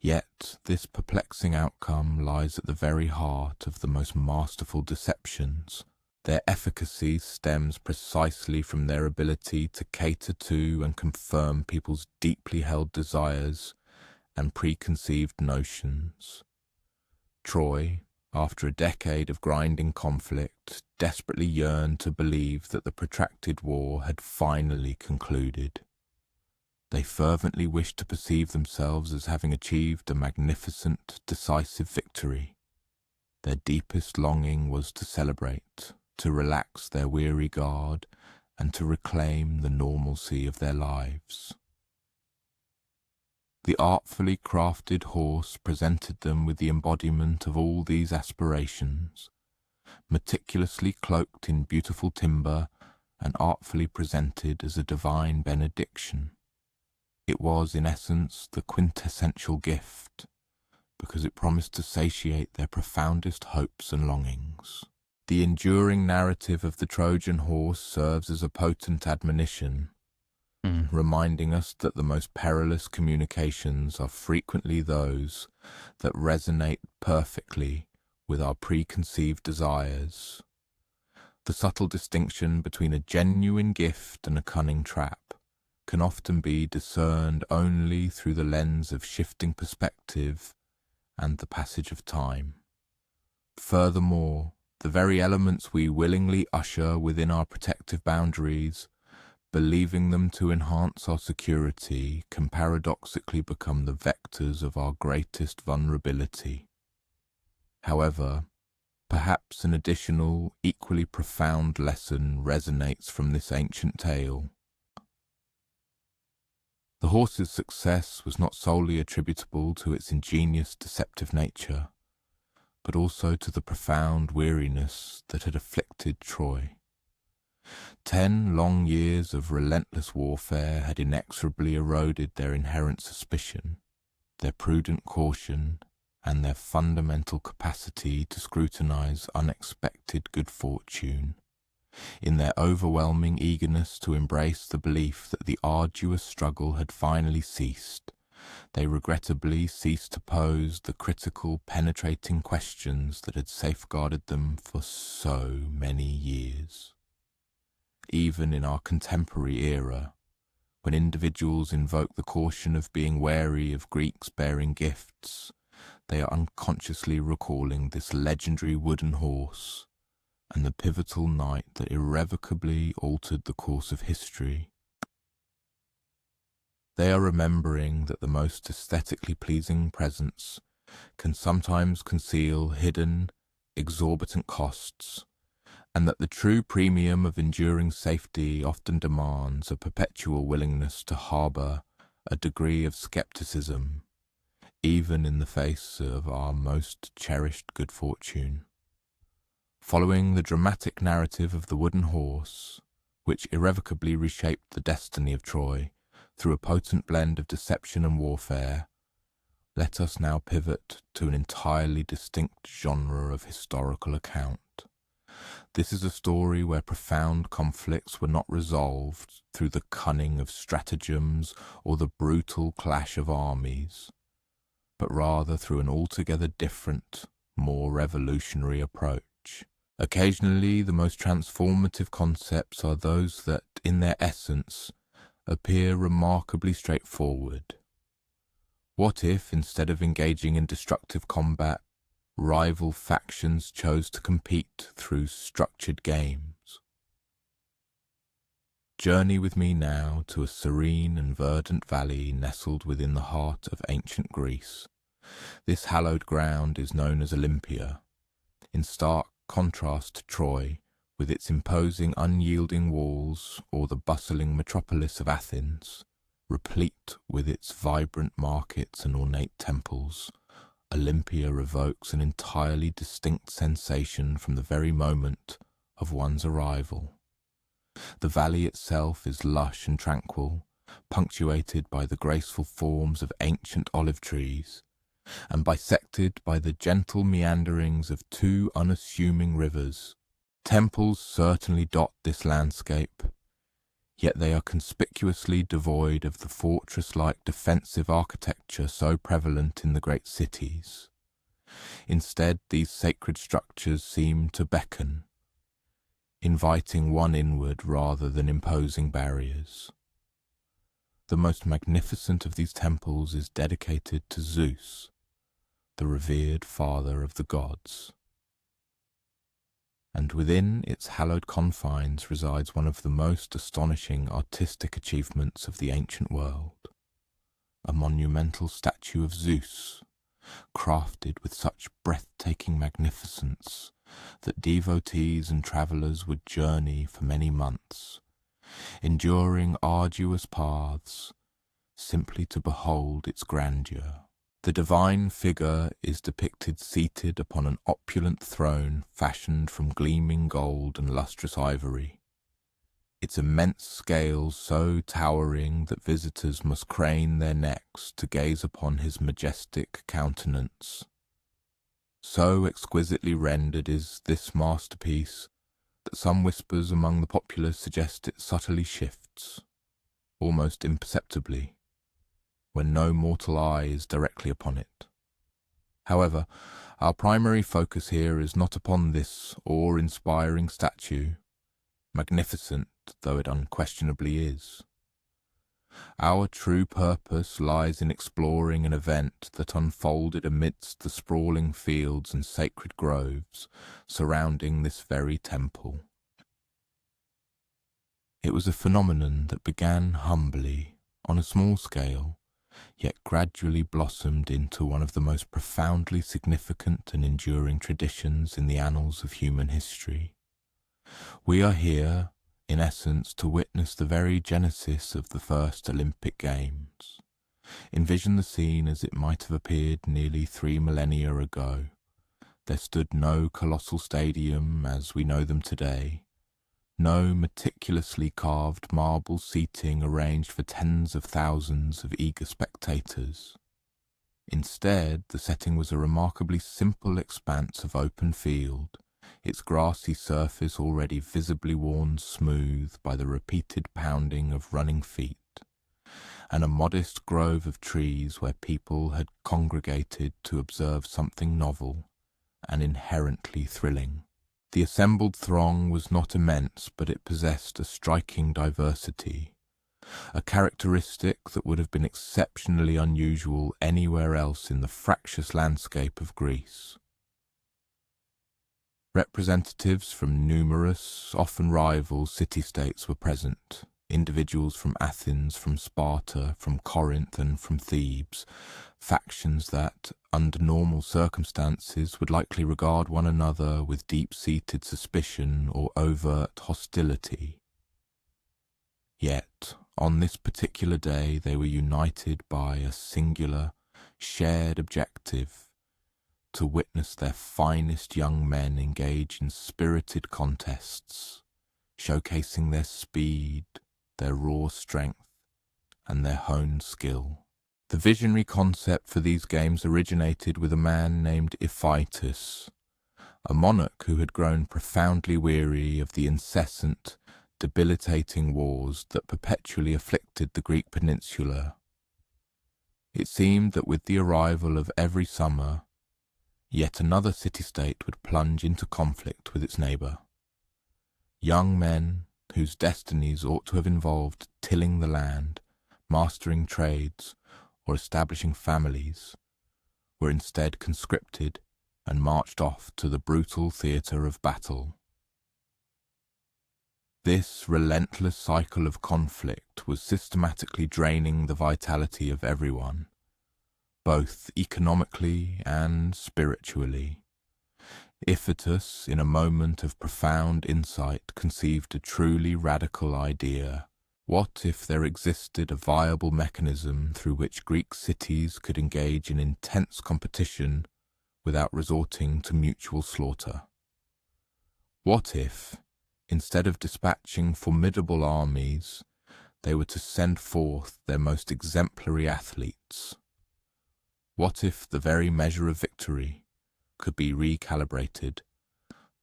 Yet this perplexing outcome lies at the very heart of the most masterful deceptions. Their efficacy stems precisely from their ability to cater to and confirm people's deeply held desires and preconceived notions. Troy, after a decade of grinding conflict, desperately yearned to believe that the protracted war had finally concluded. They fervently wished to perceive themselves as having achieved a magnificent, decisive victory. Their deepest longing was to celebrate, to relax their weary guard, and to reclaim the normalcy of their lives. The artfully crafted horse presented them with the embodiment of all these aspirations, meticulously cloaked in beautiful timber and artfully presented as a divine benediction. It was, in essence, the quintessential gift, because it promised to satiate their profoundest hopes and longings. The enduring narrative of the Trojan horse serves as a potent admonition, reminding us that the most perilous communications are frequently those that resonate perfectly with our preconceived desires. The subtle distinction between a genuine gift and a cunning trap can often be discerned only through the lens of shifting perspective and the passage of time. Furthermore, the very elements we willingly usher within our protective boundaries, believing them to enhance our security, can paradoxically become the vectors of our greatest vulnerability. However, perhaps an additional, equally profound lesson resonates from this ancient tale. The horse's success was not solely attributable to its ingenious, deceptive nature, but also to the profound weariness that had afflicted Troy. 10 long years of relentless warfare had inexorably eroded their inherent suspicion, their prudent caution, and their fundamental capacity to scrutinize unexpected good fortune. In their overwhelming eagerness to embrace the belief that the arduous struggle had finally ceased, they regrettably ceased to pose the critical, penetrating questions that had safeguarded them for so many years. Even in our contemporary era, when individuals invoke the caution of being wary of Greeks bearing gifts, they are unconsciously recalling this legendary wooden horse and the pivotal night that irrevocably altered the course of history. They are remembering that the most aesthetically pleasing presents can sometimes conceal hidden, exorbitant costs, and that the true premium of enduring safety often demands a perpetual willingness to harbour a degree of skepticism, even in the face of our most cherished good fortune. Following the dramatic narrative of the wooden horse, which irrevocably reshaped the destiny of Troy through a potent blend of deception and warfare, let us now pivot to an entirely distinct genre of historical account. This is a story where profound conflicts were not resolved through the cunning of stratagems or the brutal clash of armies, but rather through an altogether different, more revolutionary approach. Occasionally, the most transformative concepts are those that, in their essence, appear remarkably straightforward. What if, instead of engaging in destructive combat, rival factions chose to compete through structured games? Journey with me now to a serene and verdant valley nestled within the heart of ancient Greece. This hallowed ground is known as Olympia. In stark contrast to Troy, with its imposing, unyielding walls, or the bustling metropolis of Athens, replete with its vibrant markets and ornate temples, Olympia evokes an entirely distinct sensation from the very moment of one's arrival. The valley itself is lush and tranquil, punctuated by the graceful forms of ancient olive trees, and bisected by the gentle meanderings of two unassuming rivers. Temples certainly dot this landscape, yet they are conspicuously devoid of the fortress-like defensive architecture so prevalent in the great cities. Instead, these sacred structures seem to beckon, inviting one inward rather than imposing barriers. The most magnificent of these temples is dedicated to Zeus, the revered father of the gods. And within its hallowed confines resides one of the most astonishing artistic achievements of the ancient world, a monumental statue of Zeus, crafted with such breathtaking magnificence that devotees and travellers would journey for many months, enduring arduous paths, simply to behold its grandeur. The divine figure is depicted seated upon an opulent throne fashioned from gleaming gold and lustrous ivory, its immense scale so towering that visitors must crane their necks to gaze upon his majestic countenance. So exquisitely rendered is this masterpiece that some whispers among the populace suggest it subtly shifts, almost imperceptibly, when no mortal eye is directly upon it. However, our primary focus here is not upon this awe-inspiring statue, magnificent though it unquestionably is. Our true purpose lies in exploring an event that unfolded amidst the sprawling fields and sacred groves surrounding this very temple. It was a phenomenon that began humbly, on a small scale, yet gradually blossomed into one of the most profoundly significant and enduring traditions in the annals of human history. We are here, in essence, to witness the very genesis of the first Olympic Games. Envision the scene as it might have appeared nearly 3 millennia ago. There stood no colossal stadium as we know them today, no meticulously carved marble seating arranged for tens of thousands of eager spectators. Instead, the setting was a remarkably simple expanse of open field, its grassy surface already visibly worn smooth by the repeated pounding of running feet, and a modest grove of trees where people had congregated to observe something novel and inherently thrilling. The assembled throng was not immense, but it possessed a striking diversity, a characteristic that would have been exceptionally unusual anywhere else in the fractious landscape of Greece. Representatives from numerous, often rival city-states were present, individuals from Athens, from Sparta, from Corinth and from Thebes, factions that, under normal circumstances, would likely regard one another with deep-seated suspicion or overt hostility. Yet, on this particular day, they were united by a singular, shared objective: to witness their finest young men engage in spirited contests, showcasing their speed, their raw strength, and their honed skill. The visionary concept for these games originated with a man named Theseus, a monarch who had grown profoundly weary of the incessant, debilitating wars that perpetually afflicted the Greek peninsula. It seemed that with the arrival of every summer, yet another city-state would plunge into conflict with its neighbour. Young men, whose destinies ought to have involved tilling the land, mastering trades, or establishing families, were instead conscripted and marched off to the brutal theatre of battle. This relentless cycle of conflict was systematically draining the vitality of everyone, both economically and spiritually. Iphitus, in a moment of profound insight, conceived a truly radical idea. What if there existed a viable mechanism through which Greek cities could engage in intense competition without resorting to mutual slaughter? What if, instead of dispatching formidable armies, they were to send forth their most exemplary athletes? What if the very measure of victory could be recalibrated,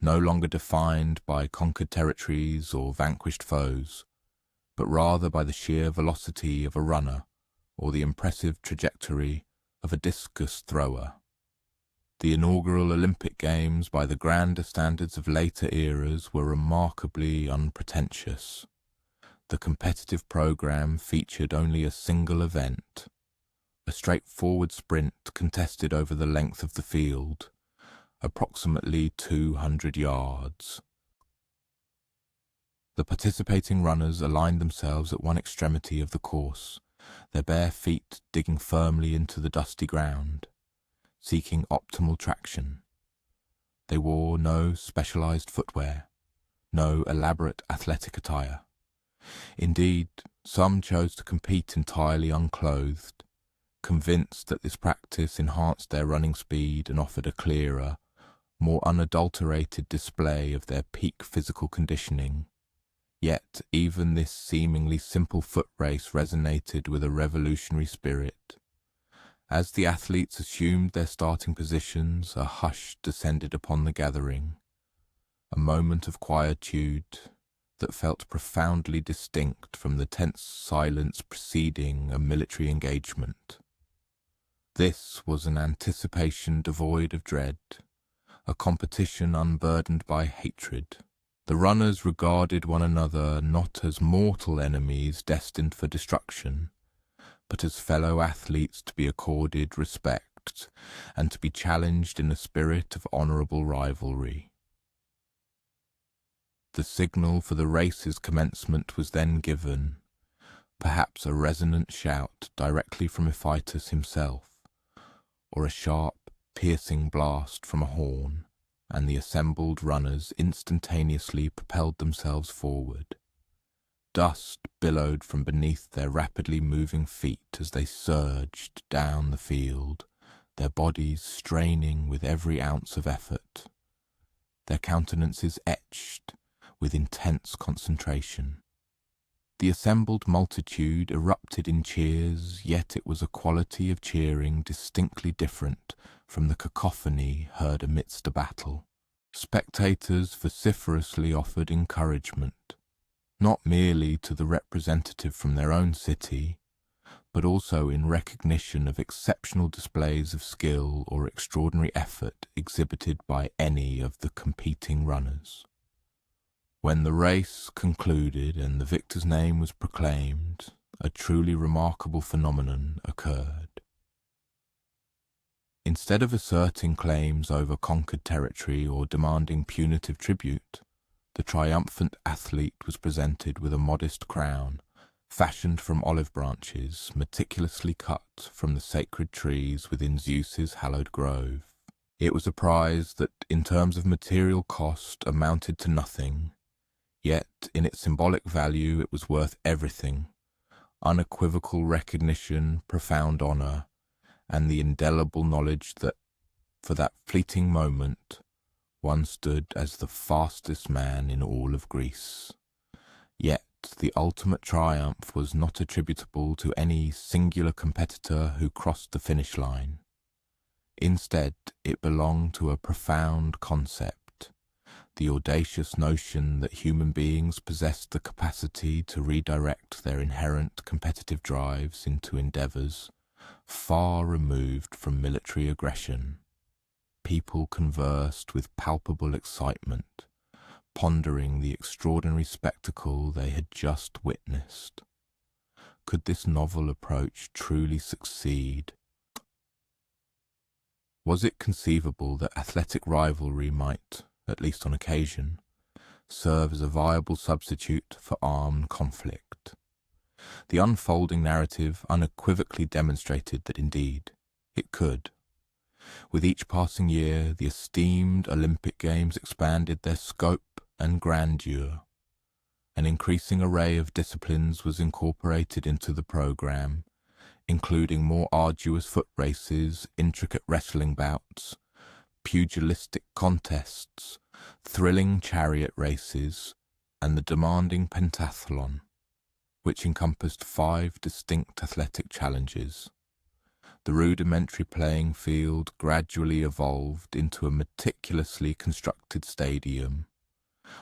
no longer defined by conquered territories or vanquished foes, but rather by the sheer velocity of a runner or the impressive trajectory of a discus thrower? The inaugural Olympic Games, by the grander standards of later eras, were remarkably unpretentious. The competitive program featured only a single event, a straightforward sprint contested over the length of the field, approximately 200 yards. The participating runners aligned themselves at one extremity of the course, their bare feet digging firmly into the dusty ground, seeking optimal traction. They wore no specialized footwear, no elaborate athletic attire. Indeed, some chose to compete entirely unclothed, convinced that this practice enhanced their running speed and offered a clearer, more unadulterated display of their peak physical conditioning. Yet even this seemingly simple foot race resonated with a revolutionary spirit. As the athletes assumed their starting positions, a hush descended upon the gathering, a moment of quietude that felt profoundly distinct from the tense silence preceding a military engagement. This was an anticipation devoid of dread, a competition unburdened by hatred. The runners regarded one another not as mortal enemies destined for destruction, but as fellow athletes to be accorded respect and to be challenged in a spirit of honourable rivalry. The signal for the race's commencement was then given, perhaps a resonant shout directly from Iphitus himself, or a sharp, piercing blast from a horn, and the assembled runners instantaneously propelled themselves forward. Dust billowed from beneath their rapidly moving feet as they surged down the field, their bodies straining with every ounce of effort, their countenances etched with intense concentration. The assembled multitude erupted in cheers, yet it was a quality of cheering distinctly different from the cacophony heard amidst a battle. Spectators vociferously offered encouragement, not merely to the representative from their own city, but also in recognition of exceptional displays of skill or extraordinary effort exhibited by any of the competing runners. When the race concluded and the victor's name was proclaimed, a truly remarkable phenomenon occurred. Instead of asserting claims over conquered territory or demanding punitive tribute, the triumphant athlete was presented with a modest crown, fashioned from olive branches, meticulously cut from the sacred trees within Zeus's hallowed grove. It was a prize that, in terms of material cost, amounted to nothing, yet in its symbolic value it was worth everything: unequivocal recognition, profound honour, and the indelible knowledge that, for that fleeting moment, one stood as the fastest man in all of Greece. Yet the ultimate triumph was not attributable to any singular competitor who crossed the finish line. Instead, it belonged to a profound concept, the audacious notion that human beings possessed the capacity to redirect their inherent competitive drives into endeavours far removed from military aggression. People conversed with palpable excitement, pondering the extraordinary spectacle they had just witnessed. Could this novel approach truly succeed? Was it conceivable that athletic rivalry might, at least on occasion, serve as a viable substitute for armed conflict? The unfolding narrative unequivocally demonstrated that indeed it could. With each passing year, the esteemed Olympic Games expanded their scope and grandeur. An increasing array of disciplines was incorporated into the program, including more arduous foot races, intricate wrestling bouts, pugilistic contests, thrilling chariot races, and the demanding pentathlon, which encompassed 5 distinct athletic challenges. The rudimentary playing field gradually evolved into a meticulously constructed stadium,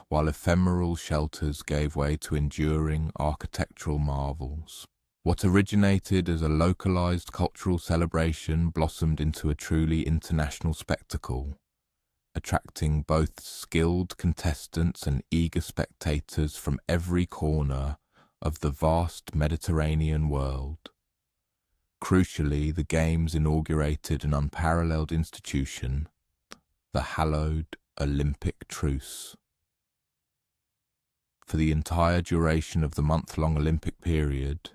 while ephemeral shelters gave way to enduring architectural marvels. What originated as a localized cultural celebration blossomed into a truly international spectacle, attracting both skilled contestants and eager spectators from every corner of the vast Mediterranean world. Crucially, the Games inaugurated an unparalleled institution, the hallowed Olympic truce. For the entire duration of the month-long Olympic period,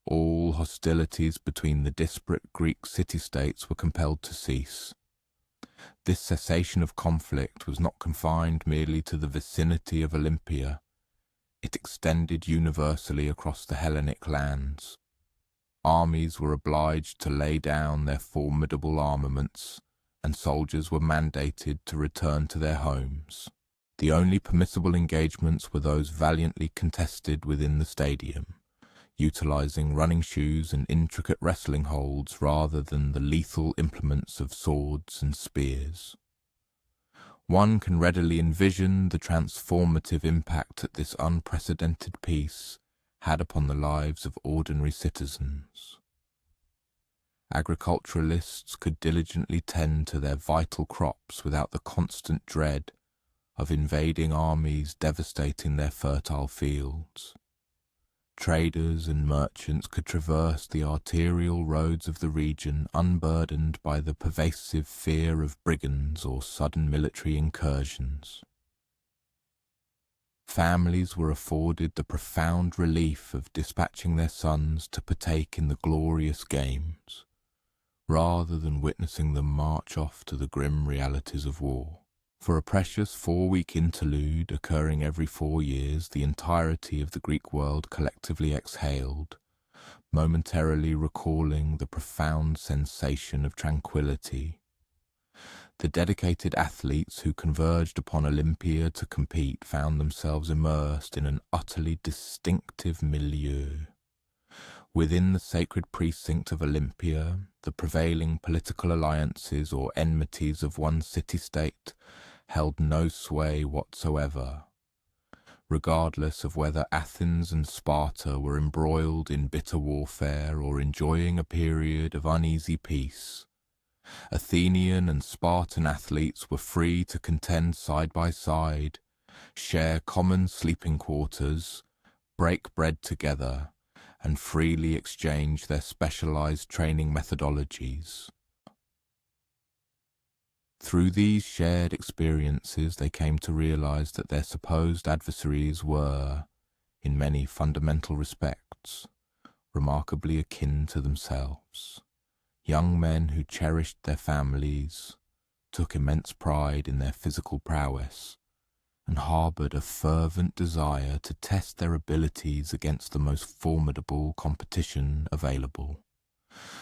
all hostilities between the disparate Greek city-states were compelled to cease. This cessation of conflict was not confined merely to the vicinity of Olympia. It extended universally across the Hellenic lands. Armies were obliged to lay down their formidable armaments, and soldiers were mandated to return to their homes. The only permissible engagements were those valiantly contested within the stadium, utilizing running shoes and intricate wrestling holds rather than the lethal implements of swords and spears. One can readily envision the transformative impact that this unprecedented peace had upon the lives of ordinary citizens. Agriculturalists could diligently tend to their vital crops without the constant dread of invading armies devastating their fertile fields. Traders and merchants could traverse the arterial roads of the region unburdened by the pervasive fear of brigands or sudden military incursions. Families were afforded the profound relief of dispatching their sons to partake in the glorious games, rather than witnessing them march off to the grim realities of war. For a precious 4-week interlude occurring every 4 years, the entirety of the Greek world collectively exhaled, momentarily recalling the profound sensation of tranquility. The dedicated athletes who converged upon Olympia to compete found themselves immersed in an utterly distinctive milieu. Within the sacred precinct of Olympia, the prevailing political alliances or enmities of one city-state held no sway whatsoever. Regardless of whether Athens and Sparta were embroiled in bitter warfare or enjoying a period of uneasy peace, Athenian and Spartan athletes were free to contend side by side, share common sleeping quarters, break bread together, and freely exchange their specialized training methodologies. Through these shared experiences, they came to realize that their supposed adversaries were, in many fundamental respects, remarkably akin to themselves. Young men who cherished their families, took immense pride in their physical prowess, and harbored a fervent desire to test their abilities against the most formidable competition available.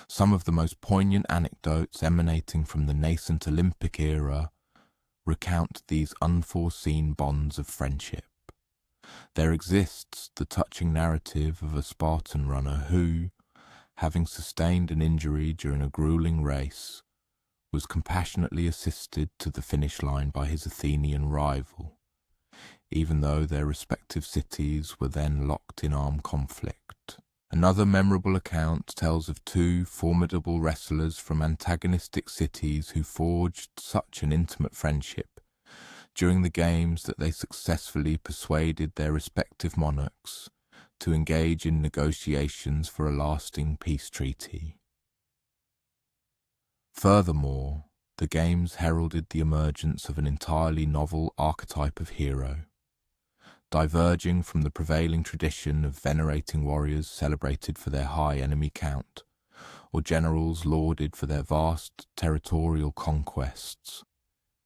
Some of the most poignant anecdotes emanating from the nascent Olympic era recount these unforeseen bonds of friendship. There exists the touching narrative of a Spartan runner who, having sustained an injury during a grueling race, was compassionately assisted to the finish line by his Athenian rival, even though their respective cities were then locked in armed conflict. Another memorable account tells of 2 formidable wrestlers from antagonistic cities who forged such an intimate friendship during the games that they successfully persuaded their respective monarchs to engage in negotiations for a lasting peace treaty. Furthermore, the games heralded the emergence of an entirely novel archetype of hero, diverging from the prevailing tradition of venerating warriors celebrated for their high enemy count, or generals lauded for their vast territorial conquests,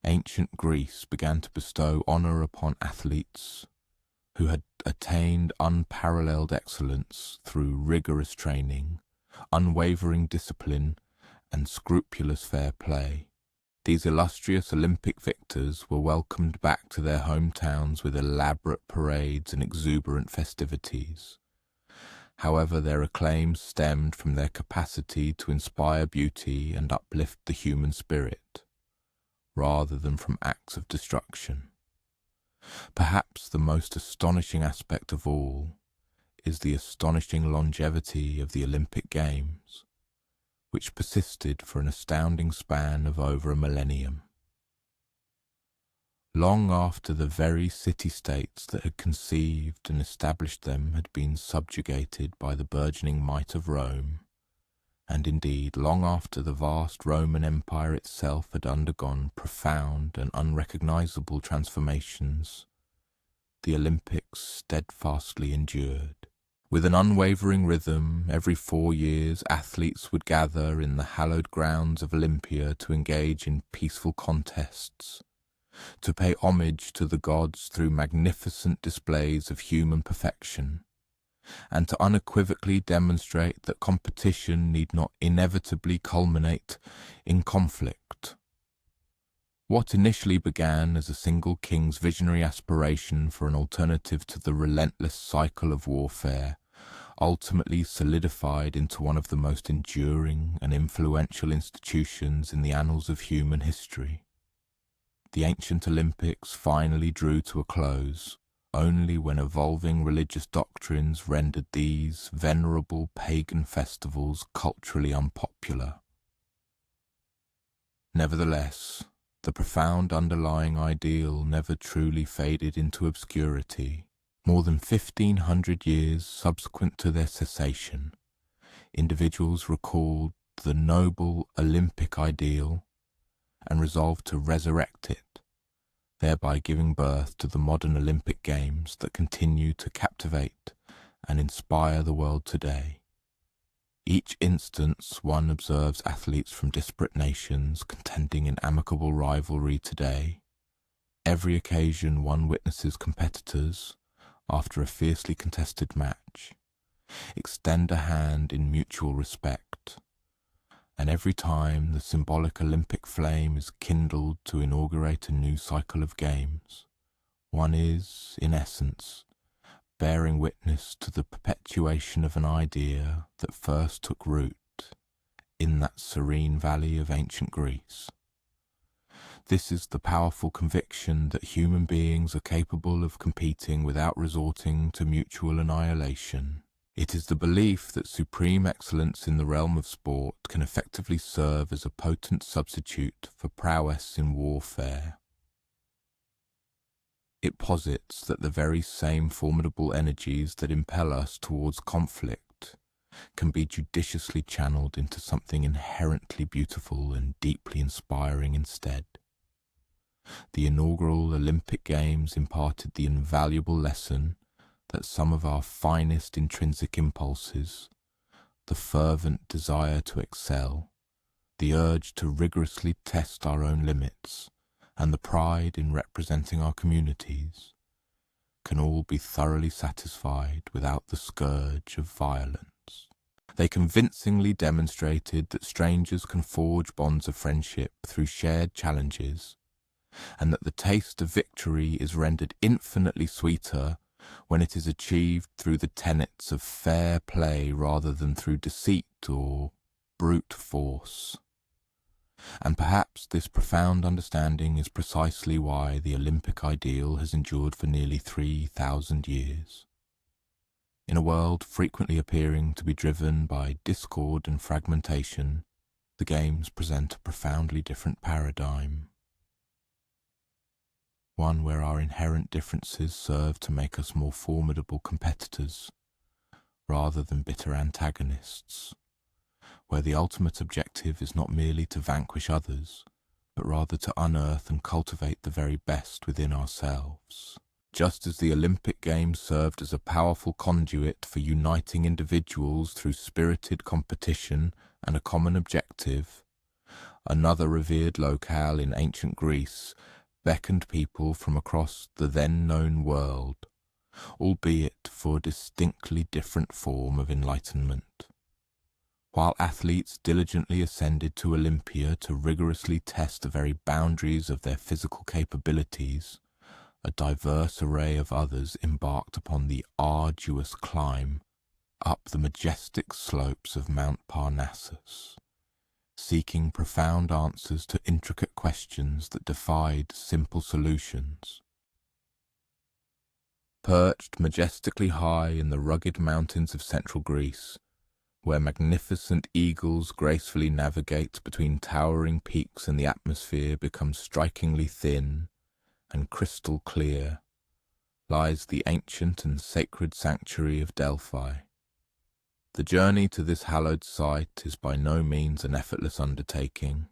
ancient Greece began to bestow honour upon athletes who had attained unparalleled excellence through rigorous training, unwavering discipline, and scrupulous fair play. These illustrious Olympic victors were welcomed back to their hometowns with elaborate parades and exuberant festivities. However, their acclaim stemmed from their capacity to inspire beauty and uplift the human spirit, rather than from acts of destruction. Perhaps the most astonishing aspect of all is the astonishing longevity of the Olympic Games, which persisted for an astounding span of over a millennium. Long after the very city-states that had conceived and established them had been subjugated by the burgeoning might of Rome, and indeed long after the vast Roman Empire itself had undergone profound and unrecognizable transformations, the Olympics steadfastly endured. With an unwavering rhythm, every 4 years athletes would gather in the hallowed grounds of Olympia to engage in peaceful contests, to pay homage to the gods through magnificent displays of human perfection, and to unequivocally demonstrate that competition need not inevitably culminate in conflict. What initially began as a single king's visionary aspiration for an alternative to the relentless cycle of warfare ultimately solidified into one of the most enduring and influential institutions in the annals of human history. The ancient Olympics finally drew to a close only when evolving religious doctrines rendered these venerable pagan festivals culturally unpopular. Nevertheless, the profound underlying ideal never truly faded into obscurity. More than 1,500 years subsequent to their cessation, individuals recalled the noble Olympic ideal and resolved to resurrect it, thereby giving birth to the modern Olympic Games that continue to captivate and inspire the world today. Each instance one observes athletes from disparate nations contending in amicable rivalry today. Every occasion one witnesses competitors, after a fiercely contested match, extend a hand in mutual respect, and every time the symbolic Olympic flame is kindled to inaugurate a new cycle of games, one is, in essence, bearing witness to the perpetuation of an idea that first took root in that serene valley of ancient Greece. This is the powerful conviction that human beings are capable of competing without resorting to mutual annihilation. It is the belief that supreme excellence in the realm of sport can effectively serve as a potent substitute for prowess in warfare. It posits that the very same formidable energies that impel us towards conflict can be judiciously channeled into something inherently beautiful and deeply inspiring instead. The inaugural Olympic Games imparted the invaluable lesson that some of our finest intrinsic impulses, the fervent desire to excel, the urge to rigorously test our own limits, and the pride in representing our communities, can all be thoroughly satisfied without the scourge of violence. They convincingly demonstrated that strangers can forge bonds of friendship through shared challenges, and that the taste of victory is rendered infinitely sweeter when it is achieved through the tenets of fair play rather than through deceit or brute force. And perhaps this profound understanding is precisely why the Olympic ideal has endured for nearly 3,000 years. In a world frequently appearing to be driven by discord and fragmentation, the Games present a profoundly different paradigm. One where our inherent differences serve to make us more formidable competitors, rather than bitter antagonists, where the ultimate objective is not merely to vanquish others, but rather to unearth and cultivate the very best within ourselves. Just as the Olympic Games served as a powerful conduit for uniting individuals through spirited competition and a common objective, another revered locale in ancient Greece beckoned people from across the then-known world, albeit for a distinctly different form of enlightenment. While athletes diligently ascended to Olympia to rigorously test the very boundaries of their physical capabilities, a diverse array of others embarked upon the arduous climb up the majestic slopes of Mount Parnassus, seeking profound answers to intricate questions that defied simple solutions. Perched majestically high in the rugged mountains of central Greece, where magnificent eagles gracefully navigate between towering peaks and the atmosphere becomes strikingly thin and crystal clear, lies the ancient and sacred sanctuary of Delphi. The journey to this hallowed site is by no means an effortless undertaking.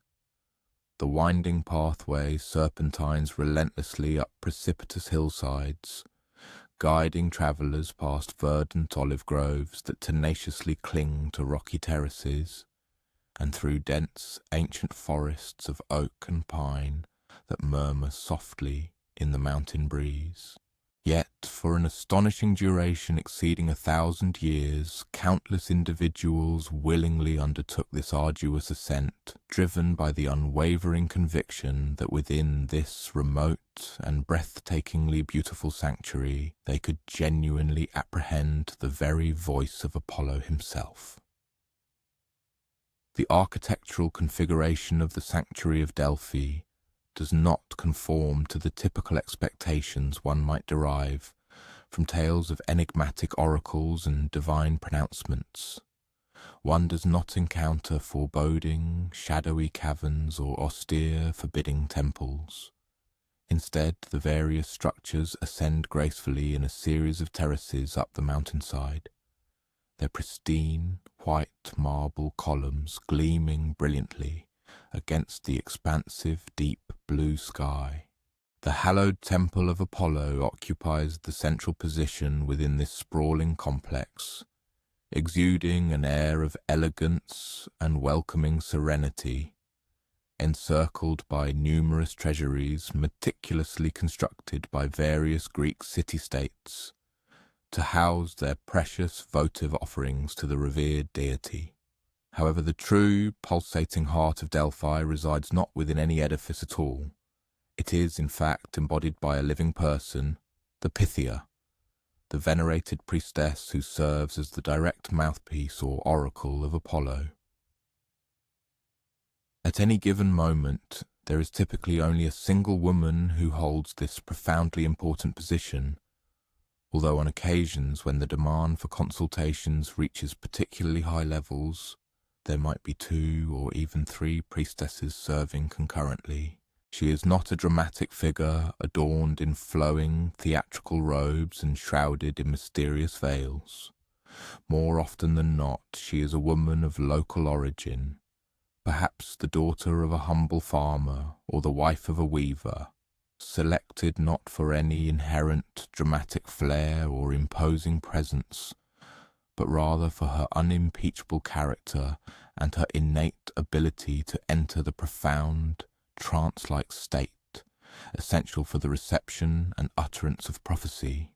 The winding pathway serpentines relentlessly up precipitous hillsides, guiding travellers past verdant olive groves that tenaciously cling to rocky terraces, and through dense ancient forests of oak and pine that murmur softly in the mountain breeze. Yet, for an astonishing duration exceeding 1,000 years, countless individuals willingly undertook this arduous ascent, driven by the unwavering conviction that within this remote and breathtakingly beautiful sanctuary they could genuinely apprehend the very voice of Apollo himself. The architectural configuration of the sanctuary of Delphi does not conform to the typical expectations one might derive from tales of enigmatic oracles and divine pronouncements. One does not encounter foreboding, shadowy caverns or austere, forbidding temples. Instead, the various structures ascend gracefully in a series of terraces up the mountainside, their pristine, white marble columns gleaming brilliantly against the expansive, deep blue sky. The hallowed temple of Apollo occupies the central position within this sprawling complex, exuding an air of elegance and welcoming serenity, encircled by numerous treasuries meticulously constructed by various Greek city-states to house their precious votive offerings to the revered deity. However, the true, pulsating heart of Delphi resides not within any edifice at all. It is, in fact, embodied by a living person, the Pythia, the venerated priestess who serves as the direct mouthpiece or oracle of Apollo. At any given moment, there is typically only a single woman who holds this profoundly important position, although on occasions when the demand for consultations reaches particularly high levels, there might be 2 or even 3 priestesses serving concurrently. She is not a dramatic figure adorned in flowing theatrical robes and shrouded in mysterious veils. More often than not, she is a woman of local origin, perhaps the daughter of a humble farmer or the wife of a weaver, selected not for any inherent dramatic flair or imposing presence, but rather for her unimpeachable character and her innate ability to enter the profound, trance-like state, essential for the reception and utterance of prophecy.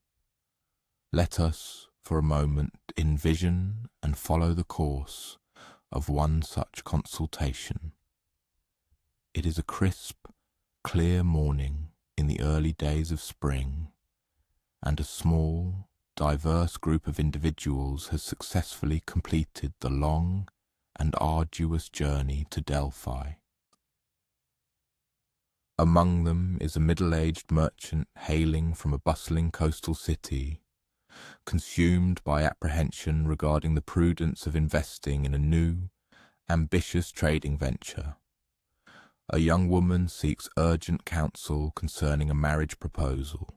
Let us, for a moment, envision and follow the course of one such consultation. It is a crisp, clear morning in the early days of spring, and a small, diverse group of individuals has successfully completed the long and arduous journey to Delphi. Among them is a middle-aged merchant hailing from a bustling coastal city, consumed by apprehension regarding the prudence of investing in a new, ambitious trading venture. A young woman seeks urgent counsel concerning a marriage proposal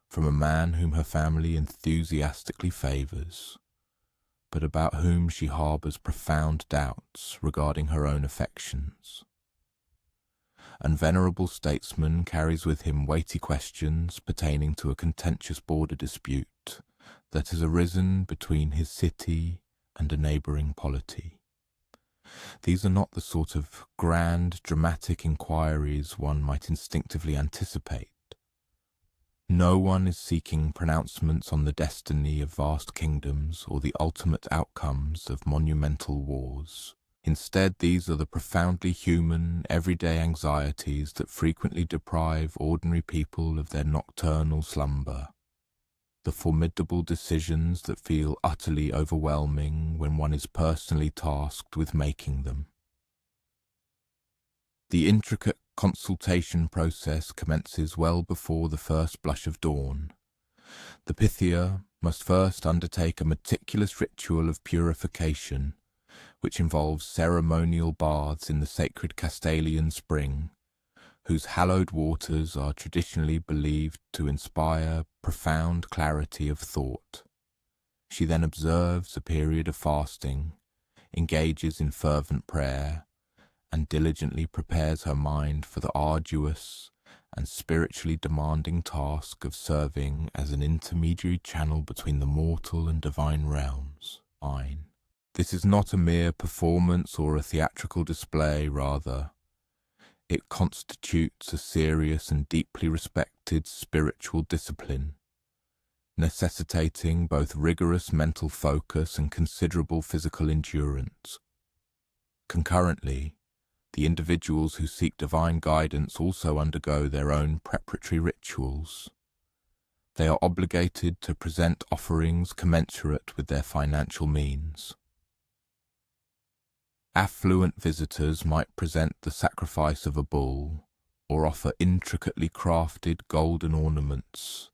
from a man whom her family enthusiastically favours, but about whom she harbours profound doubts regarding her own affections. And venerable statesman carries with him weighty questions pertaining to a contentious border dispute that has arisen between his city and a neighbouring polity. These are not the sort of grand, dramatic inquiries one might instinctively anticipate. No one is seeking pronouncements on the destiny of vast kingdoms or the ultimate outcomes of monumental wars. Instead, these are the profoundly human, everyday anxieties that frequently deprive ordinary people of their nocturnal slumber. The formidable decisions that feel utterly overwhelming when one is personally tasked with making them. The intricate consultation process commences well before the first blush of dawn. The Pythia must first undertake a meticulous ritual of purification, which involves ceremonial baths in the sacred Castalian spring, whose hallowed waters are traditionally believed to inspire profound clarity of thought. She then observes a period of fasting, engages in fervent prayer, and diligently prepares her mind for the arduous and spiritually demanding task of serving as an intermediary channel between the mortal and divine realms. This is not a mere performance or a theatrical display, rather. It constitutes a serious and deeply respected spiritual discipline, necessitating both rigorous mental focus and considerable physical endurance. Concurrently, the individuals who seek divine guidance also undergo their own preparatory rituals. They are obligated to present offerings commensurate with their financial means. Affluent visitors might present the sacrifice of a bull or offer intricately crafted golden ornaments,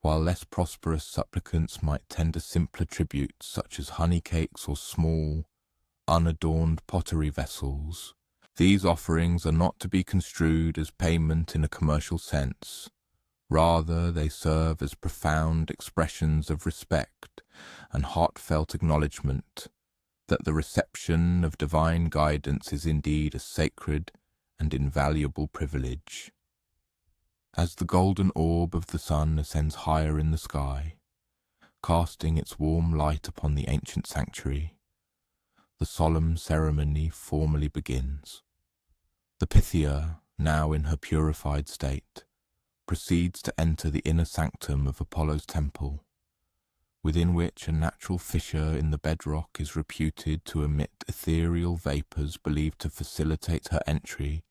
while less prosperous supplicants might tender simpler tributes such as honey cakes or small, unadorned pottery vessels. These offerings are not to be construed as payment in a commercial sense. Rather, they serve as profound expressions of respect and heartfelt acknowledgement that the reception of divine guidance is indeed a sacred and invaluable privilege. As the golden orb of the sun ascends higher in the sky, casting its warm light upon the ancient sanctuary, the solemn ceremony formally begins. The Pythia, now in her purified state, proceeds to enter the inner sanctum of Apollo's temple, within which a natural fissure in the bedrock is reputed to emit ethereal vapours believed to facilitate her entry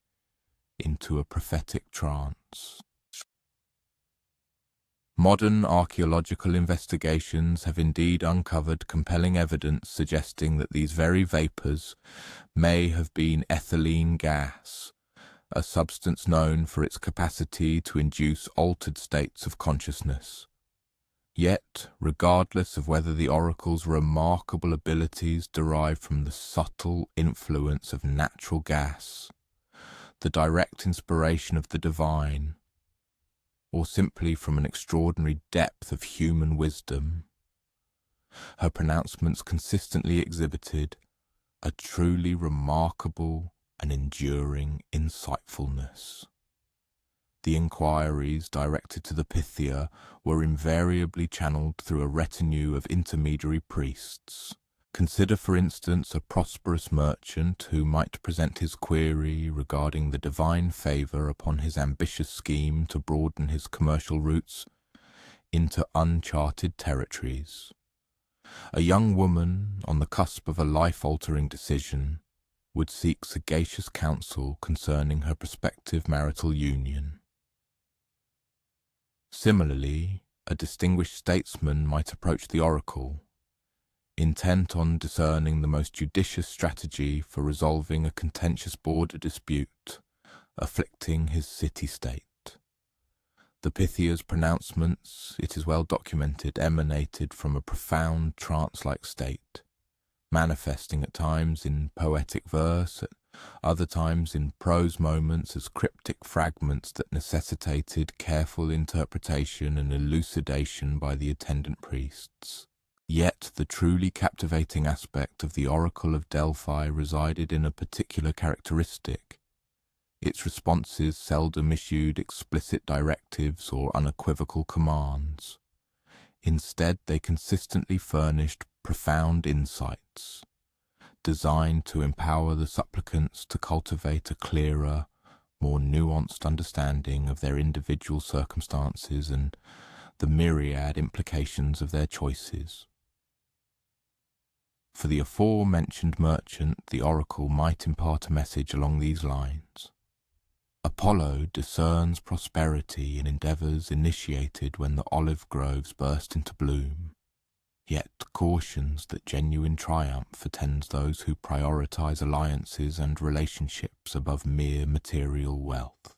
into a prophetic trance. Modern archaeological investigations have indeed uncovered compelling evidence suggesting that these very vapours may have been ethylene gas, a substance known for its capacity to induce altered states of consciousness. Yet, regardless of whether the oracle's remarkable abilities derive from the subtle influence of natural gas, the direct inspiration of the divine, or simply from an extraordinary depth of human wisdom, her pronouncements consistently exhibited a truly remarkable and enduring insightfulness. The inquiries directed to the Pythia were invariably channeled through a retinue of intermediary priests. Consider, for instance, a prosperous merchant who might present his query regarding the divine favour upon his ambitious scheme to broaden his commercial routes into uncharted territories. A young woman on the cusp of a life-altering decision would seek sagacious counsel concerning her prospective marital union. Similarly, a distinguished statesman might approach the oracle, intent on discerning the most judicious strategy for resolving a contentious border dispute afflicting his city-state. The Pythia's pronouncements, it is well documented, emanated from a profound trance-like state, manifesting at times in poetic verse, at other times in prose moments as cryptic fragments that necessitated careful interpretation and elucidation by the attendant priests. Yet the truly captivating aspect of the Oracle of Delphi resided in a particular characteristic. Its responses seldom issued explicit directives or unequivocal commands. Instead, they consistently furnished profound insights, designed to empower the supplicants to cultivate a clearer, more nuanced understanding of their individual circumstances and the myriad implications of their choices. For the aforementioned merchant, the oracle might impart a message along these lines. Apollo discerns prosperity in endeavours initiated when the olive groves burst into bloom, yet cautions that genuine triumph attends those who prioritise alliances and relationships above mere material wealth.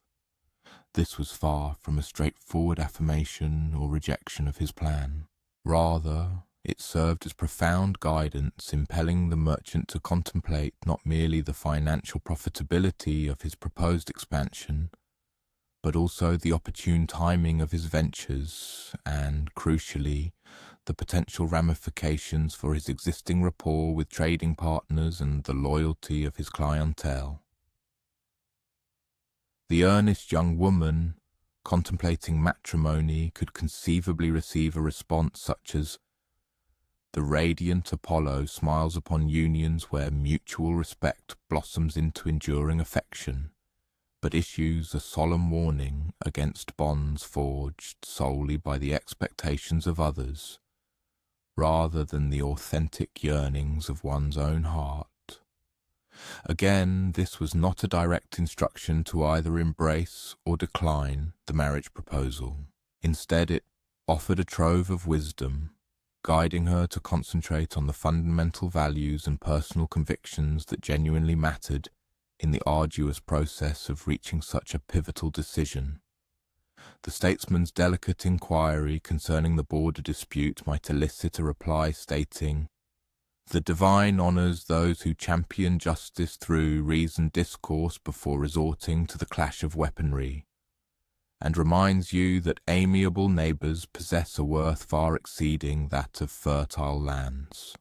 This was far from a straightforward affirmation or rejection of his plan. Rather, it served as profound guidance, impelling the merchant to contemplate not merely the financial profitability of his proposed expansion, but also the opportune timing of his ventures and, crucially, the potential ramifications for his existing rapport with trading partners and the loyalty of his clientele. The earnest young woman, contemplating matrimony, could conceivably receive a response such as, "The radiant Apollo smiles upon unions where mutual respect blossoms into enduring affection, but issues a solemn warning against bonds forged solely by the expectations of others, rather than the authentic yearnings of one's own heart." Again, this was not a direct instruction to either embrace or decline the marriage proposal. Instead, it offered a trove of wisdom, guiding her to concentrate on the fundamental values and personal convictions that genuinely mattered in the arduous process of reaching such a pivotal decision. The statesman's delicate inquiry concerning the border dispute might elicit a reply stating, "The divine honours those who champion justice through reasoned discourse before resorting to the clash of weaponry, and reminds you that amiable neighbours possess a worth far exceeding that of fertile lands."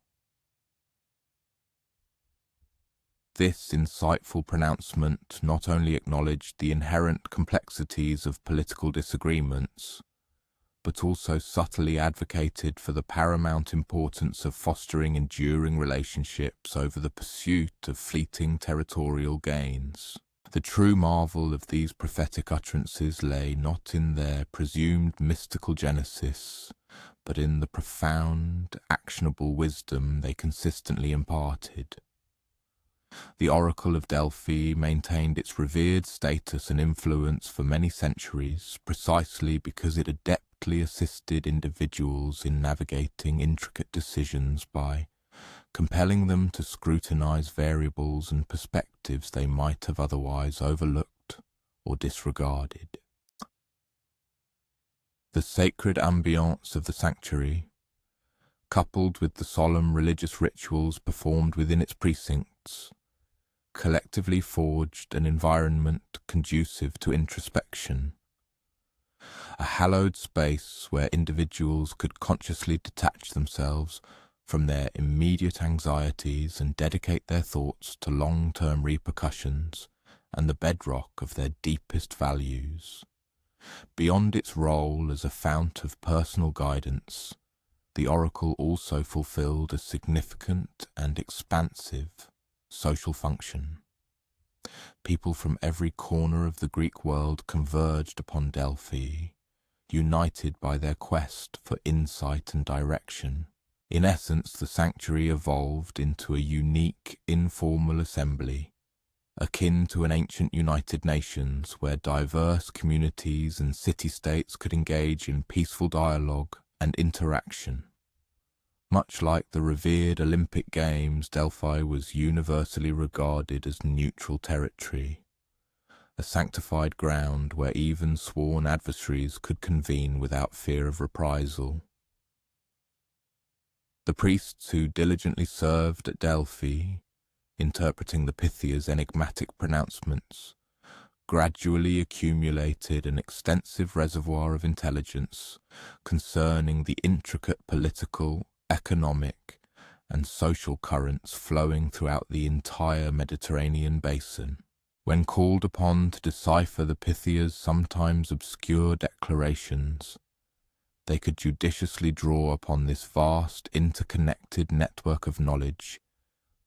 This insightful pronouncement not only acknowledged the inherent complexities of political disagreements, but also subtly advocated for the paramount importance of fostering enduring relationships over the pursuit of fleeting territorial gains. The true marvel of these prophetic utterances lay not in their presumed mystical genesis, but in the profound, actionable wisdom they consistently imparted. The Oracle of Delphi maintained its revered status and influence for many centuries precisely because it adeptly assisted individuals in navigating intricate decisions by compelling them to scrutinize variables and perspectives they might have otherwise overlooked or disregarded. The sacred ambience of the sanctuary, coupled with the solemn religious rituals performed within its precincts, collectively forged an environment conducive to introspection, a hallowed space where individuals could consciously detach themselves from their immediate anxieties and dedicate their thoughts to long-term repercussions and the bedrock of their deepest values. Beyond its role as a fount of personal guidance, the oracle also fulfilled a significant and expansive social function. People from every corner of the Greek world converged upon Delphi, united by their quest for insight and direction. In essence, the sanctuary evolved into a unique, informal assembly, akin to an ancient United Nations where diverse communities and city-states could engage in peaceful dialogue and interaction. Much like the revered Olympic Games, Delphi was universally regarded as neutral territory, a sanctified ground where even sworn adversaries could convene without fear of reprisal. The priests who diligently served at Delphi, interpreting the Pythia's enigmatic pronouncements, gradually accumulated an extensive reservoir of intelligence concerning the intricate political, economic, and social currents flowing throughout the entire Mediterranean basin. When called upon to decipher the Pythia's sometimes obscure declarations, they could judiciously draw upon this vast, interconnected network of knowledge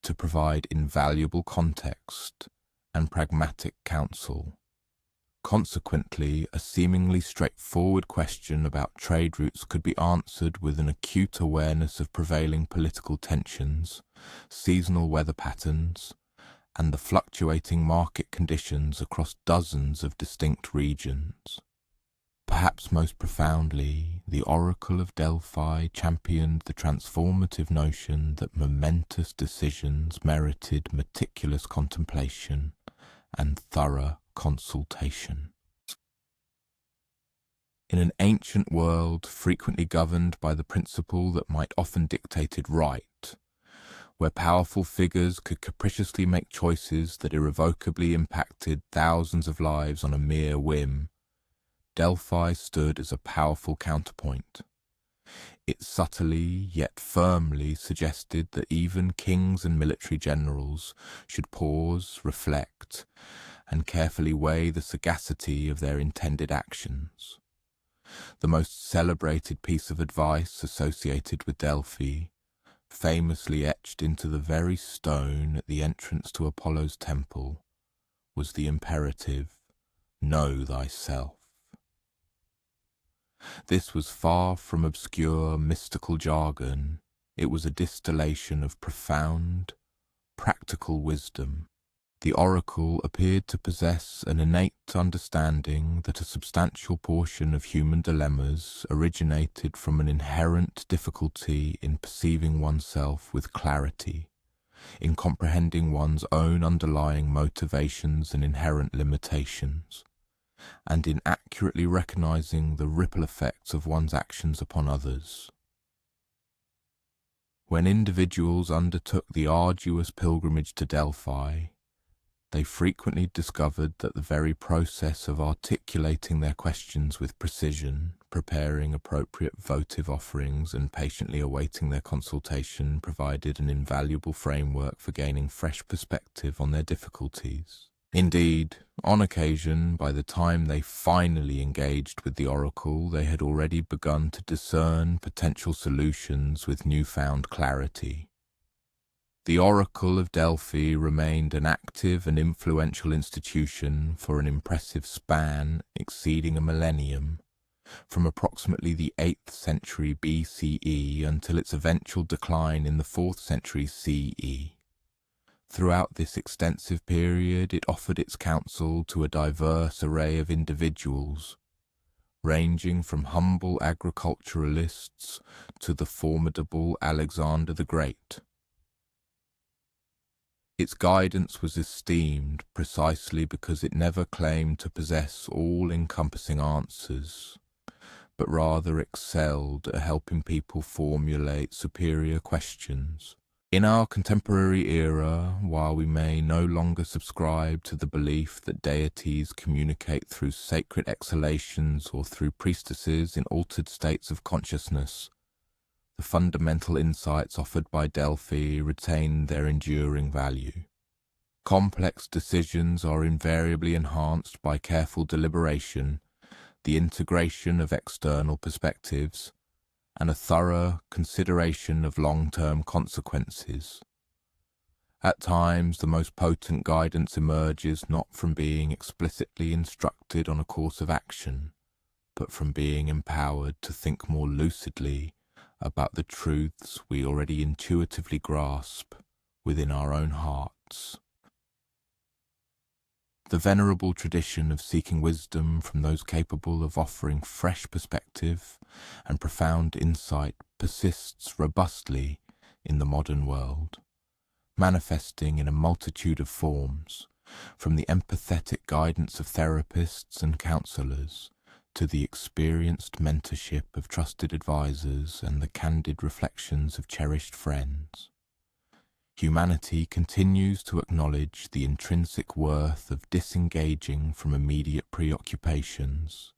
to provide invaluable context and pragmatic counsel. Consequently, a seemingly straightforward question about trade routes could be answered with an acute awareness of prevailing political tensions, seasonal weather patterns, and the fluctuating market conditions across dozens of distinct regions. Perhaps most profoundly, the Oracle of Delphi championed the transformative notion that momentous decisions merited meticulous contemplation and thorough consultation. In an ancient world frequently governed by the principle that might often dictated right, where powerful figures could capriciously make choices that irrevocably impacted thousands of lives on a mere whim, Delphi stood as a powerful counterpoint. It subtly yet firmly suggested that even kings and military generals should pause, reflect, and carefully weigh the sagacity of their intended actions. The most celebrated piece of advice associated with Delphi, famously etched into the very stone at the entrance to Apollo's temple, was the imperative, "Know thyself." This was far from obscure mystical jargon. It was a distillation of profound, practical wisdom. The oracle appeared to possess an innate understanding that a substantial portion of human dilemmas originated from an inherent difficulty in perceiving oneself with clarity, in comprehending one's own underlying motivations and inherent limitations, and in accurately recognizing the ripple effects of one's actions upon others. When individuals undertook the arduous pilgrimage to Delphi, they frequently discovered that the very process of articulating their questions with precision, preparing appropriate votive offerings, and patiently awaiting their consultation provided an invaluable framework for gaining fresh perspective on their difficulties. Indeed, on occasion, by the time they finally engaged with the oracle, they had already begun to discern potential solutions with newfound clarity. The Oracle of Delphi remained an active and influential institution for an impressive span exceeding a millennium, from approximately the 8th century BCE until its eventual decline in the 4th century CE. Throughout this extensive period, it offered its counsel to a diverse array of individuals, ranging from humble agriculturalists to the formidable Alexander the Great. Its guidance was esteemed precisely because it never claimed to possess all-encompassing answers, but rather excelled at helping people formulate superior questions. In our contemporary era, while we may no longer subscribe to the belief that deities communicate through sacred exhalations or through priestesses in altered states of consciousness, the fundamental insights offered by Delphi retain their enduring value. Complex decisions are invariably enhanced by careful deliberation, the integration of external perspectives, and a thorough consideration of long-term consequences. At times, the most potent guidance emerges not from being explicitly instructed on a course of action, but from being empowered to think more lucidly about the truths we already intuitively grasp within our own hearts. The venerable tradition of seeking wisdom from those capable of offering fresh perspective and profound insight persists robustly in the modern world, manifesting in a multitude of forms, from the empathetic guidance of therapists and counselors to the experienced mentorship of trusted advisors and the candid reflections of cherished friends. Humanity continues to acknowledge the intrinsic worth of disengaging from immediate preoccupations,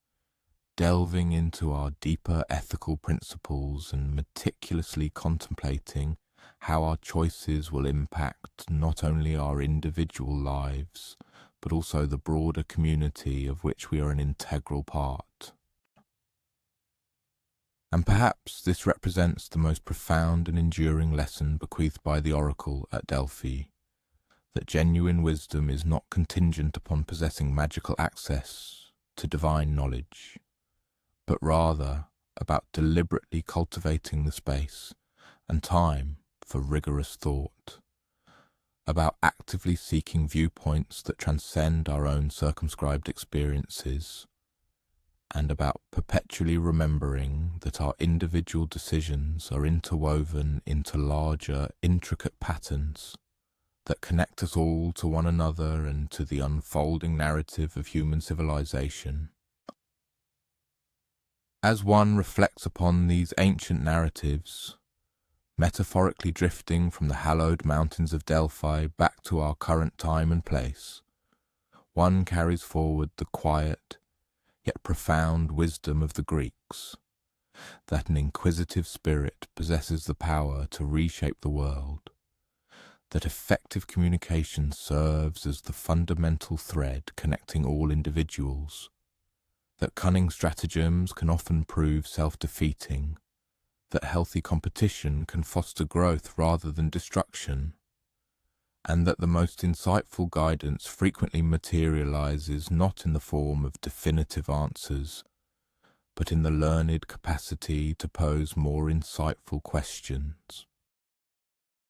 delving into our deeper ethical principles and meticulously contemplating how our choices will impact not only our individual lives, but also the broader community of which we are an integral part. And perhaps this represents the most profound and enduring lesson bequeathed by the oracle at Delphi, that genuine wisdom is not contingent upon possessing magical access to divine knowledge, but rather about deliberately cultivating the space and time for rigorous thought, about actively seeking viewpoints that transcend our own circumscribed experiences, and about perpetually remembering that our individual decisions are interwoven into larger, intricate patterns that connect us all to one another and to the unfolding narrative of human civilization. As one reflects upon these ancient narratives, metaphorically drifting from the hallowed mountains of Delphi back to our current time and place, one carries forward the quiet, yet profound wisdom of the Greeks, that an inquisitive spirit possesses the power to reshape the world, that effective communication serves as the fundamental thread connecting all individuals, that cunning stratagems can often prove self-defeating, that healthy competition can foster growth rather than destruction, and that the most insightful guidance frequently materializes not in the form of definitive answers, but in the learned capacity to pose more insightful questions.